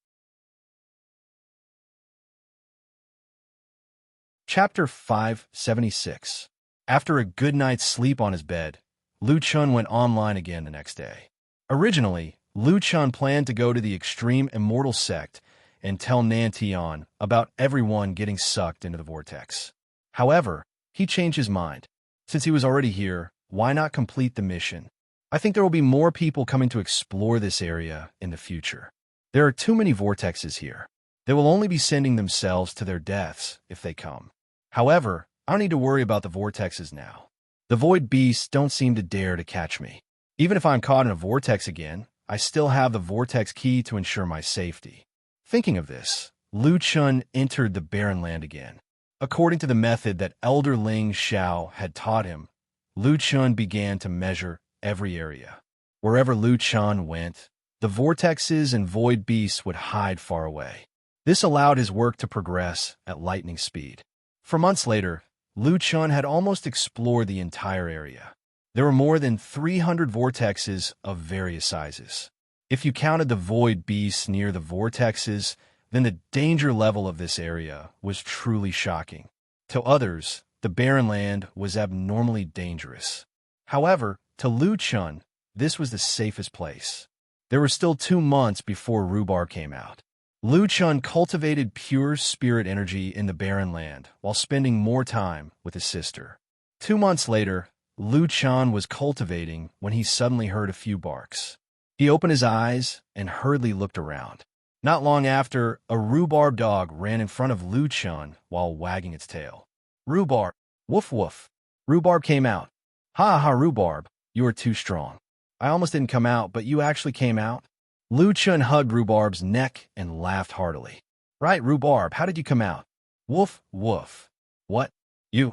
Chapter 576. After a good night's sleep on his bed, Lu Chun went online again the next day. Originally, Lu Chun planned to go to the extreme immortal sect and tell Nan Tian about everyone getting sucked into the vortex. However, he changed his mind. Since he was already here, why not complete the mission? I think there will be more people coming to explore this area in the future. There are too many vortexes here. They will only be sending themselves to their deaths if they come. However, I don't need to worry about the vortexes now. The void beasts don't seem to dare to catch me. Even if I'm caught in a vortex again, I still have the vortex key to ensure my safety. Thinking of this, Lu Chun entered the barren land again. According to the method that Elder Ling Xiao had taught him, Lu Chun began to measure every area. Wherever Lu Chun went, the vortexes and void beasts would hide far away. This allowed his work to progress at lightning speed. For months later, Lu Chun had almost explored the entire area. There were more than 300 vortexes of various sizes. If you counted the void beasts near the vortexes, then the danger level of this area was truly shocking. To others, the barren land was abnormally dangerous. However, to Lu Chun, this was the safest place. There were still 2 months before rhubarb came out. Lu Chun cultivated pure spirit energy in the barren land while spending more time with his sister. 2 months later, Lu Chun was cultivating when he suddenly heard a few barks. He opened his eyes and hurriedly looked around. Not long after, a rhubarb dog ran in front of Lu Chun while wagging its tail. Rhubarb, woof woof. Rhubarb came out. Ha ha, Rhubarb, you are too strong. I almost didn't come out, but you actually came out. Lu Chun hugged Rhubarb's neck and laughed heartily. Right, Rhubarb, how did you come out? Woof, woof. What? You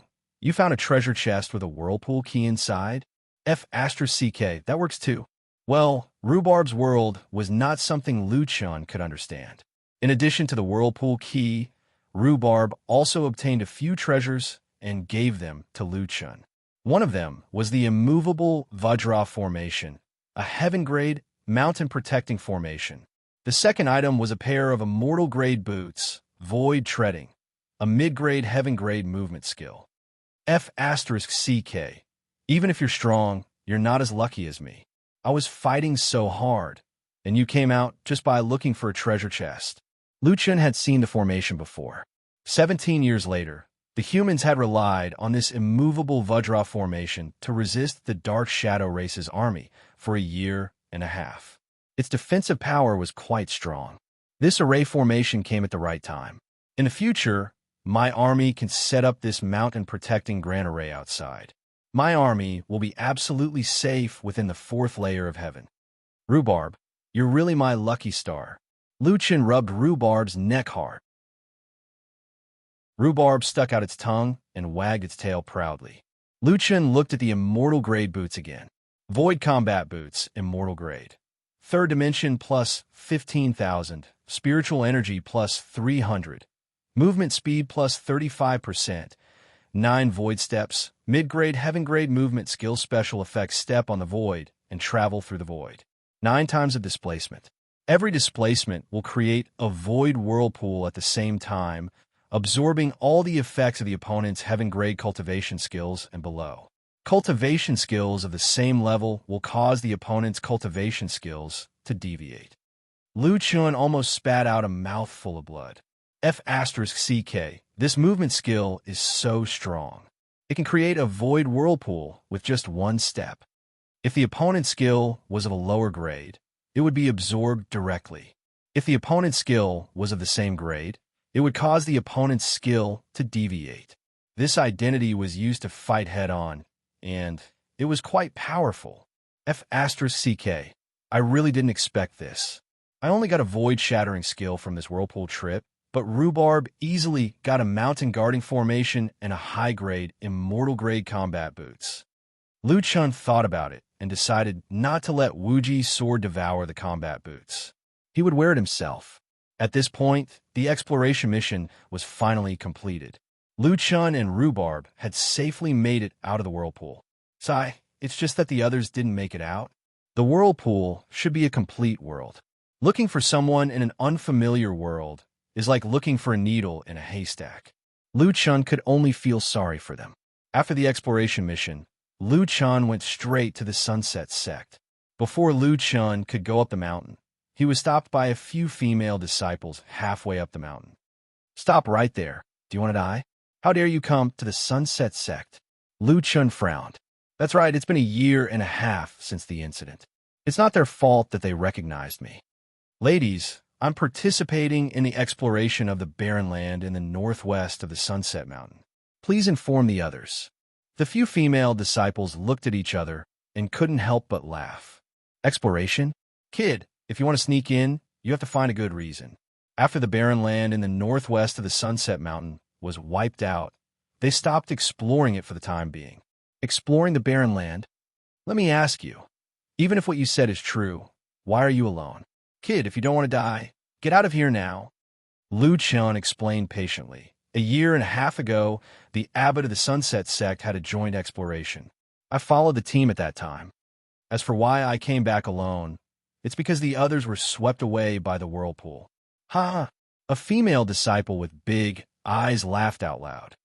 found a treasure chest with a whirlpool key inside? F***, that works too. Well, Rhubarb's world was not something Lu Chun could understand. In addition to the whirlpool key, Rhubarb also obtained a few treasures and gave them to Lu Chun. One of them was the immovable Vajra formation, a heaven-grade, mountain-protecting formation. The second item was a pair of immortal-grade boots, void treading, a mid-grade heaven-grade movement skill. F***, even if you're strong, you're not as lucky as me. I was fighting so hard, and you came out just by looking for a treasure chest. Lu Chun had seen the formation before. 17 years later, the humans had relied on this immovable Vajra formation to resist the Dark Shadow race's army for a year and a half. Its defensive power was quite strong. This array formation came at the right time. In the future, my army can set up this mountain-protecting grand array outside. My army will be absolutely safe within the 4th layer of heaven. Rhubarb, you're really my lucky star. Lu Chun rubbed Rhubarb's neck hard. Rhubarb stuck out its tongue and wagged its tail proudly. Lu Chun looked at the immortal grade boots again. Void combat boots, immortal grade. 3rd dimension plus 15,000, spiritual energy plus 300, movement speed plus 35%, 9 void steps, mid-grade heaven-grade movement skill special effects step on the void and travel through the void. 9 times of displacement. Every displacement will create a void whirlpool at the same time, absorbing all the effects of the opponent's heaven-grade cultivation skills and below. Cultivation skills of the same level will cause the opponent's cultivation skills to deviate. Lu Chun almost spat out a mouthful of blood. F***, this movement skill is so strong. It can create a void whirlpool with just one step. If the opponent's skill was of a lower grade, it would be absorbed directly. If the opponent's skill was of the same grade, it would cause the opponent's skill to deviate. This identity was used to fight head-on, and it was quite powerful. F***CK. I really didn't expect this. I only got a void-shattering skill from this whirlpool trip, but Rhubarb easily got a mountain guarding formation and a high-grade, immortal-grade combat boots. Liu Chun thought about it and decided not to let Wuji's sword devour the combat boots. He would wear it himself. At this point, the exploration mission was finally completed. Liu Chun and Rhubarb had safely made it out of the whirlpool. Sigh, it's just that the others didn't make it out. The whirlpool should be a complete world. Looking for someone in an unfamiliar world is like looking for a needle in a haystack. Liu Chun could only feel sorry for them. After the exploration mission, Liu Chun went straight to the Sunset Sect. Before Liu Chun could go up the mountain, he was stopped by a few female disciples halfway up the mountain. Stop right there. Do you want to die? How dare you come to the Sunset Sect? Liu Chun frowned. That's right, it's been a year and a half since the incident. It's not their fault that they recognized me. Ladies, I'm participating in the exploration of the barren land in the northwest of the Sunset Mountain. Please inform the others. The few female disciples looked at each other and couldn't help but laugh. Exploration? Kid, if you want to sneak in, you have to find a good reason. After the barren land in the northwest of the Sunset Mountain was wiped out, they stopped exploring it for the time being. Exploring the barren land? Let me ask you, even if what you said is true, why are you alone? Kid, if you don't want to die, get out of here now. Liu Chun explained patiently. A year and a half ago, the abbot of the Sunset Sect had a joint exploration. I followed the team at that time. As for why I came back alone, it's because the others were swept away by the whirlpool. Ha! A female disciple with big eyes laughed out loud.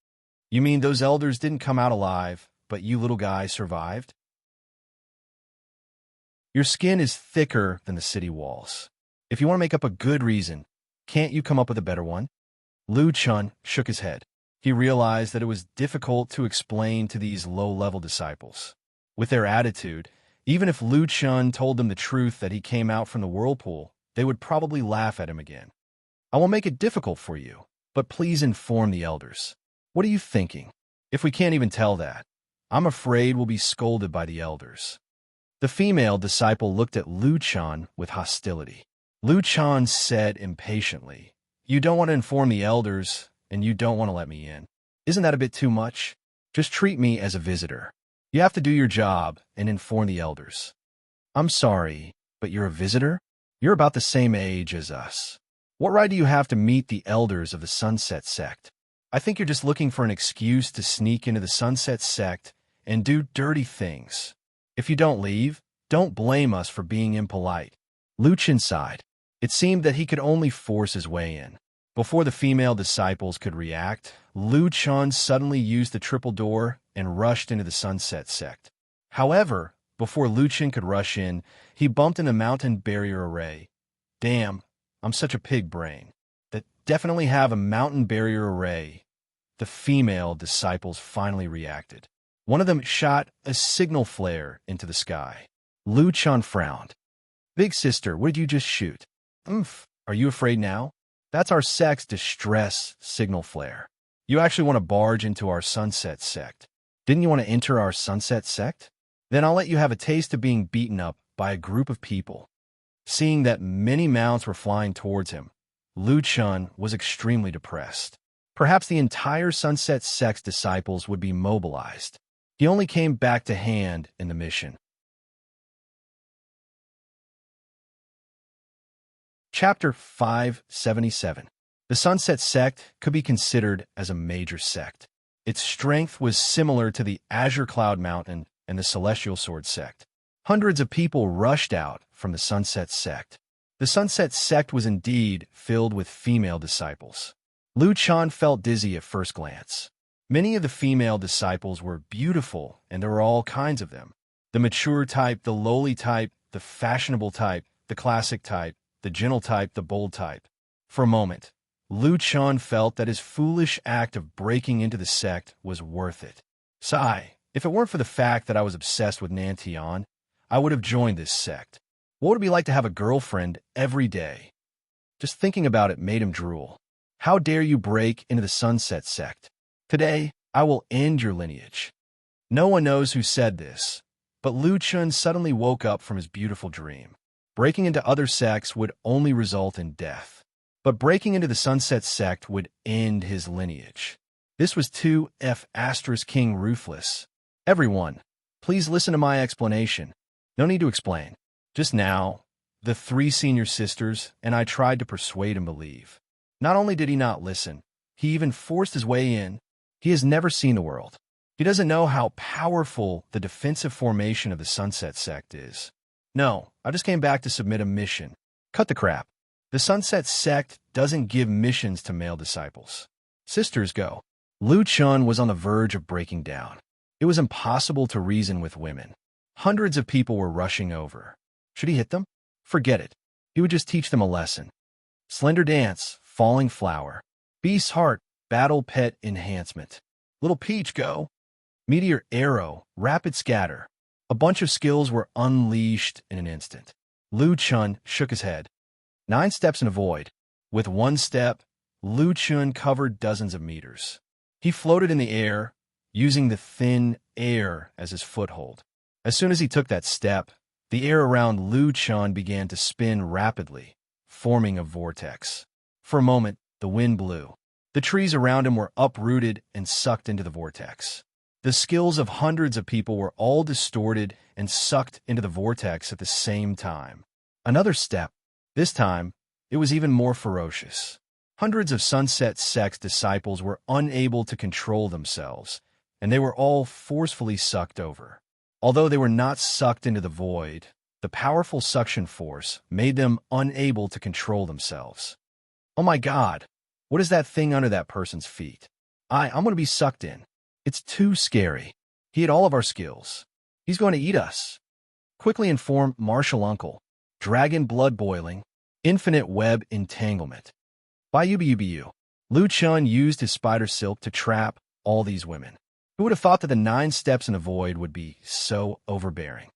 You mean those elders didn't come out alive, but you little guy survived? Your skin is thicker than the city walls. If you want to make up a good reason, can't you come up with a better one? Liu Chun shook his head. He realized that it was difficult to explain to these low-level disciples. With their attitude, even if Liu Chun told them the truth that he came out from the whirlpool, they would probably laugh at him again. I will make it difficult for you, but please inform the elders. What are you thinking? If we can't even tell that, I'm afraid we'll be scolded by the elders. The female disciple looked at Liu Chun with hostility. Liu Chun said impatiently, You don't want to inform the elders, and you don't want to let me in. Isn't that a bit too much? Just treat me as a visitor. You have to do your job and inform the elders. I'm sorry, but you're a visitor? You're about the same age as us. What right do you have to meet the elders of the Sunset Sect? I think you're just looking for an excuse to sneak into the Sunset Sect and do dirty things. If you don't leave, don't blame us for being impolite. Liu Chun sighed. It seemed that he could only force his way in. Before the female disciples could react, Liu Chun suddenly used the triple door and rushed into the Sunset Sect. However, before Liu Chun could rush in, he bumped into mountain barrier array. Damn, I'm such a pig brain. That definitely have a mountain barrier array. The female disciples finally reacted. One of them shot a signal flare into the sky. Liu Chun frowned. Big sister, what did you just shoot? Are you afraid now? That's our sect's distress signal flare. You actually want to barge into our Sunset Sect. Didn't you want to enter our Sunset Sect? Then I'll let you have a taste of being beaten up by a group of people. Seeing that many mounts were flying towards him, Liu Chun was extremely depressed. Perhaps the entire Sunset Sect's disciples would be mobilized. He only came back to hand in the mission. Chapter 577. The Sunset Sect could be considered as a major sect. Its strength was similar to the Azure Cloud Mountain and the Celestial Sword Sect. Hundreds of people rushed out from the Sunset Sect. The Sunset Sect was indeed filled with female disciples. Liu Chun felt dizzy at first glance. Many of the female disciples were beautiful, and there were all kinds of them. The mature type, the lowly type, the fashionable type, the classic type, the gentle type, the bold type. For a moment, Liu Chun felt that his foolish act of breaking into the sect was worth it. Sigh, if it weren't for the fact that I was obsessed with Nantian, I would have joined this sect. What would it be like to have a girlfriend every day? Just thinking about it made him drool. How dare you break into the Sunset sect? Today, I will end your lineage. No one knows who said this, but Lu Chun suddenly woke up from his beautiful dream. Breaking into other sects would only result in death, but breaking into the Sunset sect would end his lineage. This was 2F * King Ruthless. Everyone, please listen to my explanation. No need to explain. Just now, the 3 senior sisters and I tried to persuade him to leave. Not only did he not listen, he even forced his way in. He has never seen the world. He doesn't know how powerful the defensive formation of the Sunset sect is. No, I just came back to submit a mission. Cut the crap. The Sunset sect doesn't give missions to male disciples. Sisters go. Lu Chun was on the verge of breaking down. It was impossible to reason with women. Hundreds of people were rushing over. Should he hit them? Forget it. He would just teach them a lesson. Slender Dance, Falling Flower. Beast's Heart, Battle Pet Enhancement. Little Peach go. Meteor Arrow, Rapid Scatter. A bunch of skills were unleashed in an instant. Lu Chun shook his head. 9 steps in a void. With 1 step, Lu Chun covered dozens of meters. He floated in the air, using the thin air as his foothold. As soon as he took that step, the air around Lu Chun began to spin rapidly, forming a vortex. For a moment, the wind blew. The trees around him were uprooted and sucked into the vortex. The skills of hundreds of people were all distorted and sucked into the vortex at the same time. Another step. This time, it was even more ferocious. Hundreds of Sunset Sect's disciples were unable to control themselves, and they were all forcefully sucked over. Although they were not sucked into the void, the powerful suction force made them unable to control themselves. Oh my God, what is that thing under that person's feet? I'm going to be sucked in. It's too scary. He had all of our skills. He's going to eat us. Quickly inform Martial Uncle. Dragon Blood Boiling. Infinite Web Entanglement. Bayubu. Lu Chun used his spider silk to trap all these women. Who would have thought that the 9 steps in a void would be so overbearing?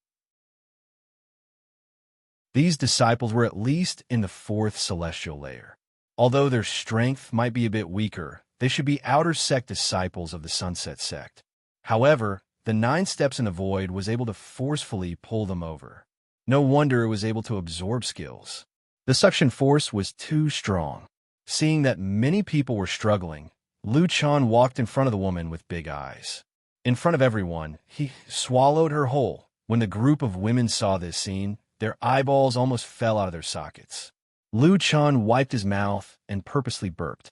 These disciples were at least in the 4th celestial layer. Although their strength might be a bit weaker, they should be outer sect disciples of the Sunset sect. However, the 9 steps in the void was able to forcefully pull them over. No wonder it was able to absorb skills. The suction force was too strong. Seeing that many people were struggling, Lu Chun walked in front of the woman with big eyes. In front of everyone, he swallowed her whole. When the group of women saw this scene, their eyeballs almost fell out of their sockets. Lu Chun wiped his mouth and purposely burped.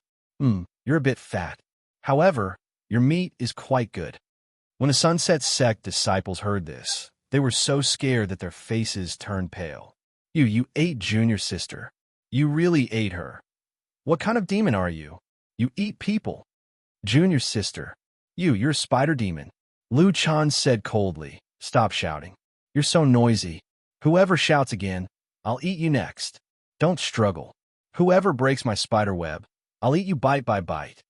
You're a bit fat. However, your meat is quite good. When the Sunset Sect disciples heard this, they were so scared that their faces turned pale. You ate Junior Sister. You really ate her. What kind of demon are you? You eat people. Junior Sister. You're a spider demon. Lu Chun said coldly. Stop shouting. You're so noisy. Whoever shouts again, I'll eat you next. Don't struggle. Whoever breaks my spider web, I'll eat you bite by bite.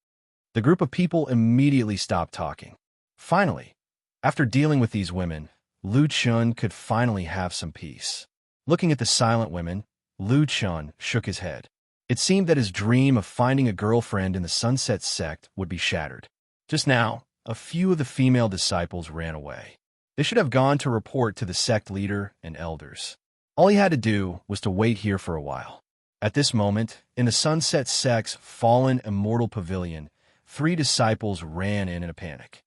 The group of people immediately stopped talking. Finally, after dealing with these women, Lu Chun could finally have some peace. Looking at the silent women, Lu Chun shook his head. It seemed that his dream of finding a girlfriend in the Sunset Sect would be shattered. Just now, a few of the female disciples ran away. They should have gone to report to the sect leader and elders. All he had to do was to wait here for a while. At this moment, in the Sunset Sect's fallen immortal pavilion, 3 disciples ran in a panic.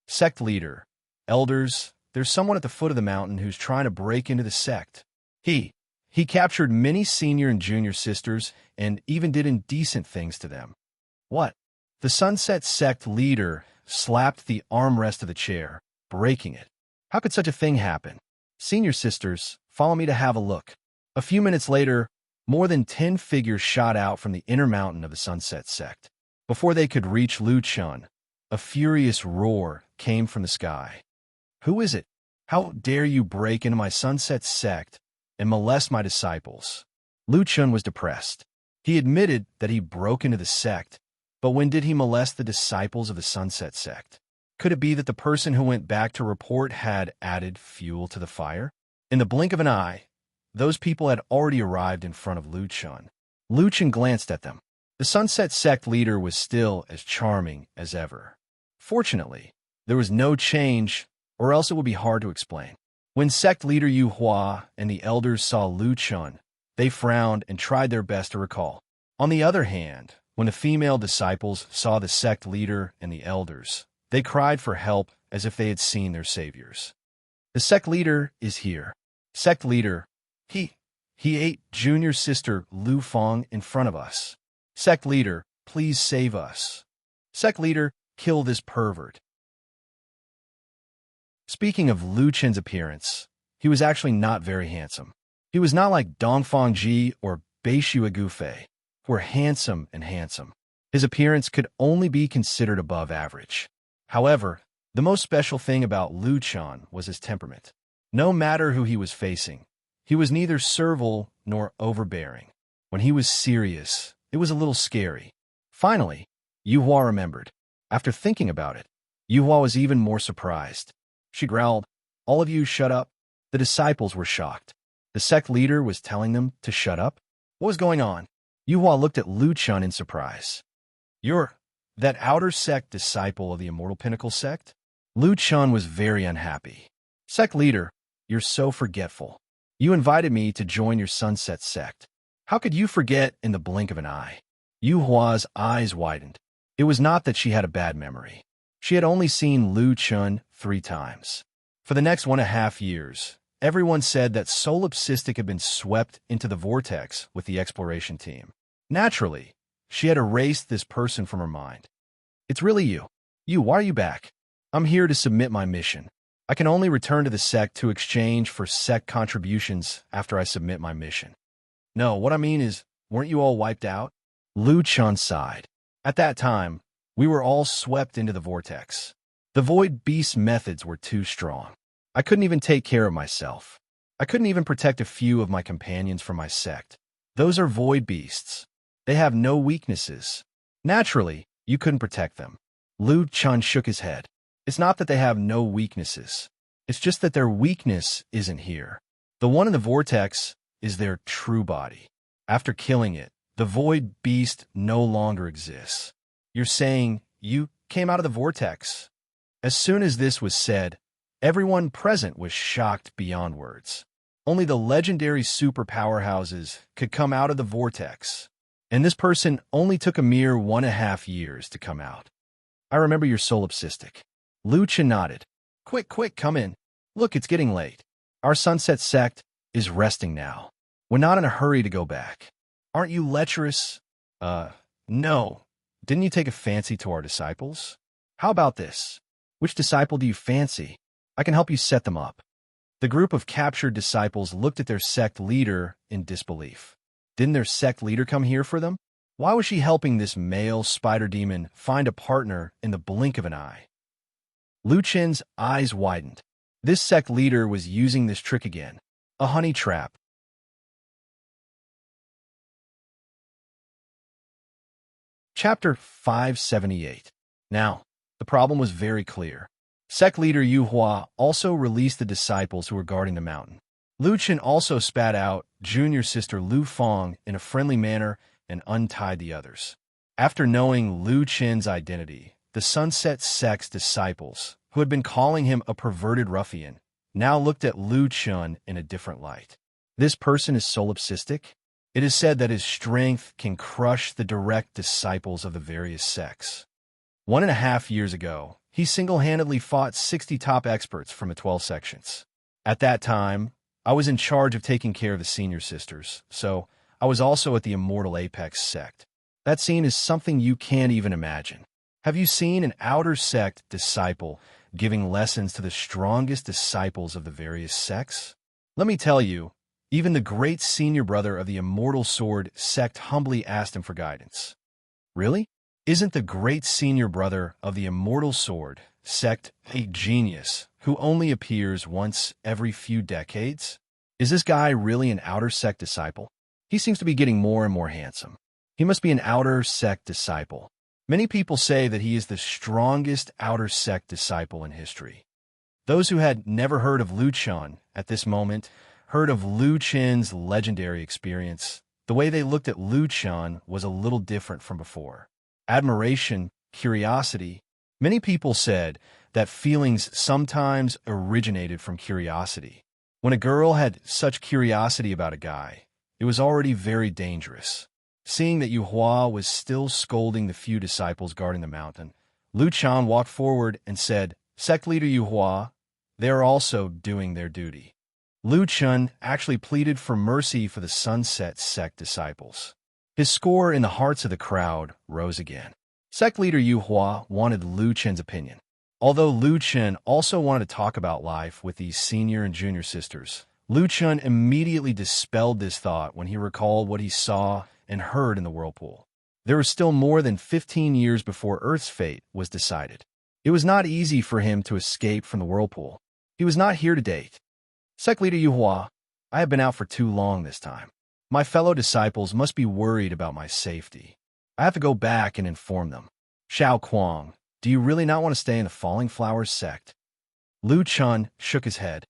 Sect leader, elders, there's someone at the foot of the mountain who's trying to break into the sect. He captured many senior and junior sisters and even did indecent things to them. What? The Sunset Sect leader slapped the armrest of the chair, breaking it. How could such a thing happen? Senior sisters, follow me to have a look. A few minutes later, more than 10 figures shot out from the inner mountain of the Sunset Sect. Before they could reach Lu Chun, a furious roar came from the sky. Who is it? How dare you break into my Sunset Sect and molest my disciples? Lu Chun was depressed. He admitted that he broke into the sect, but when did he molest the disciples of the Sunset Sect? Could it be that the person who went back to report had added fuel to the fire? In the blink of an eye, those people had already arrived in front of Lu Chun. Lu Chun glanced at them. The Sunset Sect leader was still as charming as ever. Fortunately, there was no change, or else it would be hard to explain. When sect leader Yu Hua and the elders saw Lu Chun, they frowned and tried their best to recall. On the other hand, when the female disciples saw the sect leader and the elders, they cried for help as if they had seen their saviors. The sect leader is here. Sect leader, he ate junior sister Lu Fong in front of us. Sect leader, please save us. Sect leader, kill this pervert. Speaking of Lu Chun's appearance, he was actually not very handsome. He was not like Dongfang Ji or Beishua Gufei, who were handsome and handsome. His appearance could only be considered above average. However, the most special thing about Lu Chun was his temperament. No matter who he was facing, he was neither servile nor overbearing. When he was serious, it was a little scary. Finally, Yu Hua remembered. After thinking about it, Yu Hua was even more surprised. She growled, "All of you shut up." The disciples were shocked. The sect leader was telling them to shut up? What was going on? Yu Hua looked at Lu Chun in surprise. "You're that outer sect disciple of the Immortal Pinnacle sect?" Lu Chun was very unhappy. "Sect leader, you're so forgetful. You invited me to join your Sunset sect. How could you forget in the blink of an eye?" Yu Hua's eyes widened. It was not that she had a bad memory. She had only seen Lu Chun 3 times. For the next 1.5 years, everyone said that Solipsistic had been swept into the vortex with the exploration team. Naturally, she had erased this person from her mind. "It's really you. Why are you back?" "I'm here to submit my mission. I can only return to the sect to exchange for sect contributions after I submit my mission." "No, what I mean is, weren't you all wiped out?" Lu Chun sighed. "At that time, we were all swept into the vortex. The Void Beast methods were too strong. I couldn't even take care of myself. I couldn't even protect a few of my companions from my sect. Those are Void Beasts. They have no weaknesses. Naturally, you couldn't protect them." Lu Chun shook his head. "It's not that they have no weaknesses. It's just that their weakness isn't here. The one in the vortex is their true body. After killing it, the Void Beast no longer exists." "You're saying you came out of the vortex?" As soon as this was said, everyone present was shocked beyond words. Only the legendary super powerhouses could come out of the vortex, and this person only took a mere 1.5 years to come out. "I remember your solipsistic." Lu Chun nodded. Quick, come in. Look, it's getting late. Our Sunset sect is resting now. We're not in a hurry to go back. Aren't you lecherous?" No. Didn't you take a fancy to our disciples?" "How about this? Which disciple do you fancy? I can help you set them up." The group of captured disciples looked at their sect leader in disbelief. Didn't their sect leader come here for them? Why was she helping this male spider demon find a partner in the blink of an eye? Lu Chun's eyes widened. This sect leader was using this trick again. A honey trap. Chapter 578. Now, the problem was very clear. Sect leader Yu Hua also released the disciples who were guarding the mountain. Lu Chun also spat out junior sister Lu Fong in a friendly manner and untied the others. After knowing Lu Chun's identity, the Sunset Sect's disciples, who had been calling him a perverted ruffian, now looked at Lu Chun in a different light. This person is solipsistic? It is said that his strength can crush the direct disciples of the various sects. 1.5 years ago, he single-handedly fought 60 top experts from the 12 sections. At that time, I was in charge of taking care of the senior sisters, so I was also at the Immortal Apex sect. That scene is something you can't even imagine. Have you seen an outer sect disciple giving lessons to the strongest disciples of the various sects? Let me tell you, even the great senior brother of the Immortal Sword sect humbly asked him for guidance. Really? Isn't the great senior brother of the Immortal Sword sect a genius who only appears once every few decades? Is this guy really an outer sect disciple? He seems to be getting more and more handsome. He must be an outer sect disciple. Many people say that he is the strongest outer sect disciple in history. Those who had never heard of Lu Chun at this moment heard of Lu Chen's legendary experience. The way they looked at Lu Chun was a little different from before. Admiration, curiosity. Many people said that feelings sometimes originated from curiosity. When a girl had such curiosity about a guy, it was already very dangerous. Seeing that Yu Hua was still scolding the few disciples guarding the mountain, Lu Chun walked forward and said, "Sect leader Yu Hua, they are also doing their duty." Lu Chun actually pleaded for mercy for the Sunset Sect disciples. His score in the hearts of the crowd rose again. Sect leader Yu Hua wanted Lu Chen's opinion. Although Lu Chen also wanted to talk about life with these senior and junior sisters, Lu Chun immediately dispelled this thought when he recalled what he saw and heard in the whirlpool. There was still more than 15 years before Earth's fate was decided. It was not easy for him to escape from the whirlpool. He was not here to date. Sect leader Yu Hua, I have been out for too long this time. My fellow disciples must be worried about my safety. I have to go back and inform them. Xiao Kuang, do you really not want to stay in the Falling Flowers sect? Lu Chun shook his head.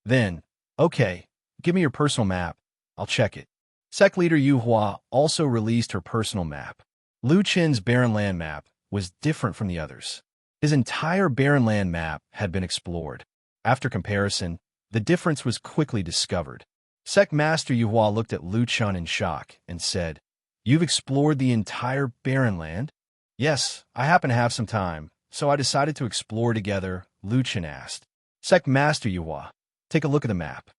Then, okay, give me your personal map. I'll check it. Sect leader Yu Hua also released her personal map. Lu Chen's barren land map was different from the others. His entire barren land map had been explored. After comparison, the difference was quickly discovered. Sect Master Yu Hua looked at Lu Chun in shock and said, "You've explored the entire barren land?" "Yes, I happen to have some time, so I decided to explore together," Lu Chun asked. Sect Master Yu Hua, take a look at the map.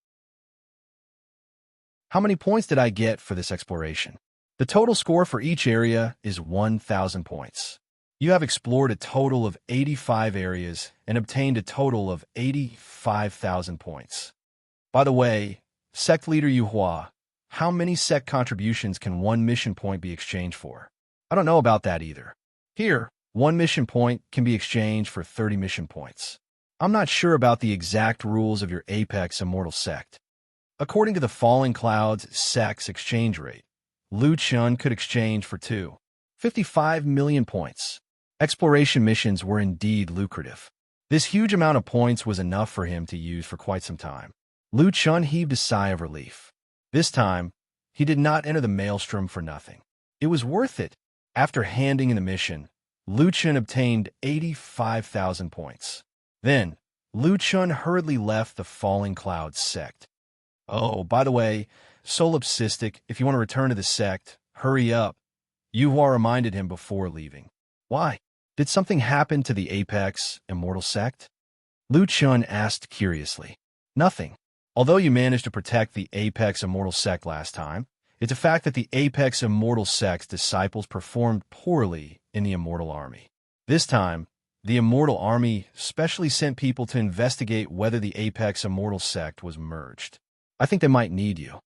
How many points did I get for this exploration? The total score for each area is 1,000 points. You have explored a total of 85 areas and obtained a total of 85,000 points. By the way, Sect leader Yu Hua, how many sect contributions can one mission point be exchanged for? I don't know about that either. Here, one mission point can be exchanged for 30 mission points. I'm not sure about the exact rules of your Apex Immortal sect. According to the Falling Clouds sect's exchange rate, Lu Chun could exchange for 55 million points. Exploration missions were indeed lucrative. This huge amount of points was enough for him to use for quite some time. Lu Chun heaved a sigh of relief. This time, he did not enter the maelstrom for nothing. It was worth it. After handing in the mission, Lu Chun obtained 85,000 points. Then, Lu Chun hurriedly left the Falling Clouds sect. Oh, by the way, Solipsistic, if you want to return to the sect, hurry up. Yu Hua reminded him before leaving. Why? Did something happen to the Apex Immortal sect? Lu Chun asked curiously. Nothing. Although you managed to protect the Apex Immortal sect last time, it's a fact that the Apex Immortal sect's disciples performed poorly in the Immortal Army. This time, the Immortal Army specially sent people to investigate whether the Apex Immortal sect was merged. I think they might need you.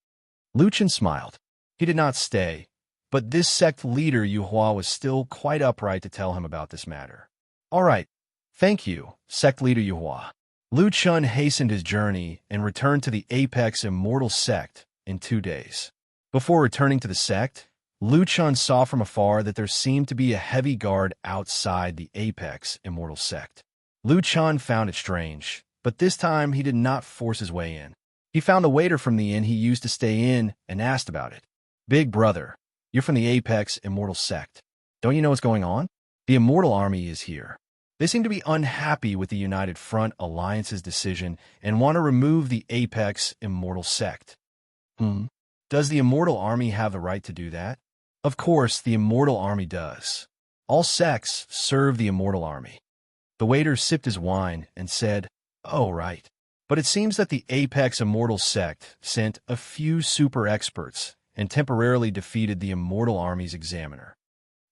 Lu Chun smiled. He did not stay, but this sect leader Yu Hua was still quite upright to tell him about this matter. All right, thank you, sect leader Yu Hua. Lu Chun hastened his journey and returned to the Apex Immortal sect in 2 days. Before returning to the sect, Lu Chun saw from afar that there seemed to be a heavy guard outside the Apex Immortal sect. Lu Chun found it strange, but this time he did not force his way in. He found the waiter from the inn he used to stay in and asked about it. "Big brother, you're from the Apex Immortal sect. Don't you know what's going on? The Immortal Army is here. They seem to be unhappy with the United Front Alliance's decision and want to remove the Apex Immortal sect." Does the Immortal Army have the right to do that? Of course, the Immortal Army does. All sects serve the Immortal Army. The waiter sipped his wine and said, "Oh, right. But it seems that the Apex Immortal sect sent a few super experts and temporarily defeated the Immortal Army's examiner."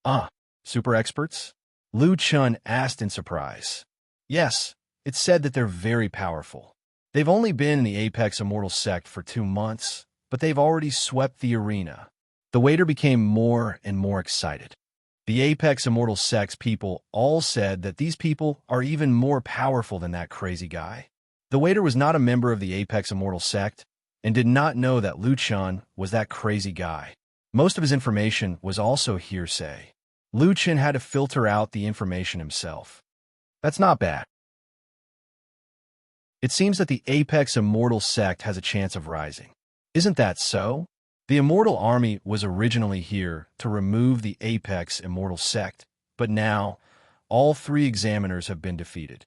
"Ah, super experts?" Lu Chun asked in surprise. "Yes, it's said that they're very powerful. They've only been in the Apex Immortal sect for 2 months, but they've already swept the arena." The waiter became more and more excited. The Apex Immortal sect's people all said that these people are even more powerful than that crazy guy. The waiter was not a member of the Apex Immortal sect and did not know that Lu Chun was that crazy guy. Most of his information was also hearsay. Lu Chen had to filter out the information himself. That's not bad. It seems that the Apex Immortal sect has a chance of rising. Isn't that so? The Immortal Army was originally here to remove the Apex Immortal sect, but now all three examiners have been defeated.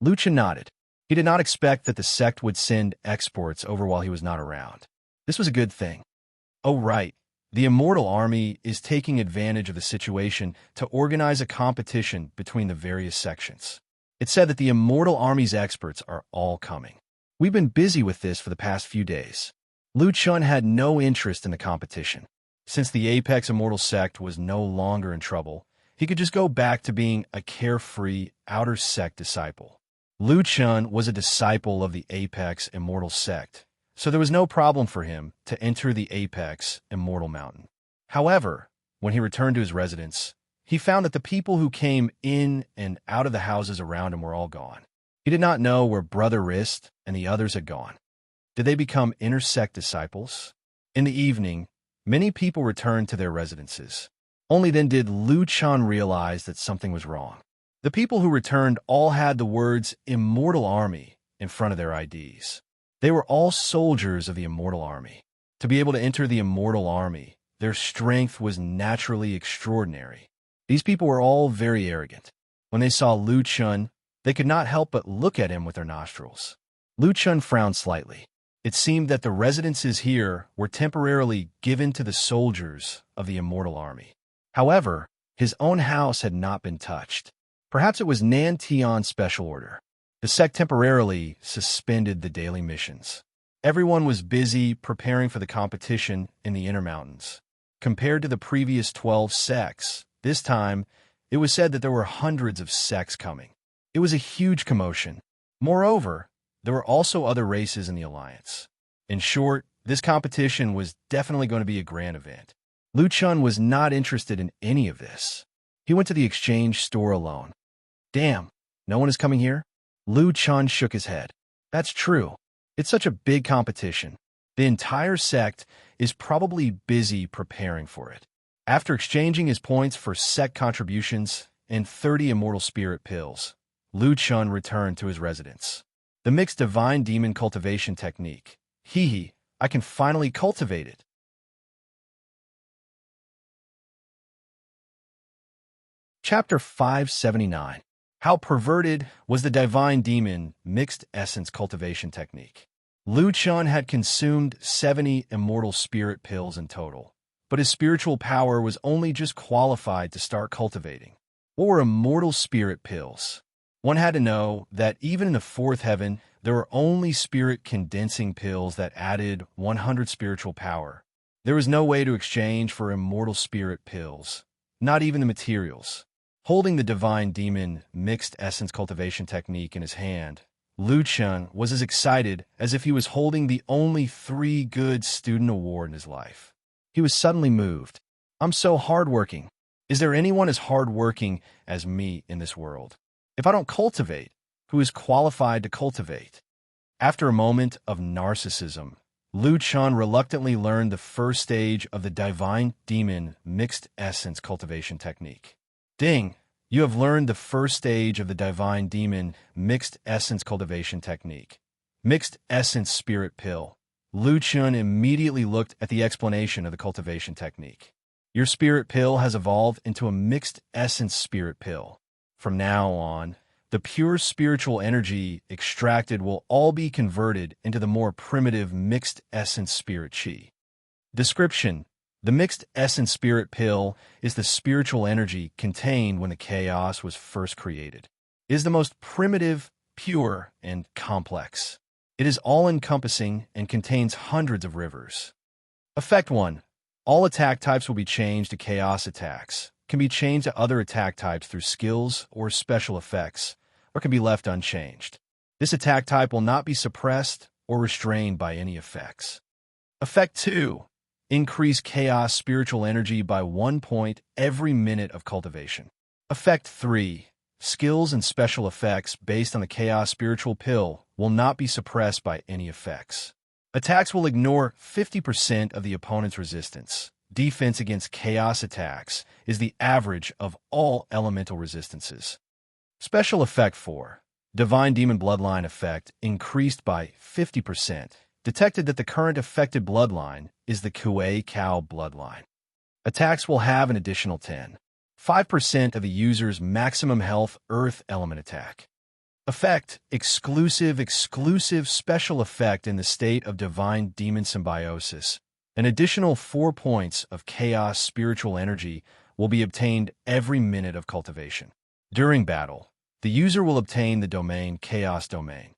Lu Chen nodded. He did not expect that the sect would send exports over while he was not around. This was a good thing. Oh, right. The Immortal Army is taking advantage of the situation to organize a competition between the various sections. It said that the Immortal Army's experts are all coming. We've been busy with this for the past few days. Lu Chen had no interest in the competition. Since the Apex Immortal sect was no longer in trouble, he could just go back to being a carefree outer sect disciple. Lu Chen was a disciple of the Apex Immortal sect, so there was no problem for him to enter the Apex Immortal Mountain. However, when he returned to his residence, he found that the people who came in and out of the houses around him were all gone. He did not know where Brother Wrist and the others had gone. Did they become intersect disciples? In the evening, many people returned to their residences. Only then did Lu Chen realize that something was wrong. The people who returned all had the words Immortal Army in front of their IDs. They were all soldiers of the Immortal Army. To be able to enter the Immortal Army, their strength was naturally extraordinary. These people were all very arrogant. When they saw Lu Chen, they could not help but look at him with their nostrils. Lu Chen frowned slightly. It seemed that the residences here were temporarily given to the soldiers of the Immortal Army. However, his own house had not been touched. Perhaps it was Nan Tion's special order. The sect temporarily suspended the daily missions. Everyone was busy preparing for the competition in the Inner Mountains. Compared to the previous 12 sects, this time, it was said that there were hundreds of sects coming. It was a huge commotion. Moreover, there were also other races in the alliance. In short, this competition was definitely going to be a grand event. Lu Chen was not interested in any of this. He went to the exchange store alone. Damn, no one is coming here? Lu Chen shook his head. That's true. It's such a big competition. The entire sect is probably busy preparing for it. After exchanging his points for sect contributions and 30 Immortal Spirit pills, Lu Chen returned to his residence. The mixed divine demon cultivation technique. I can finally cultivate it. Chapter 579. How perverted was the divine demon mixed essence cultivation technique? Lu Chen had consumed 70 immortal spirit pills in total, but his spiritual power was only just qualified to start cultivating. What were immortal spirit pills? One had to know that even in the fourth heaven, there were only spirit condensing pills that added 100 spiritual power. There was no way to exchange for immortal spirit pills, not even the materials. Holding the divine demon mixed essence cultivation technique in his hand, Lu Chen was as excited as if he was holding the only 3 good student award in his life. He was suddenly moved. I'm so hardworking. Is there anyone as hardworking as me in this world? If I don't cultivate, who is qualified to cultivate? After a moment of narcissism, Lu Chen reluctantly learned the first stage of the divine demon mixed essence cultivation technique. Ding! You have learned the first stage of the divine demon mixed essence cultivation technique. Mixed essence spirit pill. Lu Chen immediately looked at the explanation of the cultivation technique. Your spirit pill has evolved into a mixed essence spirit pill. From now on, the pure spiritual energy extracted will all be converted into the more primitive mixed essence spirit chi. Description: the mixed essence spirit pill is the spiritual energy contained when the chaos was first created. It is the most primitive, pure, and complex. It is all-encompassing and contains hundreds of rivers. Effect 1. All attack types will be changed to chaos attacks, can be changed to other attack types through skills or special effects, or can be left unchanged. This attack type will not be suppressed or restrained by any effects. Effect 2. Increase chaos spiritual energy by 1 point every minute of cultivation. Effect 3. Skills and special effects based on the chaos spiritual pill will not be suppressed by any effects. Attacks will ignore 50% of the opponent's resistance, defense against chaos attacks, is the average of all elemental resistances. Special Effect 4. Divine Demon Bloodline Effect increased by 50%. Detected that the current affected bloodline is the Kuei Cow bloodline. Attacks will have an additional 5% of the user's maximum health Earth element attack. Effect, exclusive special effect in the state of Divine Demon Symbiosis. An additional 4 points of Chaos Spiritual Energy will be obtained every minute of cultivation. During battle, the user will obtain the domain Chaos Domain.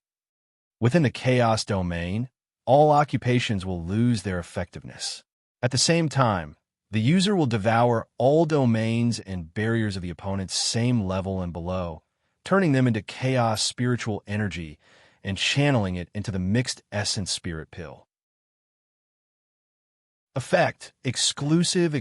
Within the Chaos Domain, all occupations will lose their effectiveness. At the same time, the user will devour all domains and barriers of the opponent's same level and below, turning them into Chaos Spiritual Energy and channeling it into the Mixed Essence Spirit Pill. Effect, exclusive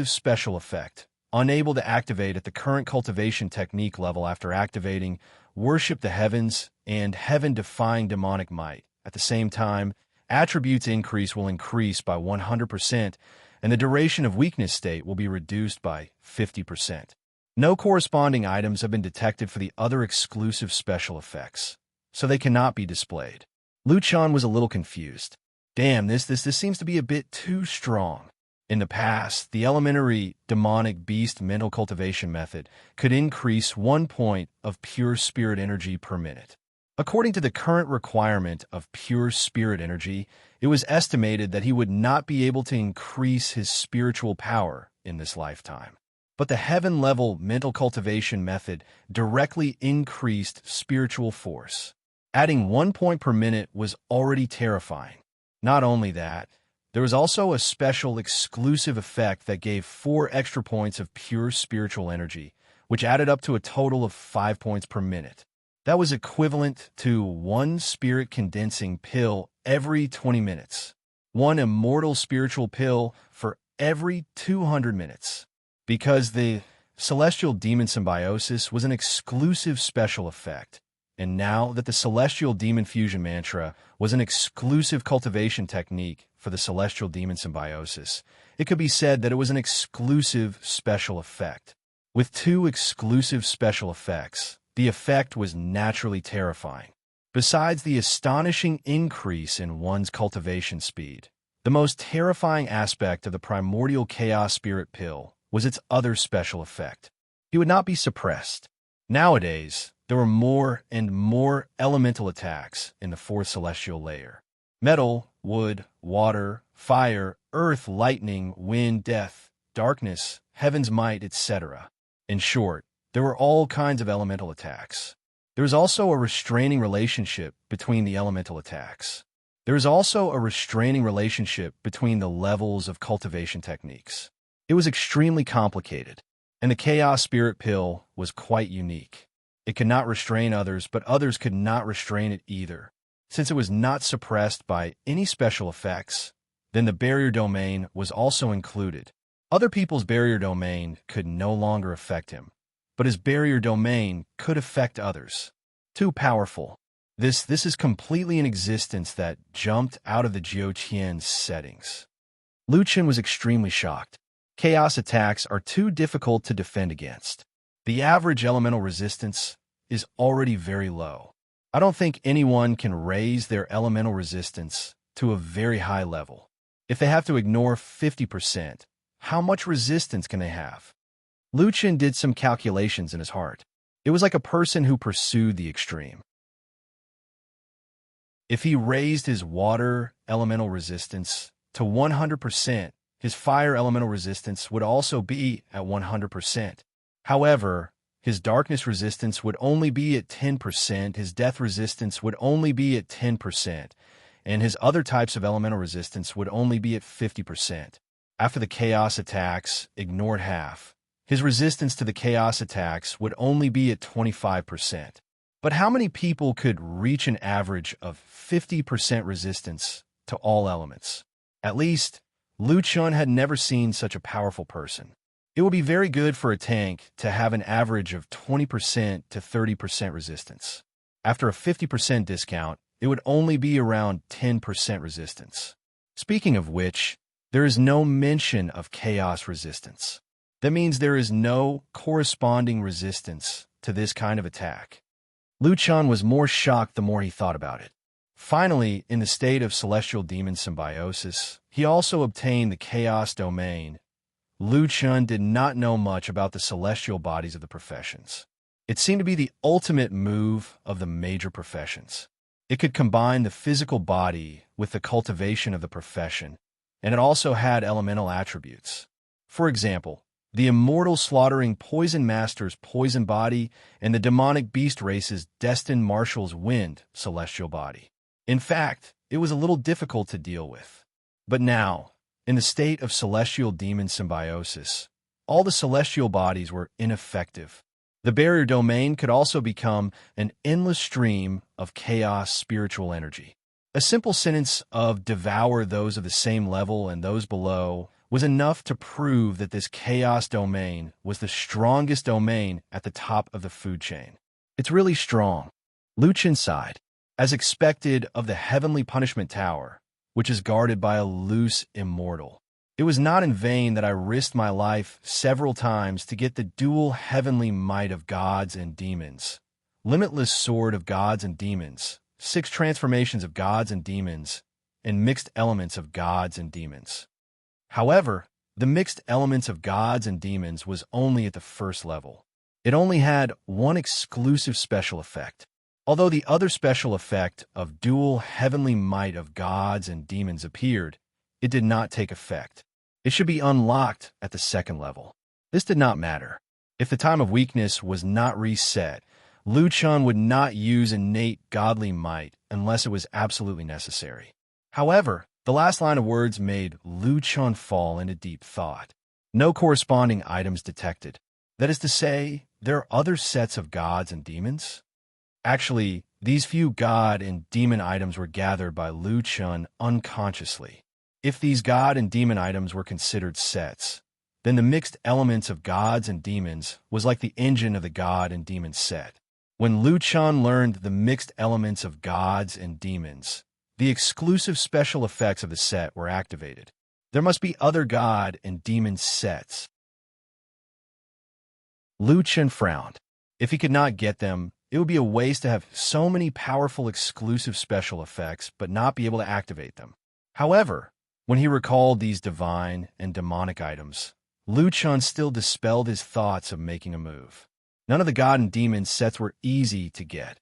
special effect. Unable to activate at the current cultivation technique level after activating Worship the Heavens and Heaven-Defying Demonic Might. At the same time, attributes increase will increase by 100%, and the duration of weakness state will be reduced by 50%. No corresponding items have been detected for the other exclusive special effects, so they cannot be displayed. Luchan was a little confused. Damn, this seems to be a bit too strong. In the past, the elementary demonic beast mental cultivation method could increase 1 point of pure spirit energy per minute. According to the current requirement of pure spirit energy, it was estimated that he would not be able to increase his spiritual power in this lifetime. But the heaven-level mental cultivation method directly increased spiritual force. Adding 1 point per minute was already terrifying. Not only that, there was also a special exclusive effect that gave 4 extra points of pure spiritual energy, which added up to a total of 5 points per minute. That was equivalent to 1 spirit condensing pill every 20 minutes, 1 immortal spiritual pill for every 200 minutes. Because the Celestial Demon Symbiosis was an exclusive special effect, and now that the Celestial Demon Fusion Mantra was an exclusive cultivation technique for the Celestial Demon Symbiosis, it could be said that it was an exclusive special effect. With 2 exclusive special effects, the effect was naturally terrifying. Besides the astonishing increase in one's cultivation speed, the most terrifying aspect of the Primordial Chaos Spirit Pill was its other special effect. He would not be suppressed. Nowadays, there were more and more elemental attacks in the 4th celestial layer. Metal, wood, water, fire, earth, lightning, wind, death, darkness, heaven's might, etc. In short, there were all kinds of elemental attacks. There was also a restraining relationship between the elemental attacks. There is also a restraining relationship between the levels of cultivation techniques. It was extremely complicated, and the Chaos Spirit Pill was quite unique. It could not restrain others, but others could not restrain it either. Since it was not suppressed by any special effects, then the barrier domain was also included. Other people's barrier domain could no longer affect him, but his barrier domain could affect others. Too powerful. This is completely an existence that jumped out of the Jiuqian's settings. Luchan was extremely shocked. Chaos attacks are too difficult to defend against. The average elemental resistance is already very low. I don't think anyone can raise their elemental resistance to a very high level. If they have to ignore 50%, how much resistance can they have? Luchan did some calculations in his heart. It was like a person who pursued the extreme. If he raised his water elemental resistance to 100%, his fire elemental resistance would also be at 100%. However, his darkness resistance would only be at 10%, his death resistance would only be at 10%, and his other types of elemental resistance would only be at 50%. After the chaos attacks, ignored half. His resistance to the chaos attacks would only be at 25%. But how many people could reach an average of 50% resistance to all elements? At least, Luchan had never seen such a powerful person. It would be very good for a tank to have an average of 20% to 30% resistance. After a 50% discount, it would only be around 10% resistance. Speaking of which, there is no mention of chaos resistance. That means there is no corresponding resistance to this kind of attack. Liu Chan was more shocked the more he thought about it. Finally, in the state of celestial demon symbiosis, he also obtained the chaos domain. Liu Chan did not know much about the celestial bodies of the professions. It seemed to be the ultimate move of the major professions. It could combine the physical body with the cultivation of the profession, and it also had elemental attributes. For example, the immortal slaughtering poison master's poison body and the demonic beast race's destined marshal's wind celestial body. In fact, it was a little difficult to deal with. But now, in the state of celestial demon symbiosis, all the celestial bodies were ineffective. The barrier domain could also become an endless stream of chaos spiritual energy. A simple sentence of devour those of the same level and those below was enough to prove that this chaos domain was the strongest domain at the top of the food chain. It's really strong. Liu Chan sighed. As expected of the heavenly punishment tower, which is guarded by a loose immortal. It was not in vain that I risked my life several times to get the dual heavenly might of gods and demons, limitless sword of gods and demons, 6 transformations of gods and demons, and mixed elements of gods and demons. However, the mixed elements of gods and demons was only at the first level. It only had one exclusive special effect. Although the other special effect of dual heavenly might of gods and demons appeared, it did not take effect. It should be unlocked at the second level. This did not matter. If the time of weakness was not reset, Liu Chan would not use innate godly might unless it was absolutely necessary. However, the last line of words made Liu Chan fall into deep thought. No corresponding items detected. That is to say, there are other sets of gods and demons? Actually, these few god and demon items were gathered by Liu Chan unconsciously. If these god and demon items were considered sets, then the mixed elements of gods and demons was like the engine of the god and demon set. When Liu Chan learned the mixed elements of gods and demons, the exclusive special effects of the set were activated. There must be other god and demon sets. Liu Chan frowned. If he could not get them, it would be a waste to have so many powerful exclusive special effects but not be able to activate them. However, when he recalled these divine and demonic items, Liu Chan still dispelled his thoughts of making a move. None of the god and demon sets were easy to get.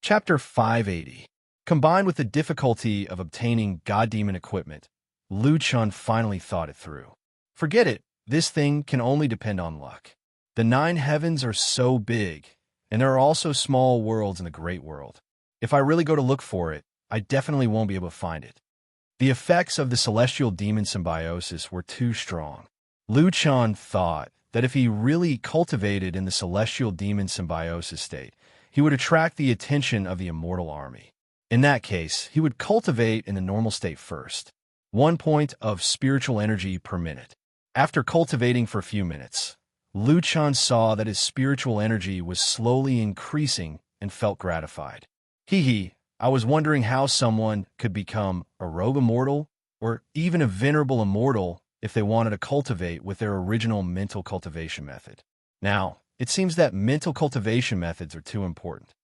Chapter 580. Combined with the difficulty of obtaining god-demon equipment, Liu Chan finally thought it through. Forget it. This thing can only depend on luck. The 9 heavens are so big, and there are also small worlds in the great world. If I really go to look for it, I definitely won't be able to find it. The effects of the celestial demon symbiosis were too strong. Liu Chan thought that if he really cultivated in the celestial demon symbiosis state, he would attract the attention of the immortal army. In that case, he would cultivate in the normal state first, 1 point of spiritual energy per minute. After cultivating for a few minutes, Liu Chan saw that his spiritual energy was slowly increasing and felt gratified. I was wondering how someone could become a rogue immortal or even a venerable immortal if they wanted to cultivate with their original mental cultivation method. Now, it seems that mental cultivation methods are too important.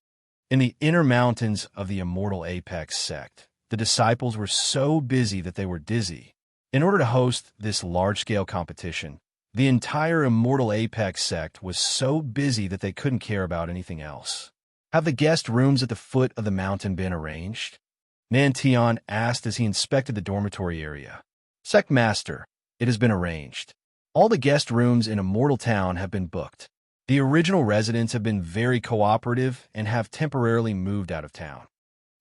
In the inner mountains of the immortal apex sect, the disciples were so busy that they were dizzy. In order to host this large-scale competition, the entire immortal apex sect was so busy that they couldn't care about anything else. Have the guest rooms at the foot of the mountain been arranged? Nantian asked as he inspected the dormitory area. Sect Master, it has been arranged. All the guest rooms in Immortal Town have been booked. The original residents have been very cooperative and have temporarily moved out of town.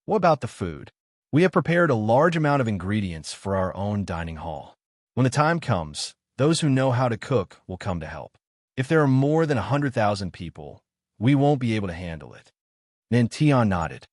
What about the food? We have prepared a large amount of ingredients for our own dining hall. When the time comes, those who know how to cook will come to help. If there are more than 100,000 people, we won't be able to handle it. Nantian nodded.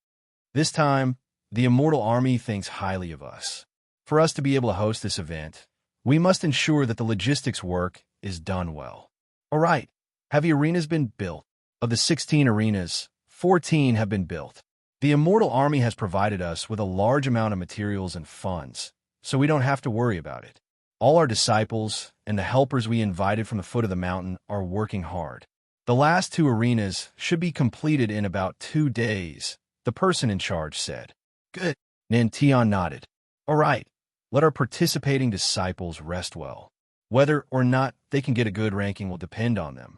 This time, the immortal army thinks highly of us. For us to be able to host this event, we must ensure that the logistics work is done well. All right, have the arenas been built? Of the 16 arenas, 14 have been built. The immortal army has provided us with a large amount of materials and funds, so we don't have to worry about it. All our disciples and the helpers we invited from the foot of the mountain are working hard. The last 2 arenas should be completed in about 2 days, the person in charge said. Good. Nantion nodded. All right, let our participating disciples rest well. Whether or not they can get a good ranking will depend on them.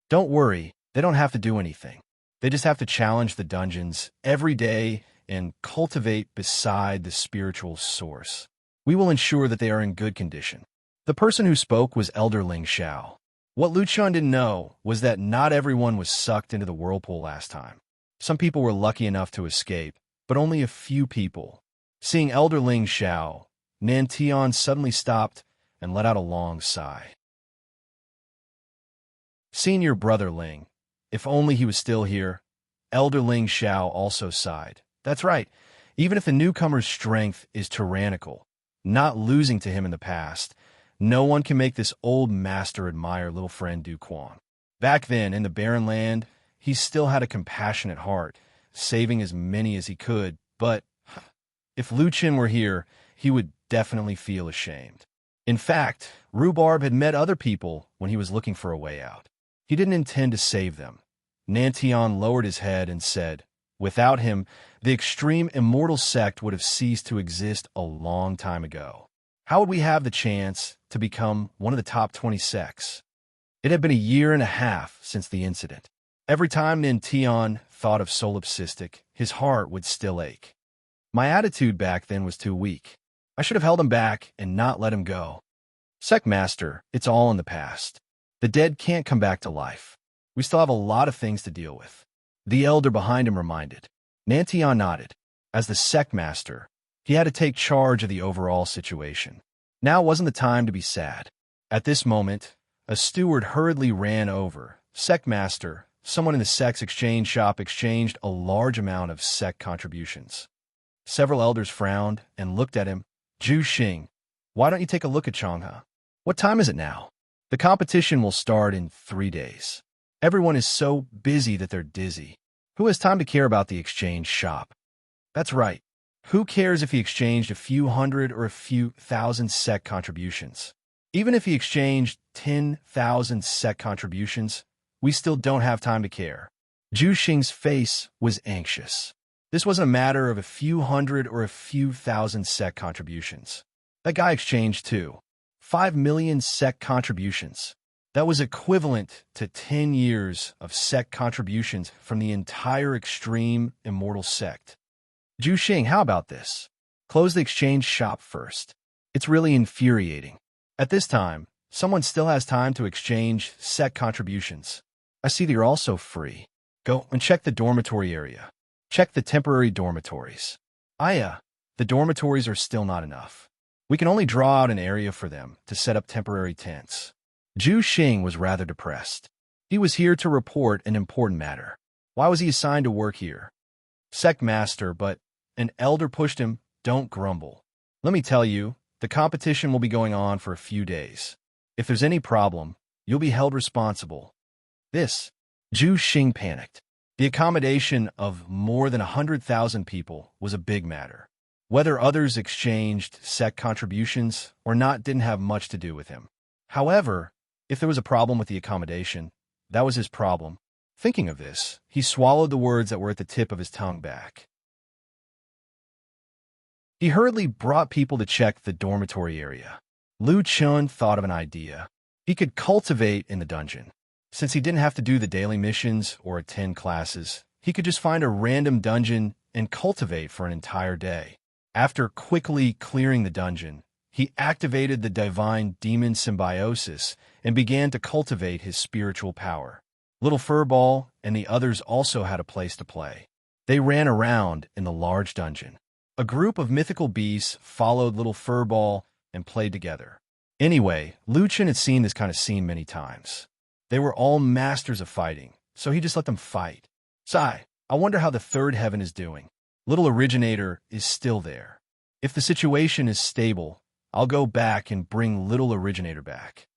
Don't worry, they don't have to do anything. They just have to challenge the dungeons every day and cultivate beside the spiritual source. We will ensure that they are in good condition. The person who spoke was Elder Ling Xiao. What Lu Chun didn't know was that not everyone was sucked into the whirlpool last time. Some people were lucky enough to escape, but only a few people. Seeing Elder Ling Xiao, Nantion suddenly stopped and let out a long sigh. Senior Brother Ling, if only he was still here. Elder Ling Xiao also sighed. That's right, even if the newcomer's strength is tyrannical, not losing to him in the past, no one can make this old master admire little friend Du Quan. Back then, in the barren land, he still had a compassionate heart, saving as many as he could, but if Lu Qin were here, he would definitely feel ashamed. In fact, Rhubarb had met other people when he was looking for a way out. He didn't intend to save them. Nantion lowered his head and said, without him, the extreme immortal sect would have ceased to exist a long time ago. How would we have the chance to become one of the top 20 sects? It had been 1.5 years since the incident. Every time Nantion thought of solipsistic, his heart would still ache. My attitude back then was too weak. I should have held him back and not let him go. Sect Master, it's all in the past. The dead can't come back to life. We still have a lot of things to deal with. The elder behind him reminded. Nantion nodded. As the sect master, he had to take charge of the overall situation. Now wasn't the time to be sad. At this moment, a steward hurriedly ran over. Sect master, someone in the sect's exchange shop exchanged a large amount of sect contributions. Several elders frowned and looked at him. Zhu Xing, why don't you take a look at Changhe? What time is it now? The competition will start in 3 days. Everyone is so busy that they're dizzy. Who has time to care about the exchange shop? That's right. Who cares if he exchanged a few hundred or a few thousand sect contributions? Even if he exchanged 10,000 sect contributions, we still don't have time to care. Zhu Xing's face was anxious. This wasn't a matter of a few hundred or a few thousand sect contributions. That guy exchanged 5 million sect contributions. That was equivalent to 10 years of sect contributions from the entire extreme immortal sect. Zhu Xing, how about this? Close the exchange shop first. It's really infuriating. At this time, someone still has time to exchange sect contributions. I see that you're also free. Go and check the dormitory area. Check the temporary dormitories. The dormitories are still not enough. We can only draw out an area for them to set up temporary tents. Zhu Xing was rather depressed. He was here to report an important matter. Why was he assigned to work here? Sect master, but an elder pushed him. Don't grumble. Let me tell you, the competition will be going on for a few days. If there's any problem, you'll be held responsible. Zhu Xing panicked. The accommodation of more than 100,000 people was a big matter. Whether others exchanged sect contributions or not didn't have much to do with him. However, if there was a problem with the accommodation, that was his problem. Thinking of this, he swallowed the words that were at the tip of his tongue back. He hurriedly brought people to check the dormitory area. Lu Chun thought of an idea. He could cultivate in the dungeon. Since he didn't have to do the daily missions or attend classes, he could just find a random dungeon and cultivate for an entire day. After quickly clearing the dungeon, he activated the divine demon symbiosis and began to cultivate his spiritual power. Little Furball and the others also had a place to play. They ran around in the large dungeon. A group of mythical beasts followed Little Furball and played together. Anyway, Lu Chen had seen this kind of scene many times. They were all masters of fighting, so he just let them fight. Sigh, I wonder how the third heaven is doing. Little Originator is still there. If the situation is stable, I'll go back and bring Little Originator back.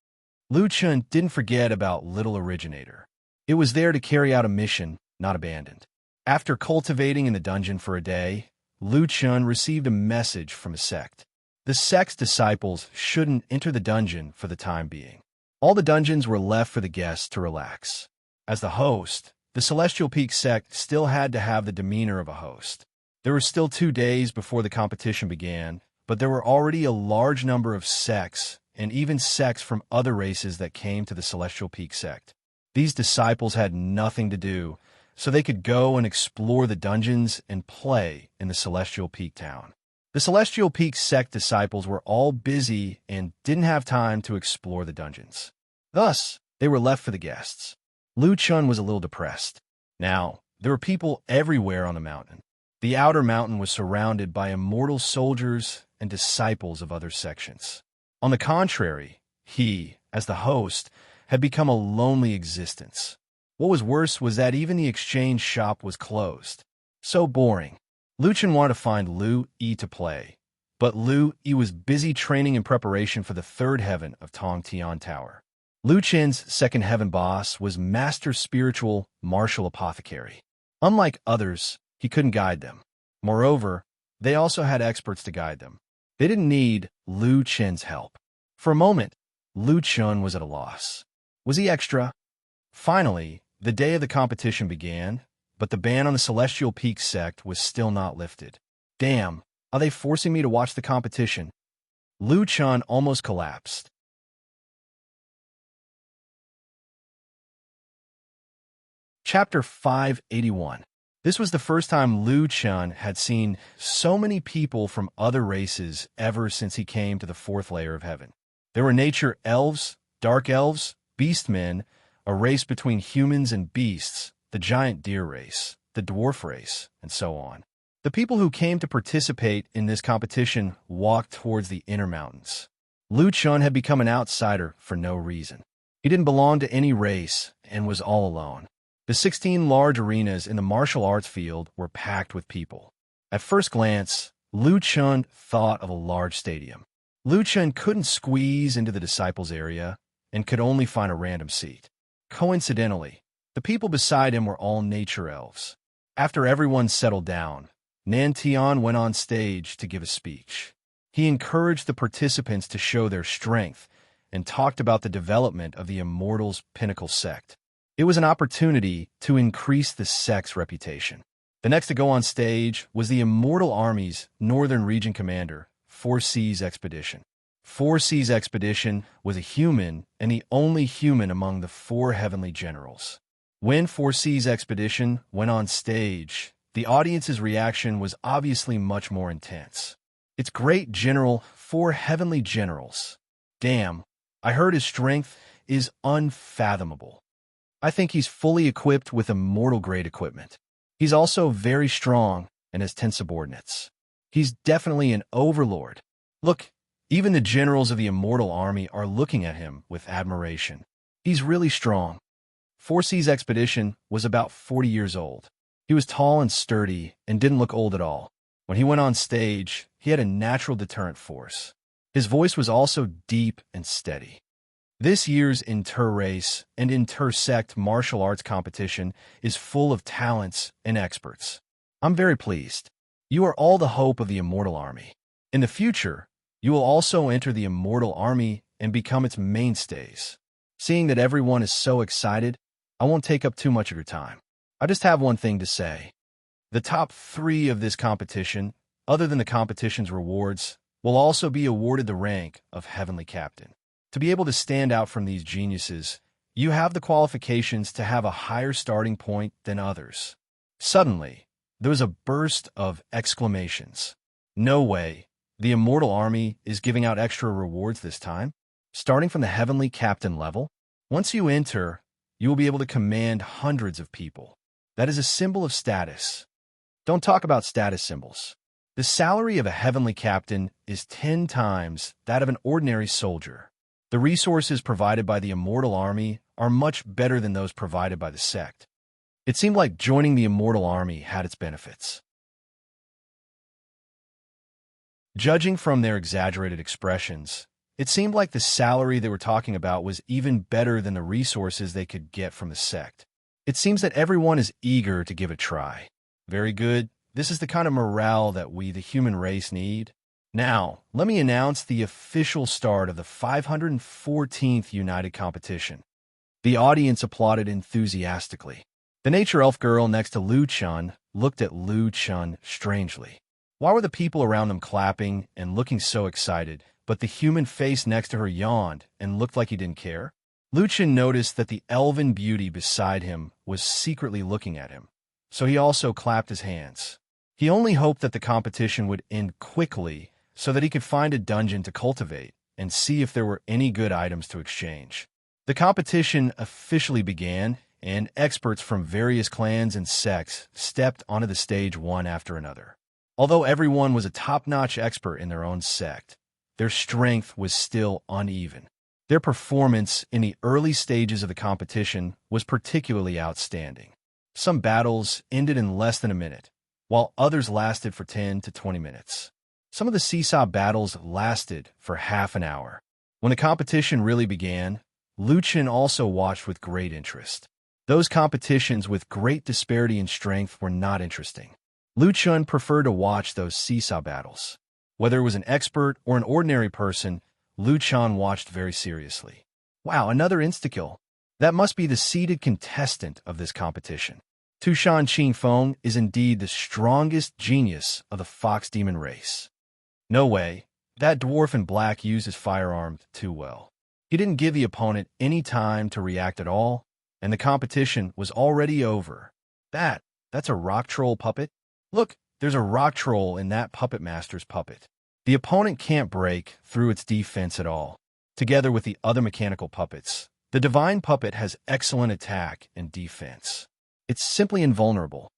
Lu Chun didn't forget about Little Originator. It was there to carry out a mission, not abandoned. After cultivating in the dungeon for a day, Lu Chun received a message from a sect. The sect's disciples shouldn't enter the dungeon for the time being. All the dungeons were left for the guests to relax. As the host, the Celestial Peak sect still had to have the demeanor of a host. There were still 2 days before the competition began, but there were already a large number of sects and even sects from other races that came to the Celestial Peak sect. These disciples had nothing to do, so they could go and explore the dungeons and play in the Celestial Peak town. The Celestial Peak sect disciples were all busy and didn't have time to explore the dungeons. Thus, they were left for the guests. Lu Chun was a little depressed. Now, there were people everywhere on the mountain. The outer mountain was surrounded by immortal soldiers and disciples of other sections. On the contrary, he, as the host, had become a lonely existence. What was worse was that even the exchange shop was closed. So boring. Lu Chun wanted to find Lu Yi to play, but Lu Yi was busy training in preparation for the 3rd heaven of Tong Tian Tower. Lu Chen's 2nd heaven boss was Master Spiritual Martial Apothecary. Unlike others, he couldn't guide them. Moreover, they also had experts to guide them. They didn't need Lu Chen's help. For a moment, Lu Chun was at a loss. Was he extra? Finally, the day of the competition began, but the ban on the Celestial Peak sect was still not lifted. Damn, are they forcing me to watch the competition? Lu Chun almost collapsed. Chapter 581. This was the first time Lu Chun had seen so many people from other races ever since he came to the 4th layer of heaven. There were nature elves, dark elves, beastmen, a race between humans and beasts, the giant deer race, the dwarf race, and so on. The people who came to participate in this competition walked towards the inner mountains. Lu Chun had become an outsider for no reason. He didn't belong to any race and was all alone. The 16 large arenas in the martial arts field were packed with people. At first glance, Lu Chun thought of a large stadium. Lu Chun couldn't squeeze into the disciples' area and could only find a random seat. Coincidentally, the people beside him were all nature elves. After everyone settled down, Nan Tian went on stage to give a speech. He encouraged the participants to show their strength and talked about the development of the Immortals' pinnacle sect. It was an opportunity to increase the sect's reputation. The next to go on stage was the Immortal Army's Northern Region Commander, 4 Seas Expedition. 4 Seas Expedition was a human and the only human among the 4 heavenly generals. When 4 Seas Expedition went on stage, the audience's reaction was obviously much more intense. It's great General, 4 heavenly generals. Damn, I heard his strength is unfathomable. I think he's fully equipped with immortal-grade equipment. He's also very strong and has 10 subordinates. He's definitely an overlord. Look, even the generals of the Immortal Army are looking at him with admiration. He's really strong. 4 Seas Expedition was about 40 years old. He was tall and sturdy and didn't look old at all. When he went on stage, he had a natural deterrent force. His voice was also deep and steady. This year's inter-race and inter-sect martial arts competition is full of talents and experts. I'm very pleased. You are all the hope of the Immortal Army. In the future, you will also enter the Immortal Army and become its mainstays. Seeing that everyone is so excited, I won't take up too much of your time. I just have one thing to say. The top 3 of this competition, other than the competition's rewards, will also be awarded the rank of Heavenly Captain. To be able to stand out from these geniuses, you have the qualifications to have a higher starting point than others. Suddenly, there was a burst of exclamations. No way, the Immortal Army is giving out extra rewards this time? Starting from the Heavenly Captain level? Once you enter, you will be able to command hundreds of people. That is a symbol of status. Don't talk about status symbols. The salary of a Heavenly Captain is 10 times that of an ordinary soldier. The resources provided by the Immortal Army are much better than those provided by the sect. It seemed like joining the Immortal Army had its benefits. Judging from their exaggerated expressions, it seemed like the salary they were talking about was even better than the resources they could get from the sect. It seems that everyone is eager to give it a try. Very good. This is the kind of morale that we, the human race, need. Now, let me announce the official start of the 514th United Competition. The audience applauded enthusiastically. The nature elf girl next to Lu Chun looked at Lu Chun strangely. Why were the people around them clapping and looking so excited, but the human face next to her yawned and looked like he didn't care? Lu Chun noticed that the elven beauty beside him was secretly looking at him, so he also clapped his hands. He only hoped that the competition would end quickly so that he could find a dungeon to cultivate and see if there were any good items to exchange. The competition officially began, and experts from various clans and sects stepped onto the stage one after another. Although everyone was a top-notch expert in their own sect, their strength was still uneven. Their performance in the early stages of the competition was particularly outstanding. Some battles ended in less than a minute, while others lasted for 10 to 20 minutes. Some of the seesaw battles lasted for half an hour. When the competition really began, Lu Chun also watched with great interest. Those competitions with great disparity in strength were not interesting. Lu Chun preferred to watch those seesaw battles. Whether it was an expert or an ordinary person, Lu Chun watched very seriously. Wow, another insta-kill. That must be the seeded contestant of this competition. Tushan Qingfeng is indeed the strongest genius of the fox demon race. No way. That dwarf in black used his firearm too well. He didn't give the opponent any time to react at all, and the competition was already over. That's a rock troll puppet? Look, there's a rock troll in that puppet master's puppet. The opponent can't break through its defense at all. Together with the other mechanical puppets, the divine puppet has excellent attack and defense. It's simply invulnerable.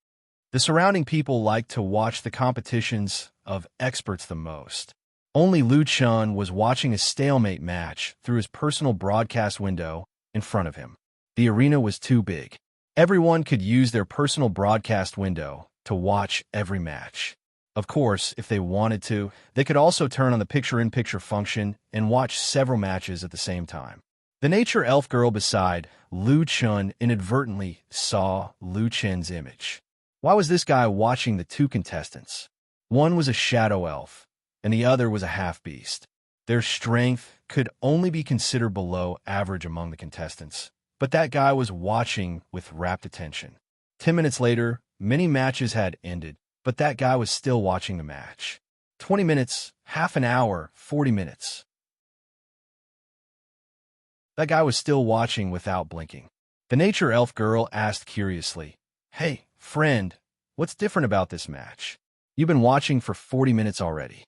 The surrounding people like to watch the competitions of experts the most. Only Lu Chun was watching a stalemate match through his personal broadcast window in front of him. The arena was too big. Everyone could use their personal broadcast window to watch every match. Of course, if they wanted to, they could also turn on the picture-in-picture function and watch several matches at the same time. The nature elf girl beside Lu Chun inadvertently saw Lu Chun's image. Why was this guy watching the two contestants? One was a shadow elf, and the other was a half-beast. Their strength could only be considered below average among the contestants, but that guy was watching with rapt attention. 10 minutes later, many matches had ended, but that guy was still watching the match. 20 minutes, half an hour, 40 minutes. That guy was still watching without blinking. The nature elf girl asked curiously, "Hey, friend, what's different about this match? You've been watching for 40 minutes already."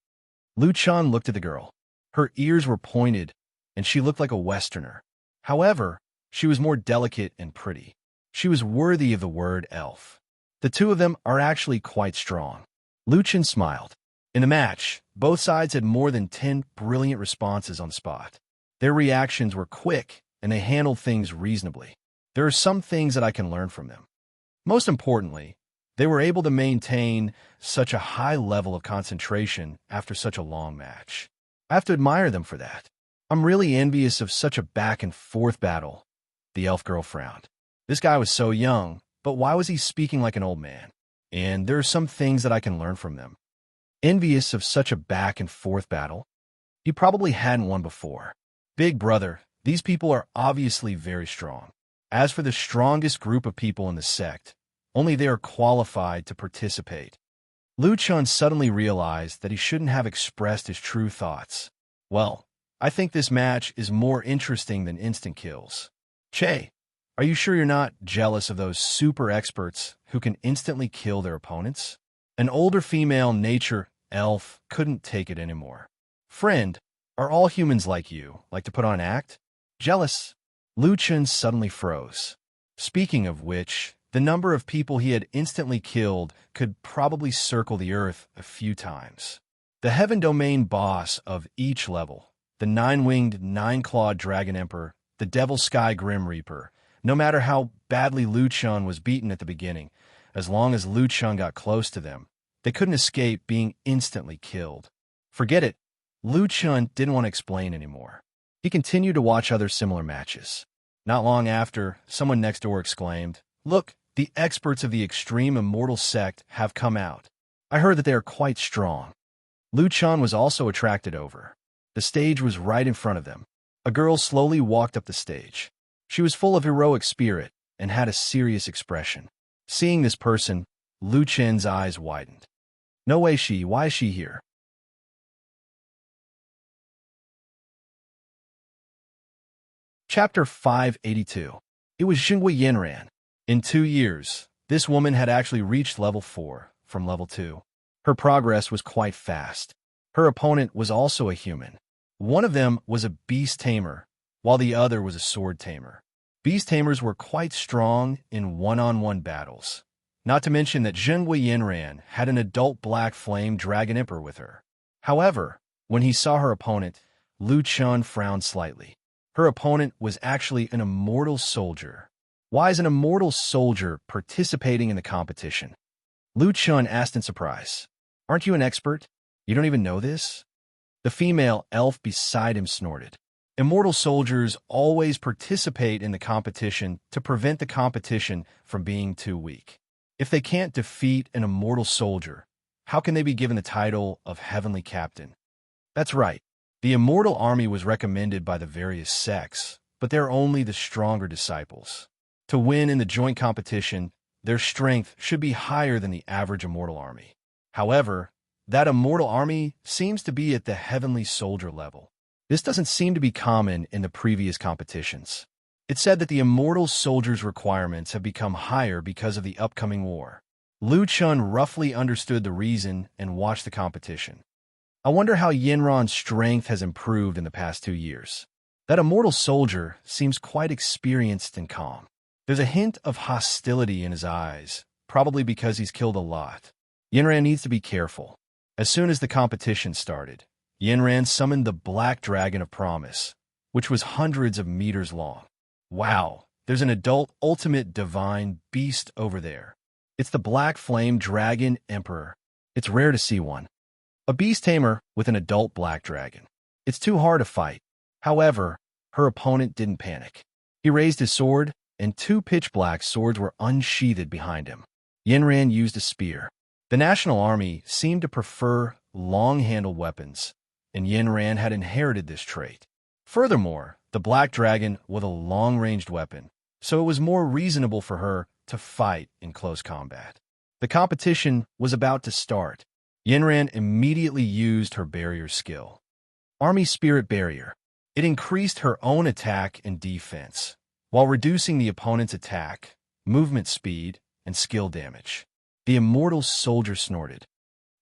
Lu Chun looked at the girl. Her ears were pointed, and she looked like a Westerner. However, she was more delicate and pretty. She was worthy of the word elf. The two of them are actually quite strong. Lu Chun smiled. In the match, both sides had more than 10 brilliant responses on the spot. Their reactions were quick, and they handled things reasonably. There are some things that I can learn from them. Most importantly, they were able to maintain such a high level of concentration after such a long match. I have to admire them for that. I'm really envious of such a back-and-forth battle. The elf girl frowned. This guy was so young, but why was he speaking like an old man? And there are some things that I can learn from them. Envious of such a back-and-forth battle? He probably hadn't won before. Big brother, these people are obviously very strong. As for the strongest group of people in the sect, only they are qualified to participate. Lu Chun suddenly realized that he shouldn't have expressed his true thoughts. Well, I think this match is more interesting than instant kills. Che, are you sure you're not jealous of those super experts who can instantly kill their opponents? An older female nature elf couldn't take it anymore. Friend, are all humans like you, like to put on an act? Jealous? Lu Chun suddenly froze. Speaking of which, the number of people he had instantly killed could probably circle the earth a few times. The Heaven Domain boss of each level, the nine-winged, nine-clawed Dragon Emperor, the Devil Sky Grim Reaper, no matter how badly Lu Chun was beaten at the beginning, as long as Lu Chun got close to them, they couldn't escape being instantly killed. Forget it. Lu Chun didn't want to explain anymore. He continued to watch other similar matches. Not long after, someone next door exclaimed, "Look, The experts of the extreme immortal sect have come out. I heard that they are quite strong. Lu Chun was also attracted over. The stage was right in front of them. A girl slowly walked up the stage. She was full of heroic spirit and had a serious expression. Seeing this person, Lu Chen's eyes widened. No way why is she here? Chapter 582. It was Xinghui Yanran. In 2 years, this woman had actually reached level 4 from level 2. Her progress was quite fast. Her opponent was also a human. One of them was a beast tamer, while the other was a sword tamer. Beast tamers were quite strong in one-on-one battles. Not to mention that Xinghui Yanran had an adult black flame dragon emperor with her. However, when he saw her opponent, Lu Chun frowned slightly. Her opponent was actually an immortal soldier. Why is an immortal soldier participating in the competition? Lu Chun asked in surprise. Aren't you an expert? You don't even know this? The female elf beside him snorted. Immortal soldiers always participate in the competition to prevent the competition from being too weak. If they can't defeat an immortal soldier, how can they be given the title of Heavenly Captain? That's right. The immortal army was recommended by the various sects, but they're only the stronger disciples. To win in the joint competition, their strength should be higher than the average immortal army. However, that immortal army seems to be at the heavenly soldier level. This doesn't seem to be common in the previous competitions. It said that the immortal soldiers' requirements have become higher because of the upcoming war. Lu Chun roughly understood the reason and watched the competition. I wonder how Yanran's strength has improved in the past 2 years. That immortal soldier seems quite experienced and calm. There's a hint of hostility in his eyes, probably because he's killed a lot. Yanran needs to be careful. As soon as the competition started, Yanran summoned the Black Dragon of Promise, which was hundreds of meters long. Wow, there's an adult ultimate divine beast over there. It's the Black Flame Dragon Emperor. It's rare to see one. A beast tamer with an adult black dragon. It's too hard to fight. However, her opponent didn't panic. He raised his sword, and 2 pitch-black swords were unsheathed behind him. Yanran used a spear. The National Army seemed to prefer long-handled weapons, and Yanran had inherited this trait. Furthermore, the Black Dragon was a long-ranged weapon, so it was more reasonable for her to fight in close combat. The competition was about to start. Yanran immediately used her barrier skill. Army Spirit Barrier. It increased her own attack and defense, while reducing the opponent's attack, movement speed, and skill damage. The immortal soldier snorted.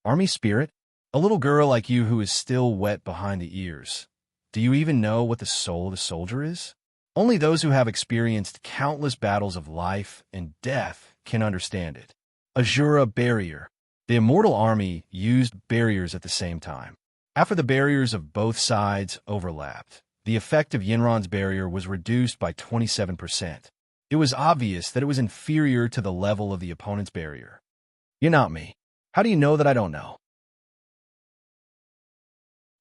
Army Spirit? A little girl like you who is still wet behind the ears. Do you even know what the soul of a soldier is? Only those who have experienced countless battles of life and death can understand it. Azura Barrier. The immortal army used barriers at the same time. After the barriers of both sides overlapped, the effect of Yanran's barrier was reduced by 27%. It was obvious that it was inferior to the level of the opponent's barrier. You're not me. How do you know that I don't know?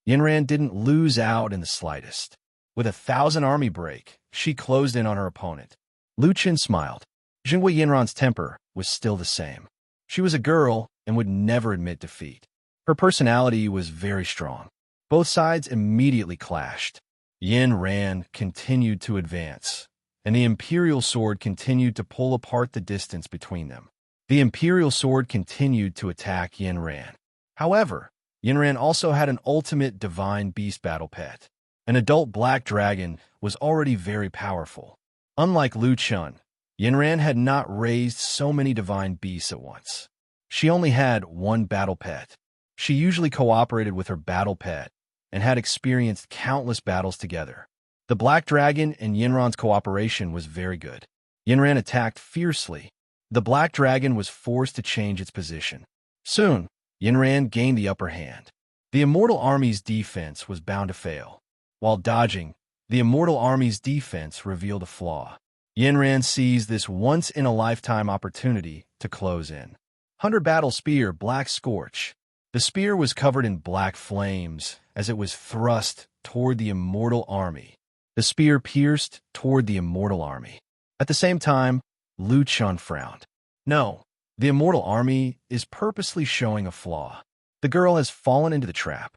Yanran didn't lose out in the slightest. With 1,000 army break, she closed in on her opponent. Lu Chen smiled. Xinghui Yanran's temper was still the same. She was a girl and would never admit defeat. Her personality was very strong. Both sides immediately clashed. Yanran continued to advance, and the Imperial Sword continued to pull apart the distance between them. The Imperial Sword continued to attack Yanran. However, Yanran also had an ultimate divine beast battle pet. An adult black dragon was already very powerful. Unlike Lu Chun, Yanran had not raised so many divine beasts at once. She only had one battle pet. She usually cooperated with her battle pet and had experienced countless battles together. The black dragon and Yanran's cooperation was very good. Yanran attacked fiercely. The black dragon was forced to change its position. Soon, Yanran gained the upper hand. The immortal army's defense was bound to fail. While dodging, the immortal army's defense revealed a flaw. Yanran seized this once-in-a-lifetime opportunity to close in. 100 Battle Spear Black Scorch. The spear was covered in black flames as it was thrust toward the immortal army. The spear pierced toward the immortal army. At the same time, Lu Chun frowned. No, the immortal army is purposely showing a flaw. The girl has fallen into the trap.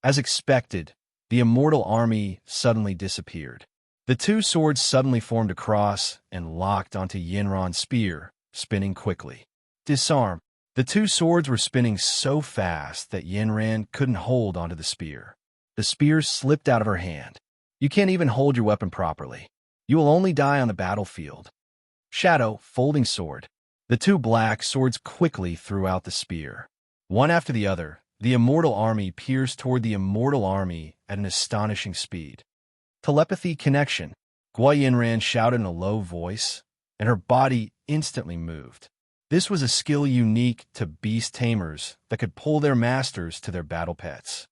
As expected, the immortal army suddenly disappeared. The two swords suddenly formed a cross and locked onto Yinran's spear, spinning quickly. Disarm. The two swords were spinning so fast that Yinran couldn't hold onto the spear. The spear slipped out of her hand. You can't even hold your weapon properly. You will only die on the battlefield. Shadow, folding sword. The two black swords quickly threw out the spear. One after the other, the immortal army pierced toward the immortal army at an astonishing speed. Telepathy connection. Gua Yinran shouted in a low voice, and her body instantly moved. This was a skill unique to beast tamers that could pull their masters to their battle pets.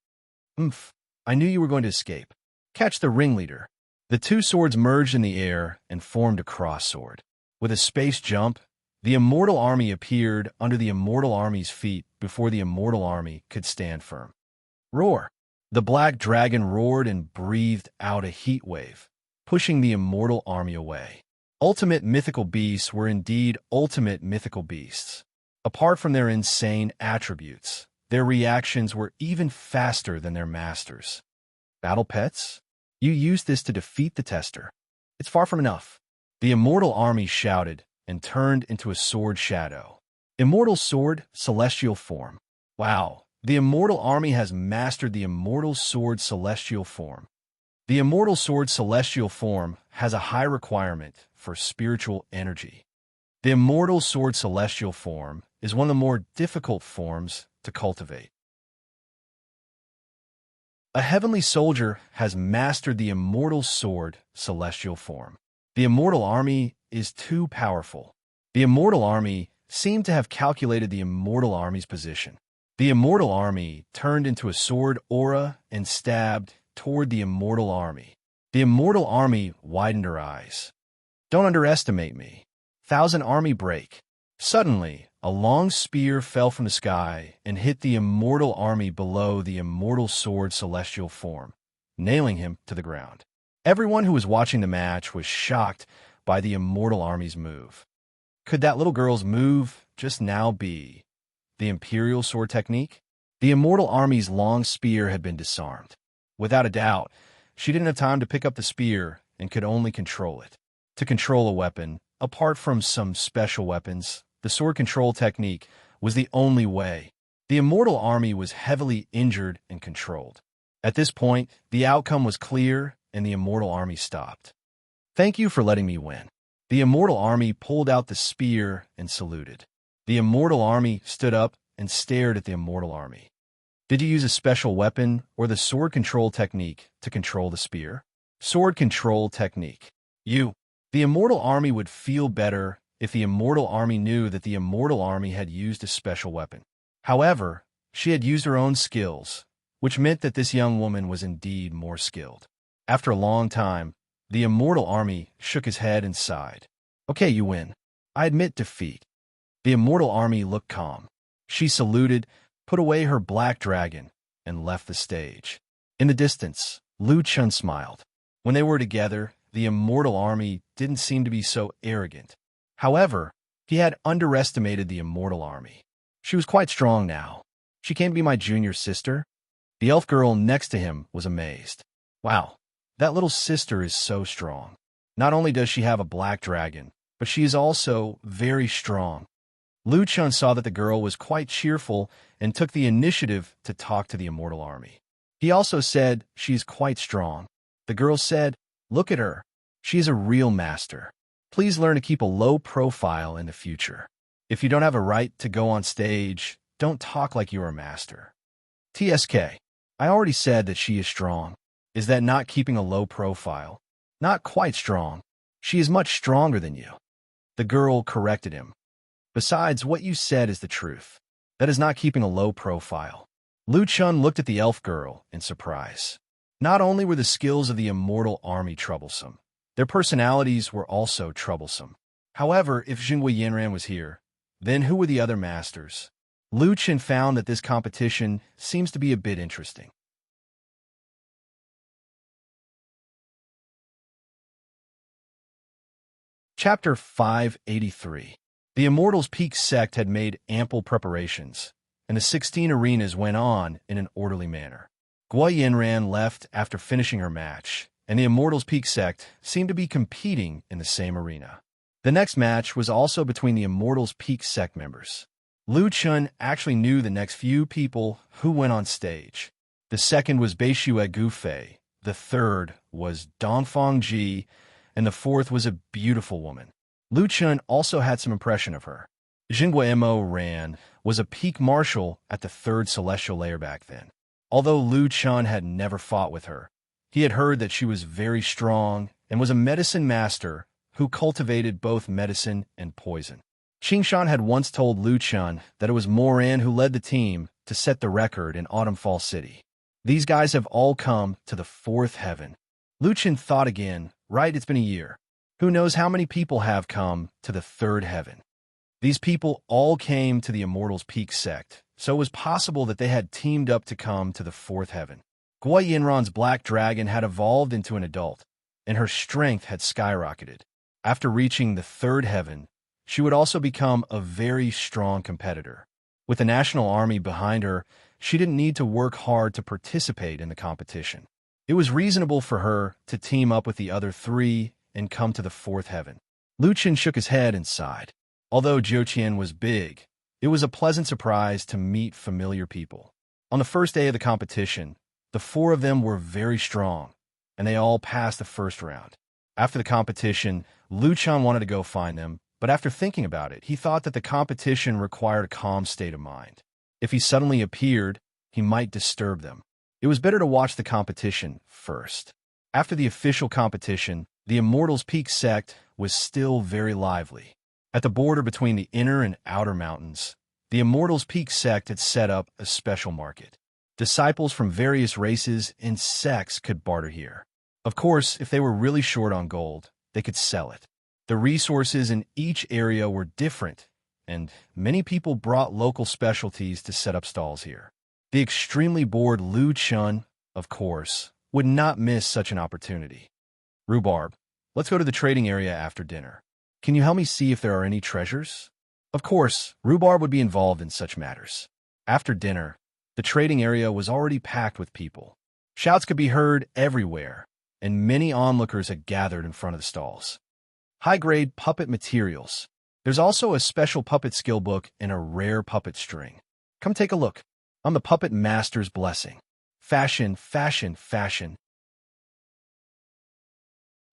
I knew you were going to escape. Catch the ringleader. The two swords merged in the air and formed a cross sword. With a space jump, the immortal army appeared under the immortal army's feet before the immortal army could stand firm. Roar! The black dragon roared and breathed out a heat wave, pushing the immortal army away. Ultimate mythical beasts were indeed ultimate mythical beasts. Apart from their insane attributes, their reactions were even faster than their masters. Battle pets? You used this to defeat the tester. It's far from enough. The immortal army shouted and turned into a sword shadow. Immortal sword, celestial form. Wow, the immortal army has mastered the immortal sword celestial form. The immortal sword celestial form has a high requirement for spiritual energy. The immortal sword celestial form is one of the more difficult forms to cultivate. A heavenly soldier has mastered the immortal sword celestial form. The immortal army is too powerful. The immortal army seemed to have calculated the immortal army's position. The immortal army turned into a sword aura and stabbed toward the immortal army. The immortal army widened her eyes. Don't underestimate me. 1,000 army break. Suddenly, a long spear fell from the sky and hit the immortal army below the immortal sword celestial form, nailing him to the ground. Everyone who was watching the match was shocked by the immortal army's move. Could that little girl's move just now be the imperial sword technique? The immortal army's long spear had been disarmed. Without a doubt, she didn't have time to pick up the spear and could only control it. To control a weapon, apart from some special weapons, the sword control technique was the only way. The immortal army was heavily injured and controlled. At this point, the outcome was clear and the immortal army stopped. Thank you for letting me win. The immortal army pulled out the spear and saluted. The immortal army stood up and stared at the immortal army. Did you use a special weapon or the sword control technique to control the spear? Sword control technique. The immortal army would feel better if the immortal army knew that the immortal army had used a special weapon. However, she had used her own skills, which meant that this young woman was indeed more skilled. After a long time, the immortal army shook his head and sighed. Okay, you win. I admit defeat. The immortal army looked calm. She saluted, put away her black dragon, and left the stage. In the distance, Lu Chun smiled. When they were together, the immortal army didn't seem to be so arrogant. However, he had underestimated the immortal army. She was quite strong now. She came to be my junior sister. The elf girl next to him was amazed. Wow, that little sister is so strong. Not only does she have a black dragon, but she is also very strong. Lu Chun saw that the girl was quite cheerful and took the initiative to talk to the immortal army. He also said she is quite strong. The girl said, look at her. She is a real master. Please learn to keep a low profile in the future. If you don't have a right to go on stage, don't talk like you're a master. TSK. I already said that she is strong. Is that not keeping a low profile? Not quite strong. She is much stronger than you. The girl corrected him. Besides, what you said is the truth. That is not keeping a low profile. Lu Chun looked at the elf girl in surprise. Not only were the skills of the immortal army troublesome, their personalities were also troublesome. However, if Jinghua Yinran was here, then who were the other masters? Lu Chun found that this competition seems to be a bit interesting. Chapter 583. The Immortals' Peak sect had made ample preparations, and the 16 arenas went on in an orderly manner. Guo Yinran left after finishing her match, and the Immortals' Peak sect seemed to be competing in the same arena. The next match was also between the Immortals' Peak sect members. Lu Chun actually knew the next few people who went on stage. The second was Beishue Gufei, the third was Dongfang Ji, and the fourth was a beautiful woman. Lu Chun also had some impression of her. Jingguemo Ran was a peak marshal at the third celestial layer back then. Although Lu Chun had never fought with her, he had heard that she was very strong and was a medicine master who cultivated both medicine and poison. Qingshan had once told Lu Chun that it was Moran who led the team to set the record in Autumn Fall City. These guys have all come to the fourth heaven. Lu Chun thought again, right, it's been a year. Who knows how many people have come to the third heaven? These people all came to the Immortals' Peak sect, so it was possible that they had teamed up to come to the fourth heaven. Guo Yinran's black dragon had evolved into an adult, and her strength had skyrocketed. After reaching the third heaven, she would also become a very strong competitor. With the national army behind her, she didn't need to work hard to participate in the competition. It was reasonable for her to team up with the other three and come to the fourth heaven. Lu Chun shook his head and sighed. Although Zhou Qian was big, it was a pleasant surprise to meet familiar people. On the first day of the competition, the four of them were very strong, and they all passed the first round. After the competition, Lu Chun wanted to go find them, but after thinking about it, he thought that the competition required a calm state of mind. If he suddenly appeared, he might disturb them. It was better to watch the competition first. After the official competition, the Immortals' Peak sect was still very lively. At the border between the inner and outer mountains, the Immortals' Peak sect had set up a special market. Disciples from various races and sects could barter here. Of course, if they were really short on gold, they could sell it. The resources in each area were different, and many people brought local specialties to set up stalls here. The extremely bored Lu Chun, of course, would not miss such an opportunity. Rhubarb, let's go to the trading area after dinner. Can you help me see if there are any treasures? Of course, Rhubarb would be involved in such matters. After dinner, the trading area was already packed with people. Shouts could be heard everywhere, and many onlookers had gathered in front of the stalls. High-grade puppet materials. There's also a special puppet skill book and a rare puppet string. Come take a look. I'm the puppet master's blessing. Fashion, fashion, fashion.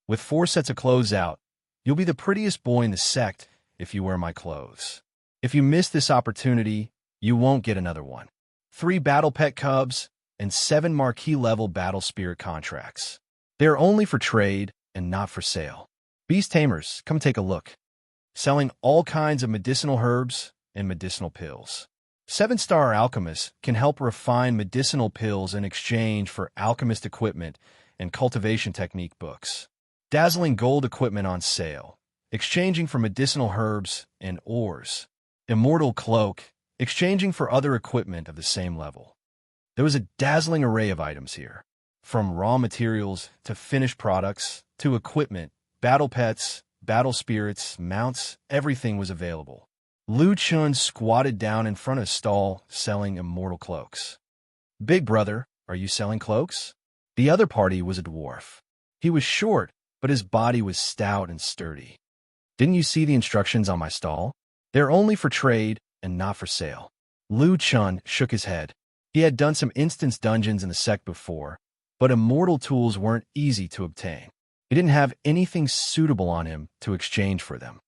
With 4 sets of clothes out, you'll be the prettiest boy in the sect if you wear my clothes. If you miss this opportunity, you won't get another one. 3 battle pet cubs and 7 marquee-level battle spirit contracts. They're only for trade and not for sale. Beast tamers, come take a look. Selling all kinds of medicinal herbs and medicinal pills. 7-star alchemists can help refine medicinal pills in exchange for alchemist equipment and cultivation technique books. Dazzling gold equipment on sale, exchanging for medicinal herbs and ores. Immortal cloak, exchanging for other equipment of the same level. There was a dazzling array of items here, from raw materials to finished products to equipment, battle pets, battle spirits, mounts, everything was available. Lu Chun squatted down in front of a stall selling immortal cloaks. Big brother, are you selling cloaks? The other party was a dwarf. He was short, but his body was stout and sturdy. Didn't you see the instructions on my stall? They're only for trade and not for sale. Lu Chun shook his head. He had done some instance dungeons in the sect before, but immortal tools weren't easy to obtain. He didn't have anything suitable on him to exchange for them.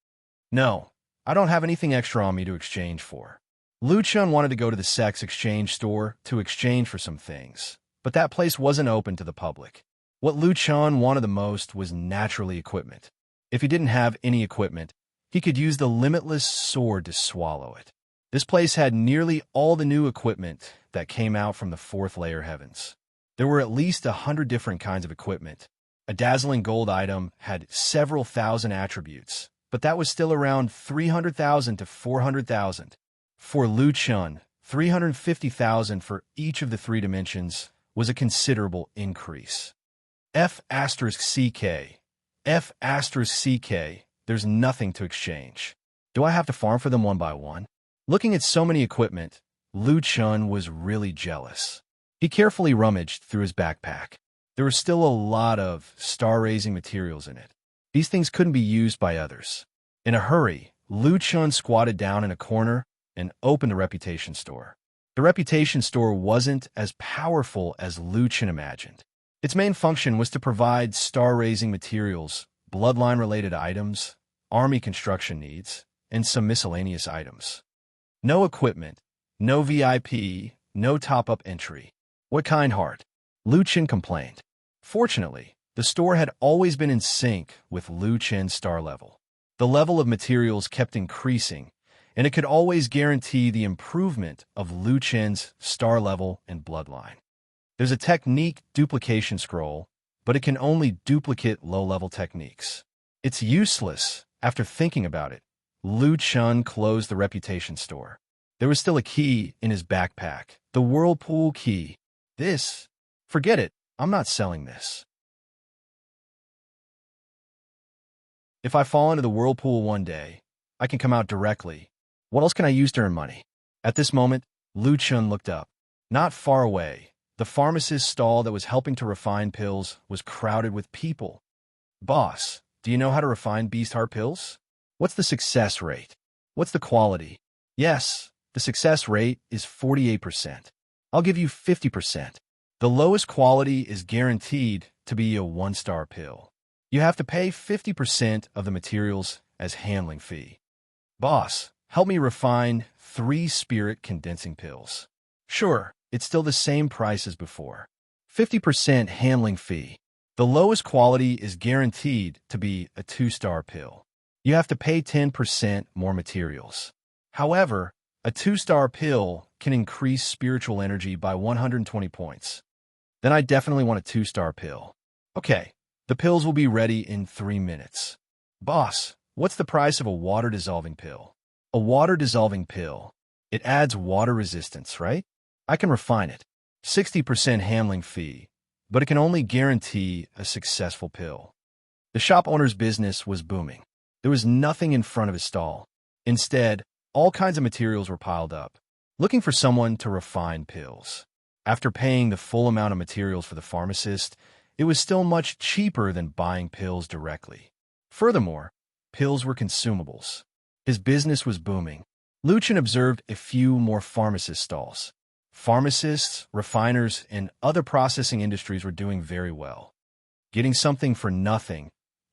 No, I don't have anything extra on me to exchange for. Lu Chun wanted to go to the sect's exchange store to exchange for some things, but that place wasn't open to the public. What Lu Chun wanted the most was naturally equipment. If he didn't have any equipment, he could use the limitless sword to swallow it. This place had nearly all the new equipment that came out from the 4th layer heavens. There were at least 100 different kinds of equipment. A dazzling gold item had several thousand attributes, but that was still around 300,000 to 400,000. For Lu Chun, 350,000 for each of the 3 dimensions was a considerable increase. F*CK, F*CK there's nothing to exchange. Do I have to farm for them one by one? Looking at so many equipment, Lu Chun was really jealous. He carefully rummaged through his backpack. There was still a lot of star-raising materials in it. These things couldn't be used by others. In a hurry, Lu Chun squatted down in a corner and opened a reputation store. The reputation store wasn't as powerful as Lu Chun imagined. Its main function was to provide star-raising materials, bloodline-related items, army construction needs, and some miscellaneous items. No equipment, no VIP, no top-up entry. What kind heart? Lu Chun complained. Fortunately, the store had always been in sync with Lu Chun's star level. The level of materials kept increasing, and it could always guarantee the improvement of Lu Chun's star level and bloodline. There's a technique duplication scroll, but it can only duplicate low-level techniques. It's useless. After thinking about it, Lu Chun closed the reputation store. There was still a key in his backpack, the whirlpool key. Forget it, I'm not selling this. If I fall into the whirlpool one day, I can come out directly. What else can I use to earn money? At this moment, Lu Chun looked up. Not far away, the pharmacist's stall that was helping to refine pills was crowded with people. Boss, do you know how to refine beast heart pills? What's the success rate? What's the quality? Yes, the success rate is 48%. I'll give you 50%. The lowest quality is guaranteed to be a 1-star pill. You have to pay 50% of the materials as handling fee. Boss, help me refine 3 spirit condensing pills. Sure, it's still the same price as before. 50% handling fee. The lowest quality is guaranteed to be a 2-star pill. You have to pay 10% more materials. However, a 2-star pill can increase spiritual energy by 120 points. Then I definitely want a 2-star pill. Okay, the pills will be ready in 3 minutes. Boss, what's the price of a water-dissolving pill? A water-dissolving pill. It adds water resistance, right? I can refine it. 60% handling fee, but it can only guarantee a successful pill. The shop owner's business was booming. There was nothing in front of his stall. Instead, all kinds of materials were piled up, looking for someone to refine pills. After paying the full amount of materials for the pharmacist, it was still much cheaper than buying pills directly. Furthermore, pills were consumables. His business was booming. Lu Chun observed a few more pharmacist stalls. Pharmacists, refiners, and other processing industries were doing very well. Getting something for nothing,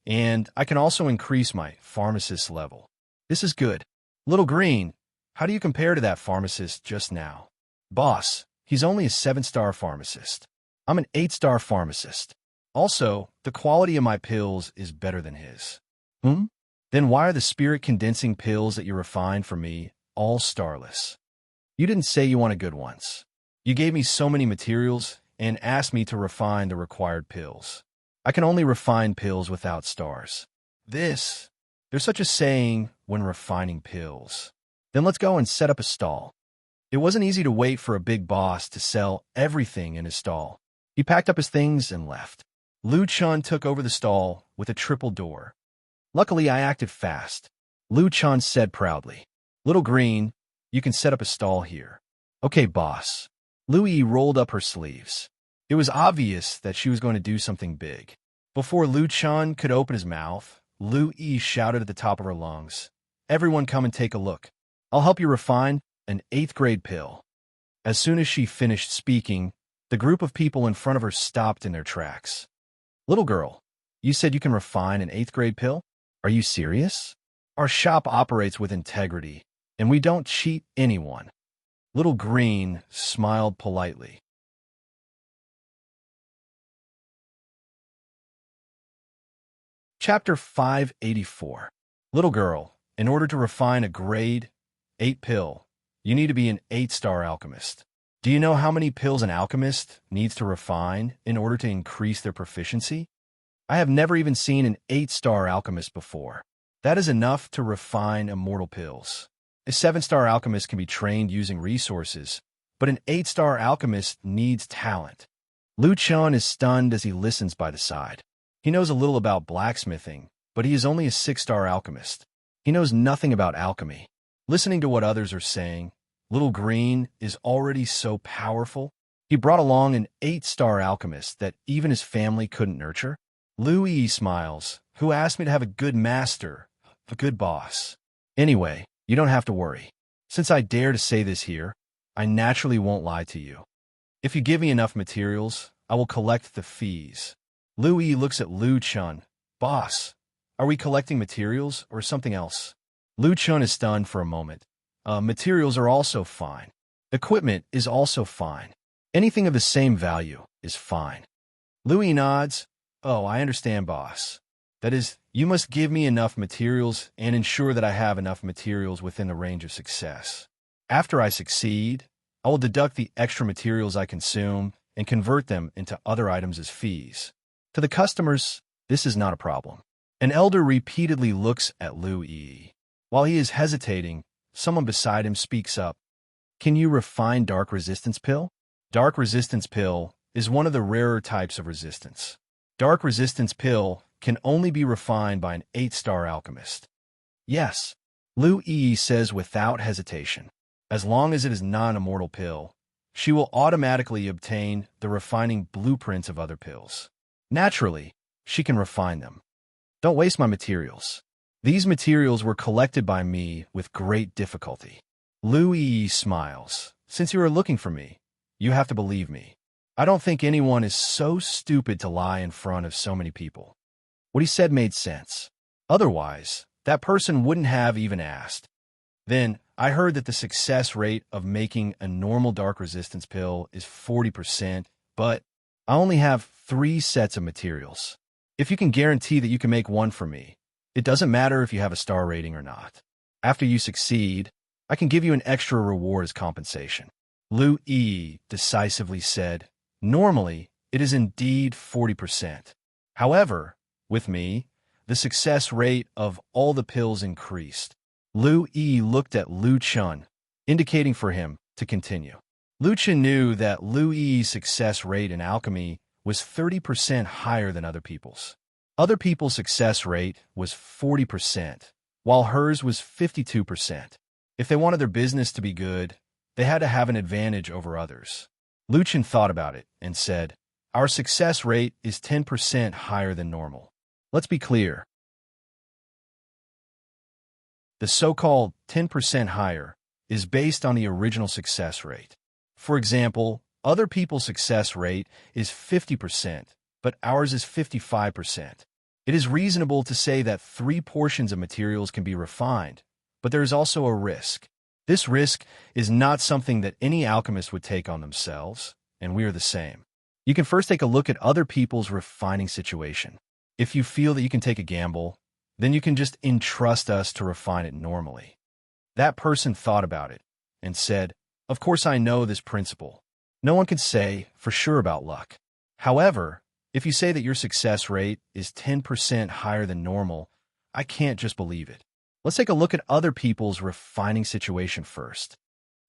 and I can also increase my pharmacist level. This is good. Little Green, how do you compare to that pharmacist just now? Boss, he's only a 7-star pharmacist. I'm an 8-star pharmacist. Also, the quality of my pills is better than his. Then why are the spirit condensing pills that you refined for me all starless? You didn't say you wanted good ones. You gave me so many materials and asked me to refine the required pills. I can only refine pills without stars. There's such a saying when refining pills. Then let's go and set up a stall. It wasn't easy to wait for a big boss to sell everything in his stall. He packed up his things and left. Lu Chun took over the stall with a triple door. Luckily, I acted fast. Lu Chun said proudly, Little Green, you can set up a stall here. Okay, boss. Lu Yi rolled up her sleeves. It was obvious that she was going to do something big. Before Lu Chun could open his mouth, Lu Yi shouted at the top of her lungs, Everyone come and take a look. I'll help you refine an 8th-grade pill. As soon as she finished speaking, the group of people in front of her stopped in their tracks. Little girl, you said you can refine an 8th-grade pill? Are you serious? Our shop operates with integrity, and we don't cheat anyone. Little Green smiled politely. Chapter 584. Little girl, in order to refine a grade 8 pill, you need to be an 8-star alchemist. Do you know how many pills an alchemist needs to refine in order to increase their proficiency? I have never even seen an 8-star alchemist before. That is enough to refine immortal pills. A 7-star alchemist can be trained using resources, but an 8-star alchemist needs talent. Lu Chun is stunned as he listens by the side. He knows a little about blacksmithing, but he is only a 6-star alchemist. He knows nothing about alchemy. Listening to what others are saying, Little Green is already so powerful. He brought along an 8-star alchemist that even his family couldn't nurture. Louis smiles, who asked me to have a good master, a good boss. Anyway, you don't have to worry. Since I dare to say this here, I naturally won't lie to you. If you give me enough materials, I will collect the fees. Louis looks at Lu Chun. Boss, are we collecting materials or something else? Lu Chun is stunned for a moment. Materials are also fine. Equipment is also fine. Anything of the same value is fine. Louis nods. Oh, I understand, boss. That is, you must give me enough materials and ensure that I have enough materials within the range of success. After I succeed, I will deduct the extra materials I consume and convert them into other items as fees. To the customers, this is not a problem. An elder repeatedly looks at Louis. While he is hesitating, someone beside him speaks up. Can you refine Dark Resistance Pill? Dark Resistance Pill is one of the rarer types of resistance. Dark Resistance Pill can only be refined by an 8-star alchemist. Yes, Louis says without hesitation. As long as it is non-immortal pill, she will automatically obtain the refining blueprints of other pills. Naturally, she can refine them. Don't waste my materials. These materials were collected by me with great difficulty. Louis smiles. Since you are looking for me, you have to believe me. I don't think anyone is so stupid to lie in front of so many people. What he said made sense. Otherwise, that person wouldn't have even asked. Then, I heard that the success rate of making a normal dark resistance pill is 40%, but I only have 3 sets of materials. If you can guarantee that you can make one for me, it doesn't matter if you have a star rating or not. After you succeed, I can give you an extra reward as compensation. Louis decisively said, normally, it is indeed 40%. However, with me, the success rate of all the pills increased. Louis looked at Lu Chun, indicating for him to continue. Lu Chun knew that Louis' success rate in alchemy was 30% higher than other people's. Other people's success rate was 40%, while hers was 52%. If they wanted their business to be good, they had to have an advantage over others. Lu Chun thought about it and said, our success rate is 10% higher than normal. Let's be clear. The so-called 10% higher is based on the original success rate. For example, other people's success rate is 50%, but ours is 55%. It is reasonable to say that 3 portions of materials can be refined, but there is also a risk. This risk is not something that any alchemist would take on themselves, and we are the same. You can first take a look at other people's refining situation. If you feel that you can take a gamble, then you can just entrust us to refine it normally. That person thought about it and said, of course I know this principle. No one can say for sure about luck. However, if you say that your success rate is 10% higher than normal, I can't just believe it. Let's take a look at other people's refining situation first.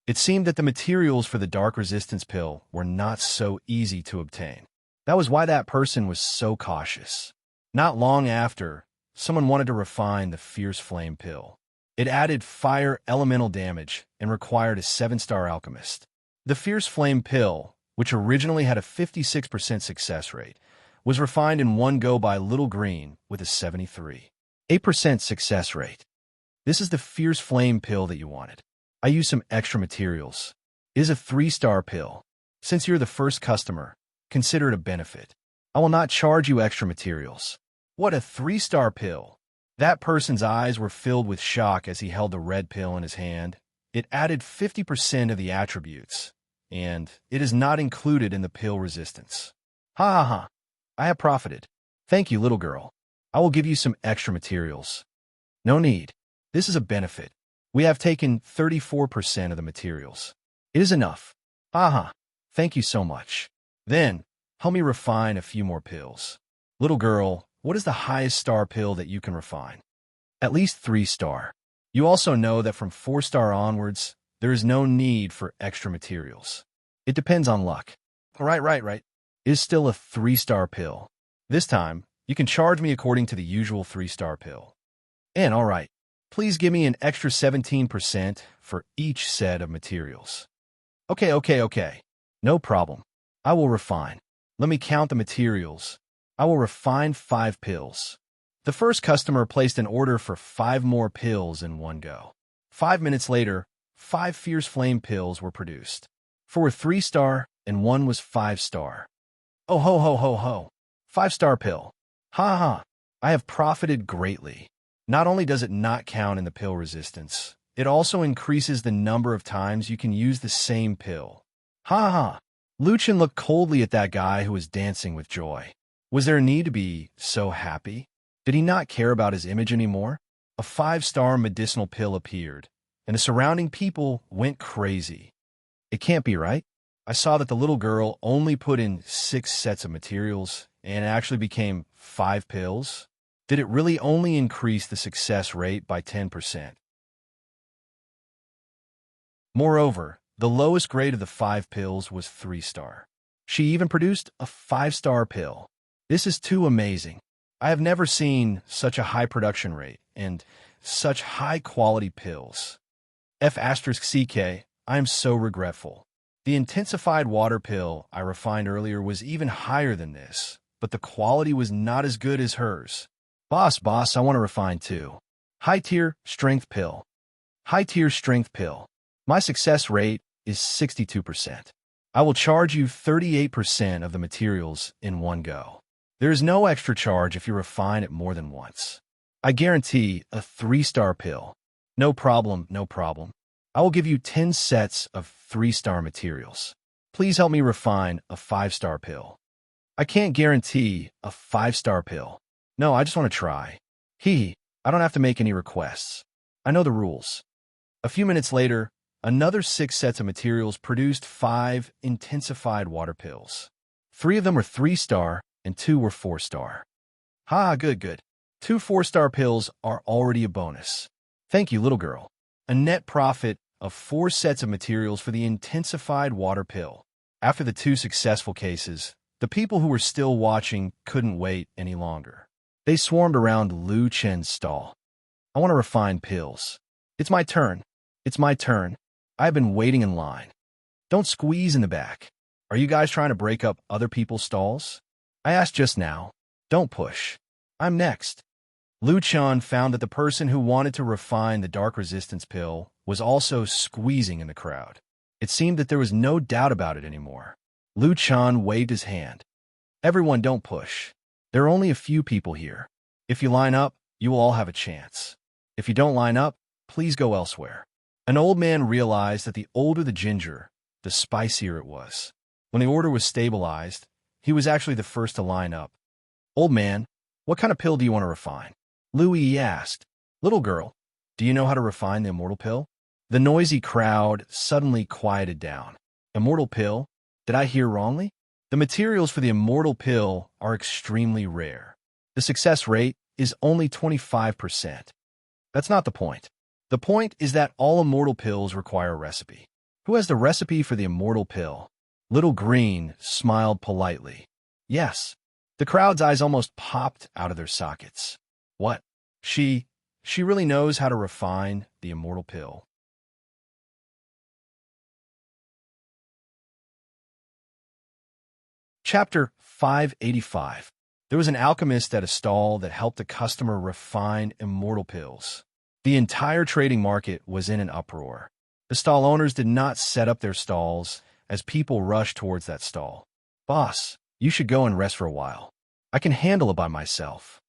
It seemed that the materials for the dark resistance pill were not so easy to obtain. That was why that person was so cautious. Not long after, someone wanted to refine the fierce flame pill. It added fire elemental damage and required a 7-star alchemist. The fierce flame pill, which originally had a 56% success rate, was refined in one go by Little Green with a 73.8% success rate. This is the fierce flame pill that you wanted. I used some extra materials. It is a 3-star pill. Since you're the first customer, consider it a benefit. I will not charge you extra materials. What a 3-star pill! That person's eyes were filled with shock as he held the red pill in his hand. It added 50% of the attributes, and it is not included in the pill resistance. Ha ha ha! I have profited. Thank you, little girl. I will give you some extra materials. No need. This is a benefit. We have taken 34% of the materials. It is enough. Ha ha! Thank you so much. Then, help me refine a few more pills. Little girl, what is the highest star pill that you can refine? At least 3-star. You also know that from 4-star onwards, there is no need for extra materials. It depends on luck. Right. It is still a 3-star pill. This time, You can charge me according to the usual 3-star pill. And all right, please give me an extra 17% for each set of materials. Okay. No problem. I will refine. Let me count the materials. I will refine 5 pills. The first customer placed an order for 5 more pills in one go. 5 minutes later, 5 fierce flame pills were produced. 4 were 3-star and 1 was 5-star. Oh ho. 5-star pill. Ha ha. I have profited greatly. Not only does it not count in the pill resistance, it also increases the number of times you can use the same pill. Ha ha. Lucien looked coldly at that guy who was dancing with joy. Was there a need to be so happy? Did he not care about his image anymore? A 5-star medicinal pill appeared, and the surrounding people went crazy. It can't be right. I saw that the little girl only put in 6 sets of materials and it actually became 5 pills. Did it really only increase the success rate by 10%? Moreover, the lowest grade of the 5 pills was 3-star. She even produced a 5-star pill. This is too amazing. I have never seen such a high production rate and such high-quality pills. F*CK, I am so regretful. The intensified water pill I refined earlier was even higher than this, but the quality was not as good as hers. Boss, I want to refine too. High-tier strength pill. High-tier strength pill. My success rate is 62%. I will charge you 38% of the materials in one go. There is no extra charge if you refine it more than once. I guarantee a 3-star pill. No problem. I will give you 10 sets of 3-star materials. Please help me refine a 5-star pill. I can't guarantee a 5-star pill. No, I just want to try. I don't have to make any requests. I know the rules. A few minutes later, another 6 sets of materials produced 5 intensified water pills. 3 of them were 3-star and 2 were 4-star. Good. 2 4-star pills are already a bonus. Thank you, little girl. A net profit of 4 sets of materials for the intensified water pill. After the 2 successful cases, the people who were still watching couldn't wait any longer. They swarmed around Lu Chen's stall. I want to refine pills. It's my turn. I have been waiting in line. Don't squeeze in the back. Are you guys trying to break up other people's stalls? I asked just now. Don't push. I'm next. Lu Chen found that the person who wanted to refine the dark resistance pill was also squeezing in the crowd. It seemed that there was no doubt about it anymore. Lu Chen waved his hand. Everyone, don't push. There are only a few people here. If you line up, you will all have a chance. If you don't line up, please go elsewhere. An old man realized that the older the ginger, the spicier it was. When the order was stabilized, he was actually the first to line up. Old man, what kind of pill do you want to refine? Louis asked. Little girl, do you know how to refine the immortal pill? The noisy crowd suddenly quieted down. Immortal pill? Did I hear wrongly? The materials for the immortal pill are extremely rare. The success rate is only 25%. That's not the point. The point is that all immortal pills require a recipe. Who has the recipe for the immortal pill? Little Green smiled politely. Yes. The crowd's eyes almost popped out of their sockets. What? She really knows how to refine the immortal pill. Chapter 585. There was an alchemist at a stall that helped a customer refine immortal pills. The entire trading market was in an uproar. The stall owners did not set up their stalls as people rushed towards that stall. Boss, you should go and rest for a while. I can handle it by myself.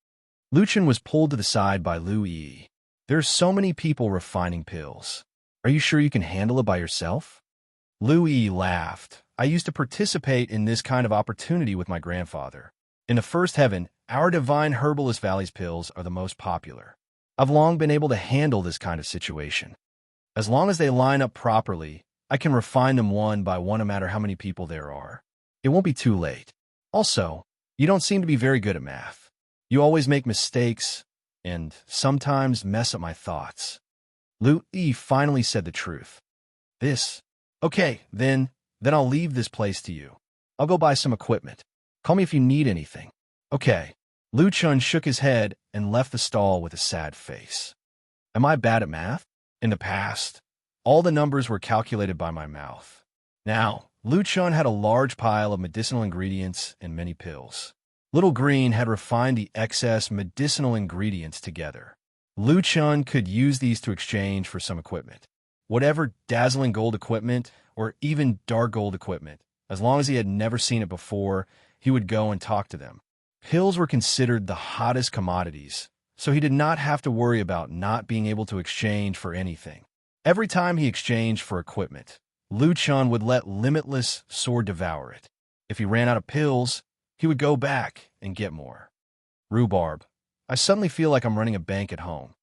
Lucien was pulled to the side by Louis. There's so many people refining pills. Are you sure you can handle it by yourself? Louis laughed. I used to participate in this kind of opportunity with my grandfather. In the first heaven, our divine herbalist Valley's pills are the most popular. I've long been able to handle this kind of situation. As long as they line up properly, I can refine them one by one no matter how many people there are. It won't be too late. Also, you don't seem to be very good at math. You always make mistakes and sometimes mess up my thoughts. Louis finally said the truth. Okay, then I'll leave this place to you. I'll go buy some equipment. Call me if you need anything. Okay. Lu Chun shook his head and left the stall with a sad face. Am I bad at math? In the past, all the numbers were calculated by my mouth. Now, Lu Chun had a large pile of medicinal ingredients and many pills. Little Green had refined the excess medicinal ingredients together. Lu Chun could use these to exchange for some equipment. Whatever dazzling gold equipment or even dark gold equipment, as long as he had never seen it before, he would go and talk to them. Pills were considered the hottest commodities, so he did not have to worry about not being able to exchange for anything. Every time he exchanged for equipment, Lu Chun would let Limitless Sword devour it. If he ran out of pills, he would go back and get more. Rhubarb. I suddenly feel like I'm running a bank at home.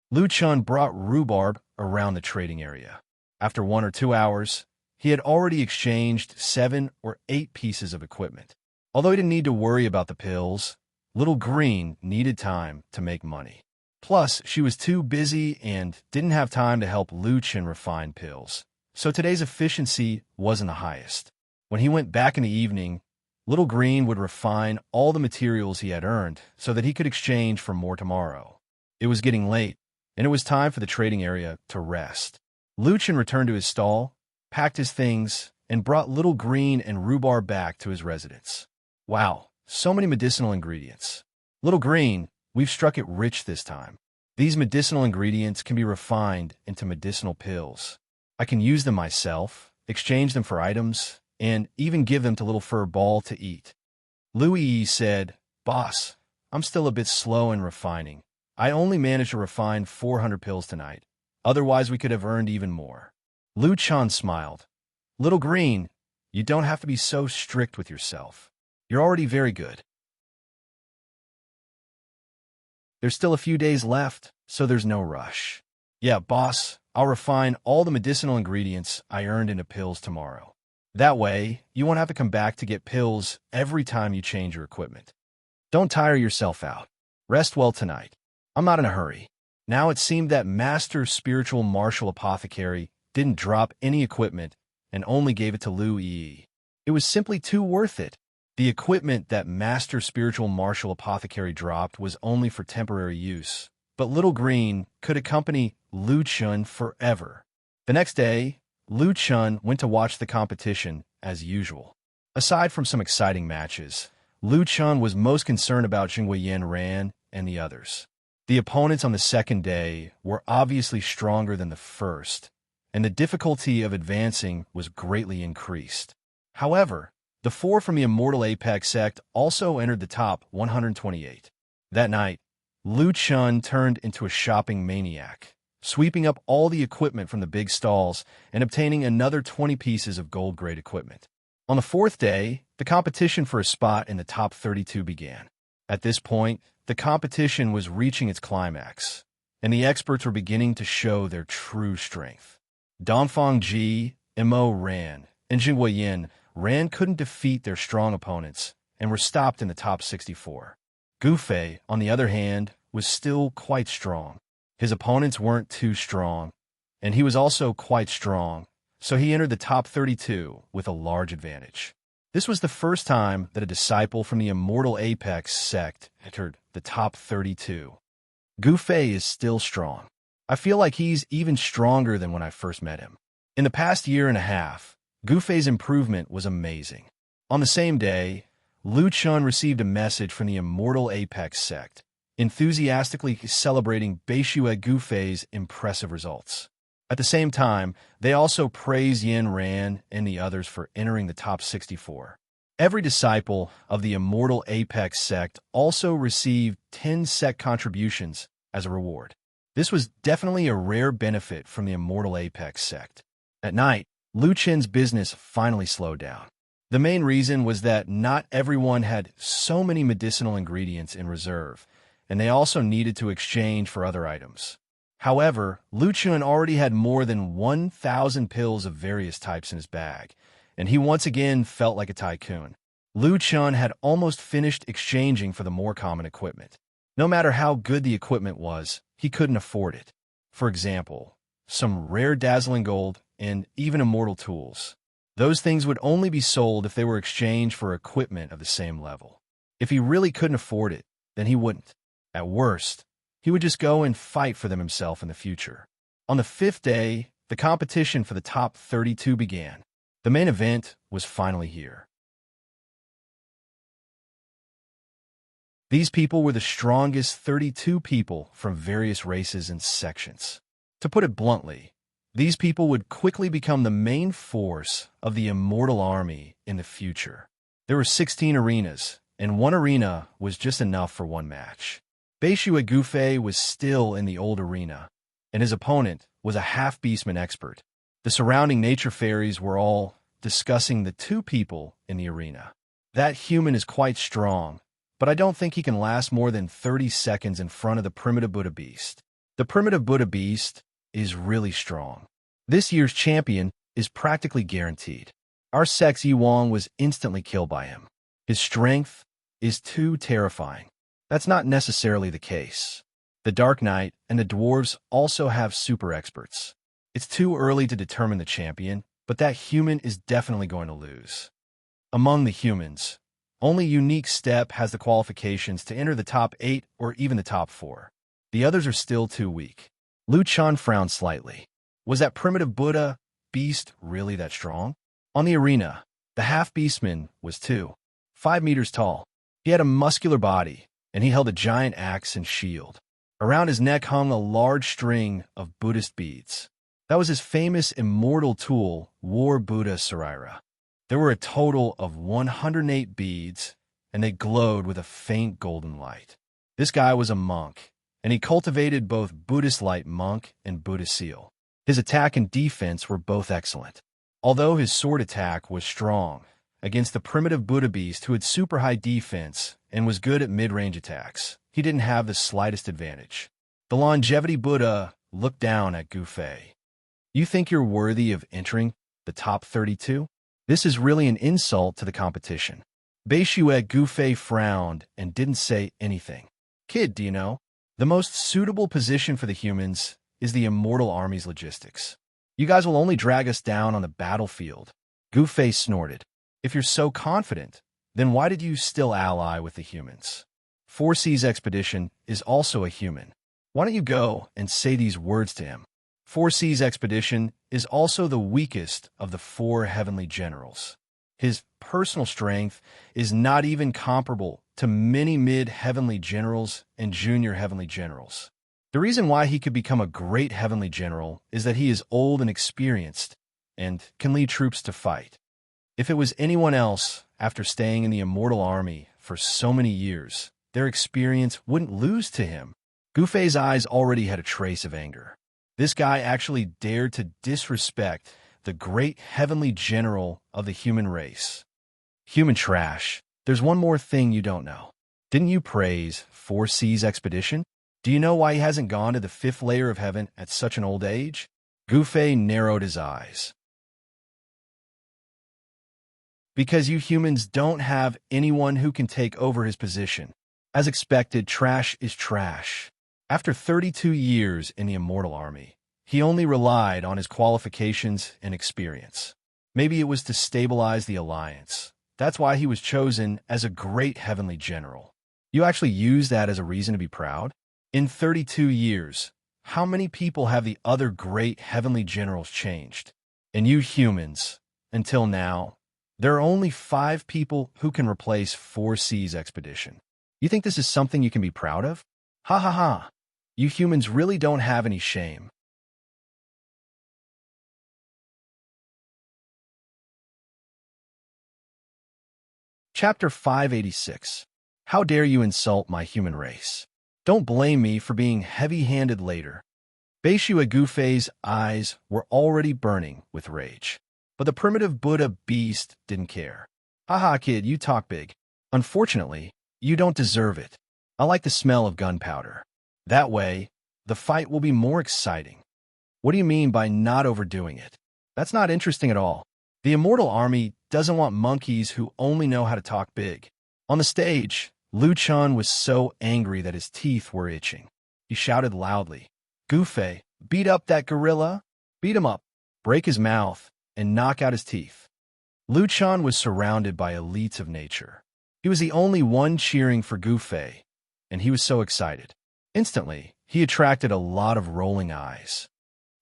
Lu Chun brought rhubarb around the trading area. After 1 or 2 hours, he had already exchanged 7 or 8 pieces of equipment. Although he didn't need to worry about the pills, Little Green needed time to make money. Plus, she was too busy and didn't have time to help Lu Chun refine pills. So today's efficiency wasn't the highest. When he went back in the evening, Little Green would refine all the materials he had earned so that he could exchange for more tomorrow. It was getting late, and it was time for the trading area to rest. Lu Chun returned to his stall, packed his things, and brought Little Green and rhubarb back to his residence. Wow, so many medicinal ingredients. Little Green, we've struck it rich this time. These medicinal ingredients can be refined into medicinal pills. I can use them myself, exchange them for items, and even give them to Little Fur Ball to eat. Louie said, Boss, I'm still a bit slow in refining. I only managed to refine 400 pills tonight. Otherwise, we could have earned even more. Lu Chun smiled. Little Green, you don't have to be so strict with yourself. You're already very good. There's still a few days left, so there's no rush. Yeah, boss, I'll refine all the medicinal ingredients I earned into pills tomorrow. That way, you won't have to come back to get pills every time you change your equipment. Don't tire yourself out. Rest well tonight. I'm not in a hurry. Now it seemed that Master Spiritual Martial Apothecary didn't drop any equipment and only gave it to Lu Yi. It was simply too worth it. The equipment that Master Spiritual Martial Apothecary dropped was only for temporary use, but Little Green could accompany Lu Chun forever. The next day, Lu Chun went to watch the competition as usual. Aside from some exciting matches, Lu Chun was most concerned about Jingwei Ran and the others. The opponents on the second day were obviously stronger than the first, and the difficulty of advancing was greatly increased. However, the 4 from the Immortal Apex sect also entered the top 128. That night, Lu Chun turned into a shopping maniac, sweeping up all the equipment from the big stalls and obtaining another 20 pieces of gold-grade equipment. On the 4th day, the competition for a spot in the top 32 began. At this point, the competition was reaching its climax, and the experts were beginning to show their true strength. Dongfang Ji, Mo Ran, and Jingwei Ran couldn't defeat their strong opponents and were stopped in the top 64. Gu Fei, on the other hand, was still quite strong. His opponents weren't too strong, and he was also quite strong, so he entered the top 32 with a large advantage. This was the first time that a disciple from the Immortal Apex sect entered the top 32. Gu Fei is still strong. I feel like he's even stronger than when I first met him. In the past year and a half, Gu Fei's improvement was amazing. On the same day, Lu Chun received a message from the Immortal Apex sect, enthusiastically celebrating Beishue Gu Fei's impressive results. At the same time, they also praised Yin Ran and the others for entering the top 64. Every disciple of the Immortal Apex sect also received 10 sect contributions as a reward. This was definitely a rare benefit from the Immortal Apex sect. At night, Lu Chun's business finally slowed down. The main reason was that not everyone had so many medicinal ingredients in reserve, and they also needed to exchange for other items. However, Lu Chun already had more than 1,000 pills of various types in his bag, and he once again felt like a tycoon. Lu Chun had almost finished exchanging for the more common equipment. No matter how good the equipment was, he couldn't afford it. For example, some rare dazzling gold and even immortal tools. Those things would only be sold if they were exchanged for equipment of the same level. If he really couldn't afford it, then he wouldn't. At worst, he would just go and fight for them himself in the future. On the fifth day, the competition for the top 32 began. The main event was finally here. These people were the strongest 32 people from various races and sections. To put it bluntly, these people would quickly become the main force of the immortal army in the future. There were 16 arenas, and one arena was just enough for one match. Beishue Gufei was still in the old arena, and his opponent was a half-beastman expert. The surrounding nature fairies were all discussing the two people in the arena. That human is quite strong, but I don't think he can last more than 30 seconds in front of the primitive Buddha beast. The primitive Buddha beast is really strong. This year's champion is practically guaranteed. Our Sex Yuan was instantly killed by him. His strength is too terrifying. That's not necessarily the case. The Dark Knight and the dwarves also have super experts. It's too early to determine the champion, but that human is definitely going to lose. Among the humans, only Unique Step has the qualifications to enter the top 8 or even the top 4. The others are still too weak. Lu Chan frowned slightly. Was that primitive Buddha beast really that strong? On the arena, the half-beastman was 5 meters tall. He had a muscular body, and he held a giant axe and shield. Around his neck hung a large string of Buddhist beads. That was his famous immortal tool, War Buddha Saraira. There were a total of 108 beads, and they glowed with a faint golden light. This guy was a monk, and he cultivated both Buddhist light monk and Buddhist seal. His attack and defense were both excellent. Although his sword attack was strong against the primitive Buddha beast who had super high defense and was good at mid-range attacks, he didn't have the slightest advantage. The longevity Buddha looked down at Gufei. You think you're worthy of entering the top 32? This is really an insult to the competition. Beishue Gufei frowned and didn't say anything. Kid, do you know? The most suitable position for the humans is the immortal army's logistics. You guys will only drag us down on the battlefield. Gufei snorted. If you're so confident, then why did you still ally with the humans? 4C's expedition is also a human. Why don't you go and say these words to him? 4C's expedition is also the weakest of the 4 heavenly generals. His personal strength is not even comparable to many mid-heavenly generals and junior heavenly generals. The reason why he could become a great heavenly general is that he is old and experienced and can lead troops to fight. If it was anyone else, after staying in the immortal army for so many years, their experience wouldn't lose to him. Gufei's eyes already had a trace of anger. This guy actually dared to disrespect the great heavenly general of the human race. Human trash. There's one more thing you don't know. Didn't you praise 4C's expedition? Do you know why he hasn't gone to the 5th layer of heaven at such an old age? Gufei narrowed his eyes. Because you humans don't have anyone who can take over his position. As expected, trash is trash. After 32 years in the immortal army, he only relied on his qualifications and experience. Maybe it was to stabilize the alliance. That's why he was chosen as a great heavenly general. You actually use that as a reason to be proud? In 32 years, how many people have the other great heavenly generals changed? And you humans, until now, there are only 5 people who can replace 4C's expedition. You think this is something you can be proud of? Ha ha ha. You humans really don't have any shame. Chapter 586. How dare you insult my human race? Don't blame me for being heavy-handed later. Beishue Gufei's eyes were already burning with rage. But the primitive Buddha beast didn't care. Haha, kid, you talk big. Unfortunately, you don't deserve it. I like the smell of gunpowder. That way, the fight will be more exciting. What do you mean by not overdoing it? That's not interesting at all. The immortal army doesn't want monkeys who only know how to talk big. On the stage, Lu Chun was so angry that his teeth were itching. He shouted loudly, Gufei, beat up that gorilla. Beat him up, break his mouth, and knock out his teeth. Lu Chun was surrounded by elites of nature. He was the only one cheering for Gufei, and he was so excited. Instantly, he attracted a lot of rolling eyes.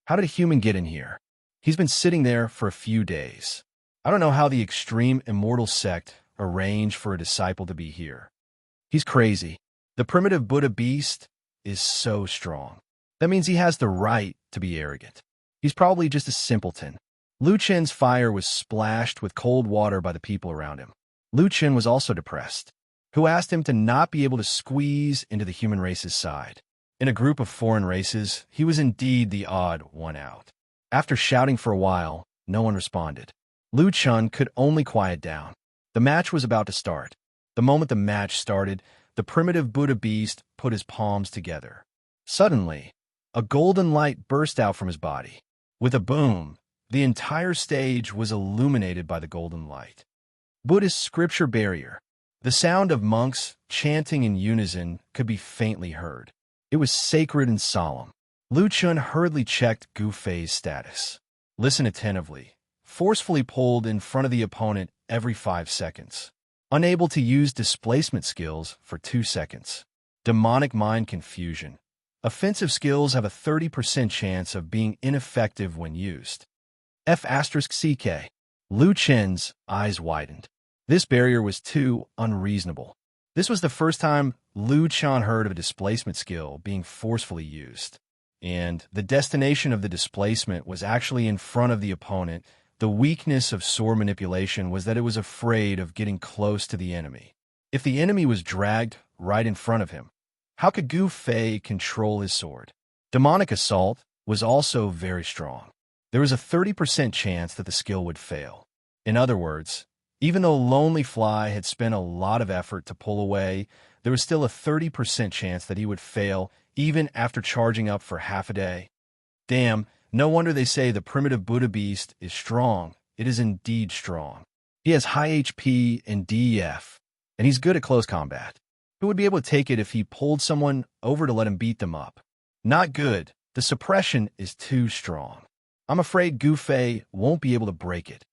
How did a human get in here? He's been sitting there for a few days. I don't know how the extreme immortal sect arranged for a disciple to be here. He's crazy. The primitive Buddha beast is so strong. That means he has the right to be arrogant. He's probably just a simpleton. Lu Chen's fire was splashed with cold water by the people around him. Lu Chen was also depressed, who asked him to not be able to squeeze into the human race's side. In a group of foreign races, he was indeed the odd one out. After shouting for a while, no one responded. Lu Chen could only quiet down. The match was about to start. The moment the match started, the primitive Buddha beast put his palms together. Suddenly, a golden light burst out from his body. With a boom, the entire stage was illuminated by the golden light. Buddhist scripture barrier. The sound of monks chanting in unison could be faintly heard. It was sacred and solemn. Lu Chen hurriedly checked Gu Fei's status. Listen attentively. Forcefully pulled in front of the opponent every 5 seconds. Unable to use displacement skills for 2 seconds. Demonic mind confusion. Offensive skills have a 30% chance of being ineffective when used. F***CK. Lu Chen's eyes widened. This barrier was too unreasonable. This was the first time Lu Chen heard of a displacement skill being forcefully used. And the destination of the displacement was actually in front of the opponent. The weakness of sword manipulation was that it was afraid of getting close to the enemy. If the enemy was dragged right in front of him, how could Gu Fei control his sword? Demonic assault was also very strong. There was a 30% chance that the skill would fail. In other words, even though Lonely Fly had spent a lot of effort to pull away, there was still a 30% chance that he would fail even after charging up for half a day. Damn, no wonder they say the primitive Buddha beast is strong. It is indeed strong. He has high HP and DEF, and he's good at close combat. Who would be able to take it if he pulled someone over to let him beat them up? Not good. The suppression is too strong. I'm afraid Gu Fei won't be able to break it.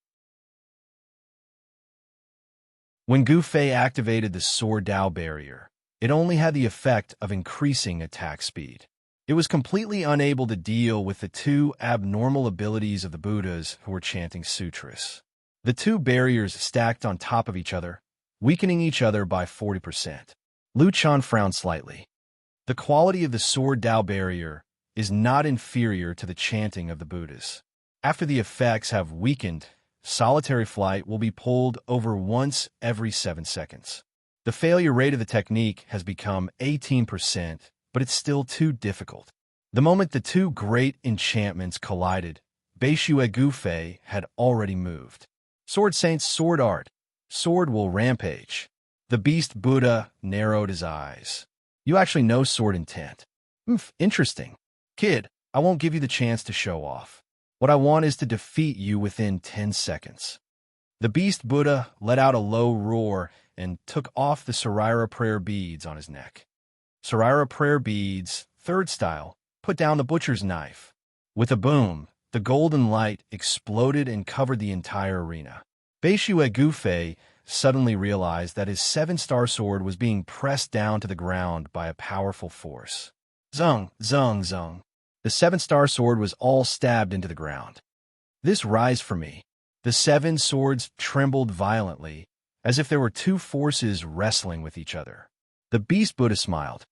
When Gu Fei activated the Sword Dao barrier, it only had the effect of increasing attack speed. It was completely unable to deal with the two abnormal abilities of the Buddhas who were chanting sutras. The two barriers stacked on top of each other, weakening each other by 40%. Lu Chen frowned slightly. The quality of the Sword Dao barrier is not inferior to the chanting of the Buddhas. After the effects have weakened, solitary flight will be pulled over once every 7 seconds. The failure rate of the technique has become 18%, but it's still too difficult. The moment the two great enchantments collided, Beishue Gu Fei had already moved. Sword Saint's sword art. Sword will rampage. The beast Buddha narrowed his eyes. You actually know sword intent. Interesting. Kid, I won't give you the chance to show off. What I want is to defeat you within 10 seconds. The beast Buddha let out a low roar and took off the Sarira prayer beads on his neck. Sarira prayer beads, third style, put down the butcher's knife. With a boom, the golden light exploded and covered the entire arena. Beishue Gu Fei suddenly realized that his 7-star sword was being pressed down to the ground by a powerful force. Zung, zung, zung. The 7-star sword was all stabbed into the ground. This rise for me. The 7 swords trembled violently, as if there were two forces wrestling with each other. The beast Buddha smiled.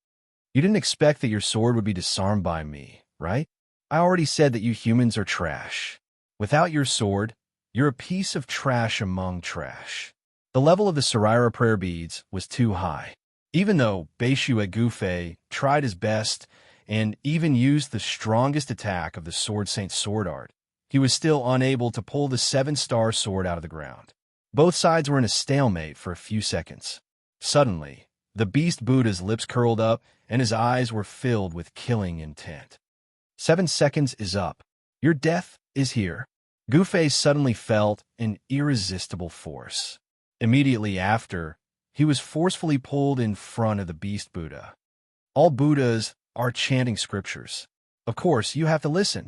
You didn't expect that your sword would be disarmed by me, right? I already said that you humans are trash. Without your sword, you're a piece of trash among trash. The level of the Sarira prayer beads was too high. Even though Beishue Gu Fei tried his best and even used the strongest attack of the Sword Saint's sword art, he was still unable to pull the 7-star sword out of the ground. Both sides were in a stalemate for a few seconds. Suddenly, the beast Buddha's lips curled up and his eyes were filled with killing intent. 7 seconds is up. Your death is here. Gu Fei suddenly felt an irresistible force. Immediately after, he was forcefully pulled in front of the beast Buddha. All Buddhas are chanting scriptures. Of course, you have to listen.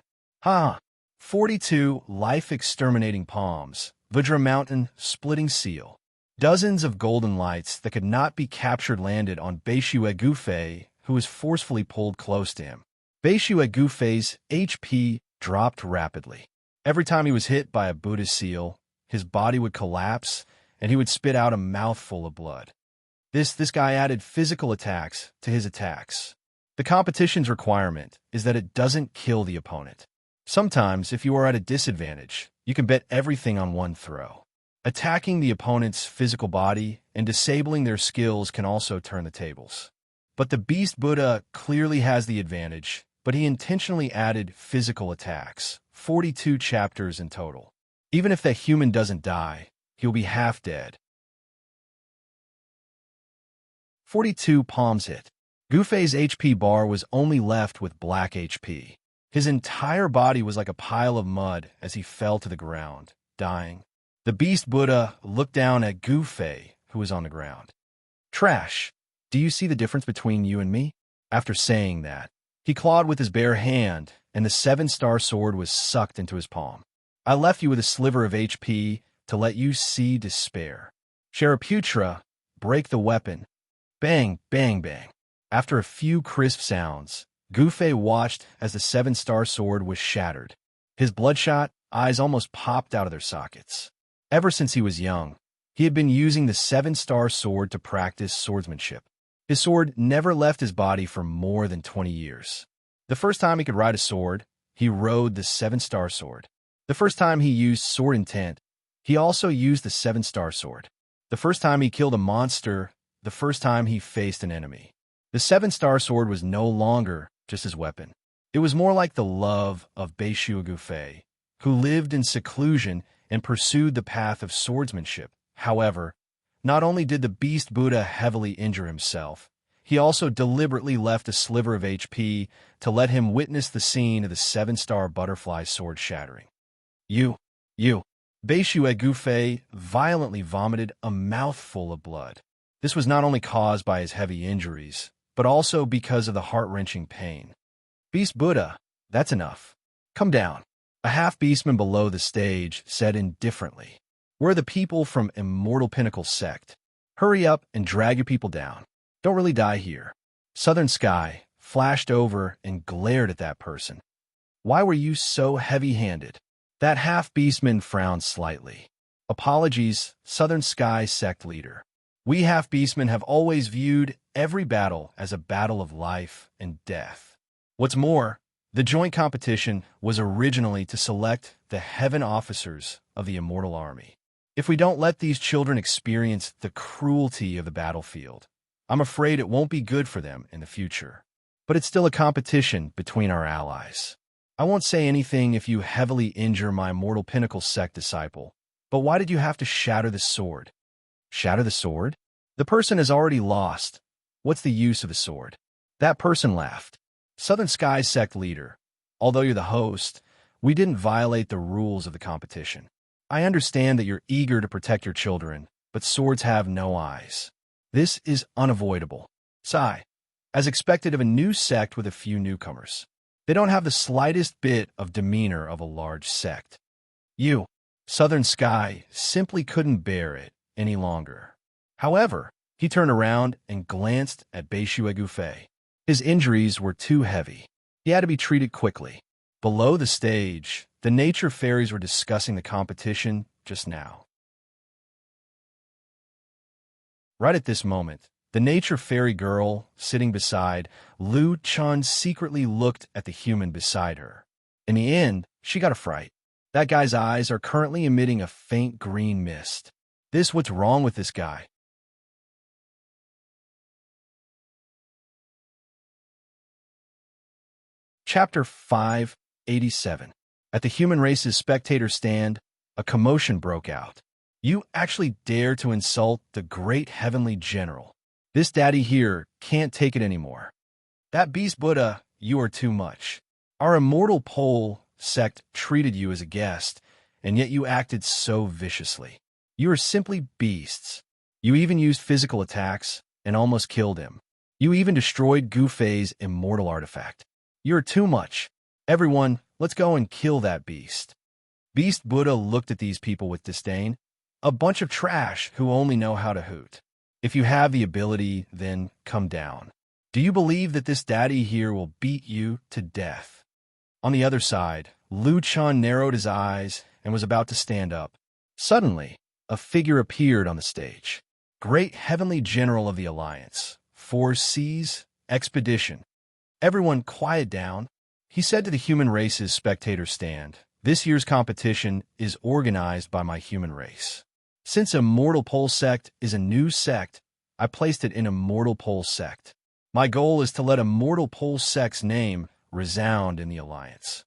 42 life-exterminating palms, Vajra Mountain splitting seal. Dozens of golden lights that could not be captured landed on Beishue Gufei, who was forcefully pulled close to him. Beishue Gufei's HP dropped rapidly. Every time he was hit by a Buddha seal, his body would collapse, and he would spit out a mouthful of blood. This guy added physical attacks to his attacks. The competition's requirement is that it doesn't kill the opponent. Sometimes, if you are at a disadvantage, you can bet everything on one throw. Attacking the opponent's physical body and disabling their skills can also turn the tables. But the Beast Buddha clearly has the advantage, but he intentionally added physical attacks, 42 chapters in total. Even if that human doesn't die, he'll be half dead. 42 palms hit. Gufei's HP bar was only left with black HP. His entire body was like a pile of mud as he fell to the ground, dying. The Beast Buddha looked down at Gufei, who was on the ground. Trash, do you see the difference between you and me? After saying that, he clawed with his bare hand, and the 7-star sword was sucked into his palm. I left you with a sliver of HP to let you see despair. Sharaputra, break the weapon. Bang, bang, bang. After a few crisp sounds, Gufei watched as the 7-star sword was shattered. His bloodshot eyes almost popped out of their sockets. Ever since he was young, he had been using the 7-star sword to practice swordsmanship. His sword never left his body for more than 20 years. The first time he could ride a sword, he rode the 7-star sword. The first time he used sword intent, he also used the 7-star sword. The first time he killed a monster, the first time he faced an enemy. The 7-star sword was no longer just his weapon. It was more like the love of Beishue Gufei, who lived in seclusion and pursued the path of swordsmanship. However, not only did the Beast Buddha heavily injure himself, he also deliberately left a sliver of HP to let him witness the scene of the 7-star butterfly sword shattering. You. Beishue Gufei violently vomited a mouthful of blood. This was not only caused by his heavy injuries, but also because of the heart-wrenching pain. Beast Buddha, that's enough. Come down. A half-beastman below the stage said indifferently. We're the people from Immortal Pinnacle Sect. Hurry up and drag your people down. Don't really die here. Southern Sky flashed over and glared at that person. Why were you so heavy-handed? That half-beastman frowned slightly. Apologies, Southern Sky Sect leader. We half-beastmen have always viewed every battle as a battle of life and death. What's more, the joint competition was originally to select the heaven officers of the Immortal Army. If we don't let these children experience the cruelty of the battlefield, I'm afraid it won't be good for them in the future. But it's still a competition between our allies. I won't say anything if you heavily injure my Immortal Pinnacle Sect disciple, but why did you have to shatter the sword? Shatter the sword? The person has already lost. What's the use of the sword? That person laughed. Southern Sky Sect leader, although you're the host, we didn't violate the rules of the competition. I understand that you're eager to protect your children, but swords have no eyes. This is unavoidable. Sigh. As expected of a new sect with a few newcomers. They don't have the slightest bit of demeanor of a large sect. You, Southern Sky, simply couldn't bear it any longer. However, he turned around and glanced at Beishue Gufei. His injuries were too heavy. He had to be treated quickly. Below the stage, the nature fairies were discussing the competition just now. Right at this moment, the nature fairy girl sitting beside Lu Chun secretly looked at the human beside her. In the end, she got a fright. That guy's eyes are currently emitting a faint green mist. What's wrong with this guy? Chapter 587. At the human race's spectator stand, a commotion broke out. You actually dare to insult the great heavenly general. This daddy here can't take it anymore. That Beast Buddha, you are too much. Our immortal pole sect treated you as a guest, and yet you acted so viciously. You are simply beasts. You even used physical attacks and almost killed him. You even destroyed Gufei's immortal artifact. You're too much. Everyone, let's go and kill that beast. Beast Buddha looked at these people with disdain. A bunch of trash who only know how to hoot. If you have the ability, then come down. Do you believe that this daddy here will beat you to death? On the other side, Lu Chun narrowed his eyes and was about to stand up. Suddenly, a figure appeared on the stage. Great Heavenly General of the Alliance, 4 Seas, Expedition. Everyone quiet down, he said to the human race's spectator stand. This year's competition is organized by my human race. Since Immortal Pole Sect is a new sect, I placed it in Immortal Pole Sect. My goal is to let Immortal Pole Sect's name resound in the Alliance.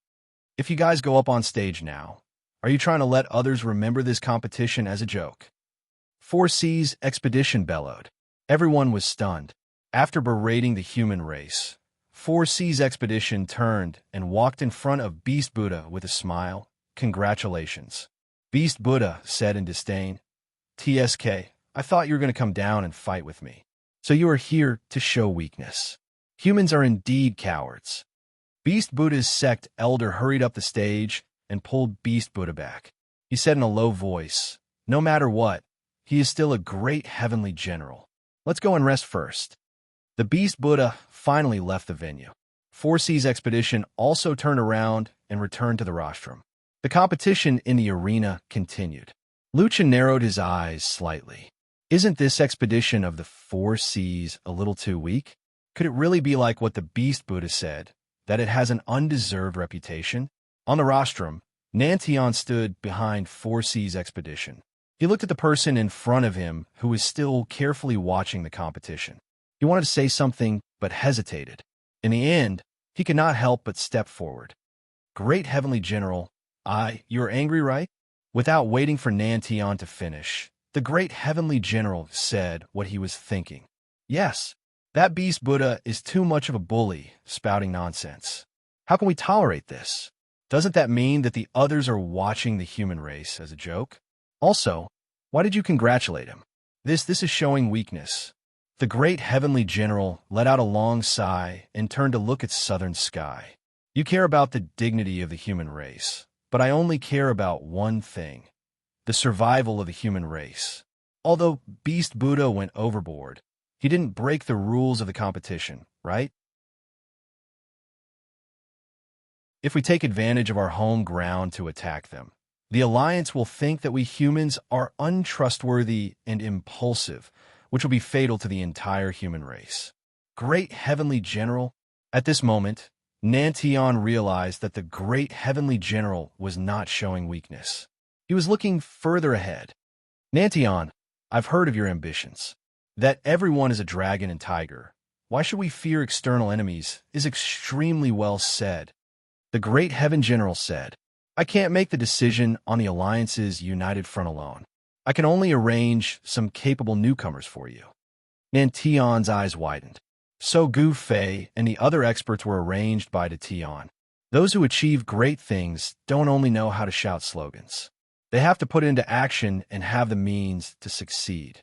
If you guys go up on stage now, are you trying to let others remember this competition as a joke? 4 Seas Expedition bellowed. Everyone was stunned. After berating the human race, 4 Seas Expedition turned and walked in front of Beast Buddha with a smile. Congratulations. Beast Buddha said in disdain. TSK, I thought you were going to come down and fight with me. So you are here to show weakness. Humans are indeed cowards. Beast Buddha's sect elder hurried up the stage and pulled Beast Buddha back. He said in a low voice, no matter what, he is still a great heavenly general. Let's go and rest first. The Beast Buddha finally left the venue. 4 Seas Expedition also turned around and returned to the rostrum. The competition in the arena continued. Lucha narrowed his eyes slightly. Isn't this expedition of the 4 Seas a little too weak? Could it really be like what the Beast Buddha said, that it has an undeserved reputation? On the rostrum, Nantion stood behind 4 Seas Expedition. He looked at the person in front of him who was still carefully watching the competition. He wanted to say something, but hesitated. In the end, he could not help but step forward. Great Heavenly General, you're angry, right? Without waiting for Nantion to finish, the Great Heavenly General said what he was thinking. Yes, that Beast Buddha is too much of a bully, spouting nonsense. How can we tolerate this? Doesn't that mean that the others are watching the human race as a joke? Also, why did you congratulate him? This is showing weakness. The Great Heavenly General let out a long sigh and turned to look at southern sky. You care about the dignity of the human race, but I only care about one thing, the survival of the human race. Although Beast Buddha went overboard, he didn't break the rules of the competition, right? If we take advantage of our home ground to attack them, the Alliance will think that we humans are untrustworthy and impulsive, which will be fatal to the entire human race. Great Heavenly General, at this moment, Nantion realized that the Great Heavenly General was not showing weakness. He was looking further ahead. Nantion, I've heard of your ambitions. That everyone is a dragon and tiger. Why should we fear external enemies is extremely well said. The Great Heaven General said, I can't make the decision on the Alliance's united front alone. I can only arrange some capable newcomers for you. Nantion's eyes widened. So Gu Fei and the other experts were arranged by Tion. Those who achieve great things don't only know how to shout slogans. They have to put it into action and have the means to succeed.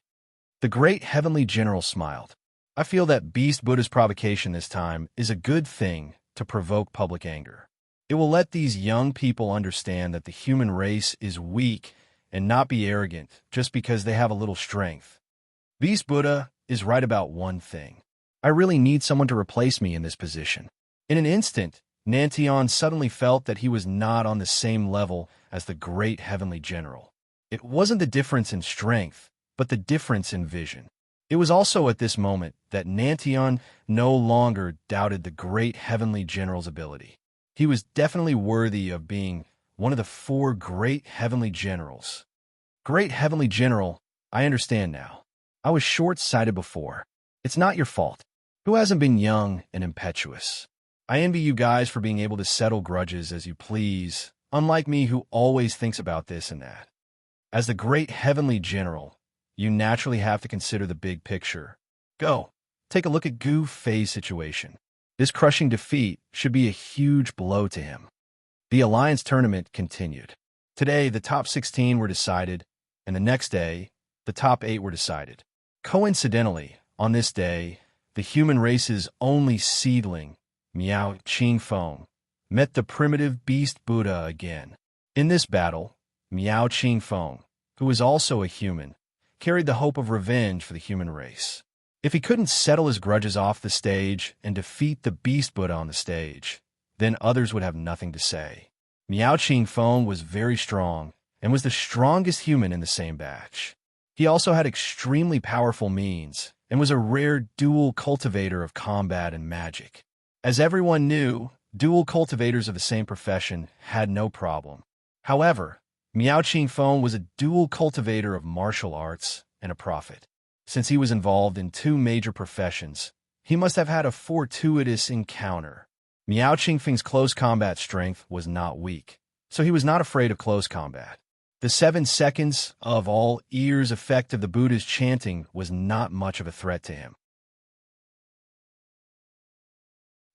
The Great Heavenly General smiled. I feel that Beast Buddha's provocation this time is a good thing to provoke public anger. It will let these young people understand that the human race is weak and not be arrogant just because they have a little strength. Beast Buddha is right about one thing. I really need someone to replace me in this position. In an instant, Nantion suddenly felt that he was not on the same level as the Great Heavenly General. It wasn't the difference in strength, but the difference in vision. It was also at this moment that Nantion no longer doubted the Great Heavenly General's ability. He was definitely worthy of being one of the 4 Great Heavenly Generals. Great Heavenly General, I understand now. I was short-sighted before. It's not your fault. Who hasn't been young and impetuous? I envy you guys for being able to settle grudges as you please, unlike me who always thinks about this and that. As the Great Heavenly General, you naturally have to consider the big picture. Go, take a look at Gu Fei's situation. This crushing defeat should be a huge blow to him. The Alliance tournament continued. Today, the top 16 were decided, and the next day, the top 8 were decided. Coincidentally, on this day, the human race's only seedling, Miao Qingfeng, met the primitive Beast Buddha again. In this battle, Miao Qingfeng, who was also a human, carried the hope of revenge for the human race. If he couldn't settle his grudges off the stage and defeat the Beast Buddha on the stage, then others would have nothing to say. Miao Qingfeng was very strong and was the strongest human in the same batch. He also had extremely powerful means and was a rare dual cultivator of combat and magic. As everyone knew, dual cultivators of the same profession had no problem. However, Miao Qingfeng was a dual cultivator of martial arts and a prophet. Since he was involved in two major professions, he must have had a fortuitous encounter. Miao Qingfeng's close combat strength was not weak, so he was not afraid of close combat. The 7 seconds of all ears effect of the Buddha's chanting was not much of a threat to him.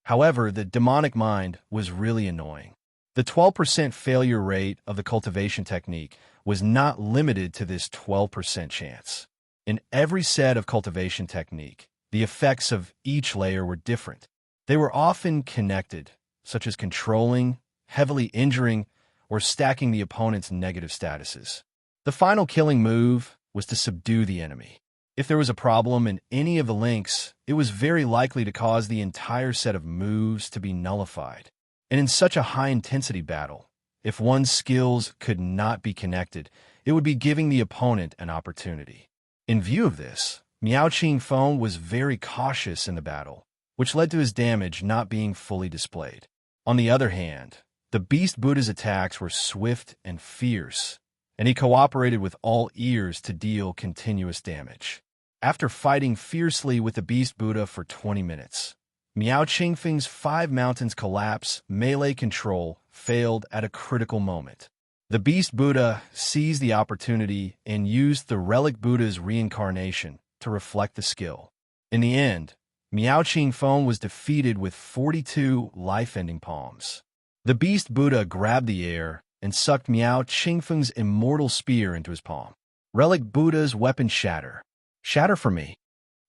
However, the demonic mind was really annoying. The 12% failure rate of the cultivation technique was not limited to this 12% chance. In every set of cultivation technique, the effects of each layer were different. They were often connected, such as controlling, heavily injuring, or stacking the opponent's negative statuses. The final killing move was to subdue the enemy. If there was a problem in any of the links, it was very likely to cause the entire set of moves to be nullified. And in such a high-intensity battle, if one's skills could not be connected, it would be giving the opponent an opportunity. In view of this, Miao Qingfeng was very cautious in the battle, which led to his damage not being fully displayed. On the other hand, the Beast Buddha's attacks were swift and fierce, and he cooperated with all ears to deal continuous damage. After fighting fiercely with the Beast Buddha for 20 minutes, Miao Qingfeng's 5 mountains collapse melee control failed at a critical moment. The Beast Buddha seized the opportunity and used the Relic Buddha's reincarnation to reflect the skill. In the end, Miao Qingfeng was defeated with 42 life-ending palms. The Beast Buddha grabbed the air and sucked Miao Qingfeng's immortal spear into his palm. Relic Buddha's weapon shatter. Shatter for me.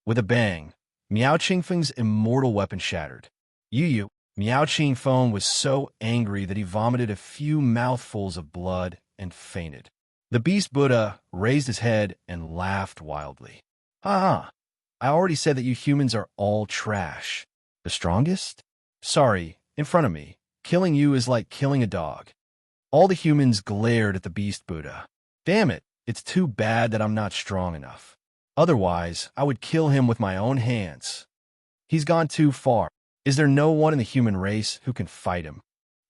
With a bang, Miao Qingfeng's immortal weapon shattered. Yu. Miao Qingfeng was so angry that he vomited a few mouthfuls of blood and fainted. The Beast Buddha raised his head and laughed wildly. Ha! I already said that you humans are all trash. The strongest? Sorry, in front of me. Killing you is like killing a dog. All the humans glared at the Beast Buddha. Damn it, it's too bad that I'm not strong enough. Otherwise, I would kill him with my own hands. He's gone too far. Is there no one in the human race who can fight him?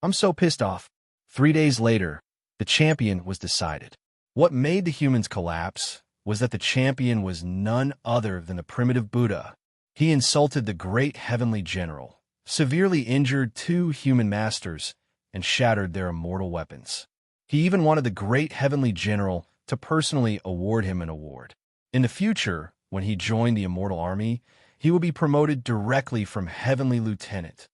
I'm so pissed off. 3 days later, the champion was decided. What made the humans collapse was that the champion was none other than the primitive Buddha. He insulted the great heavenly general, severely injured 2 human masters, and shattered their immortal weapons. He even wanted the great heavenly general to personally award him an award. In the future, when he joined the immortal army, he will be promoted directly from heavenly lieutenant.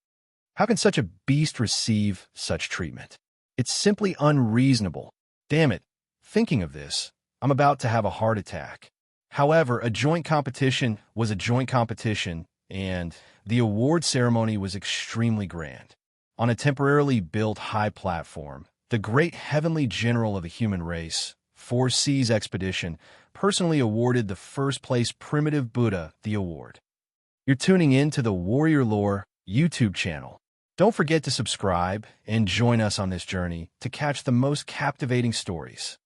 How can such a beast receive such treatment? It's simply unreasonable. Damn it, thinking of this, I'm about to have a heart attack. However, a joint competition was a joint competition, and the award ceremony was extremely grand. On a temporarily built high platform, the great heavenly general of the human race, 4 Seas Expedition, personally awarded the first-place primitive Buddha the award. You're tuning in to the Warrior Lore YouTube channel. Don't forget to subscribe and join us on this journey to catch the most captivating stories.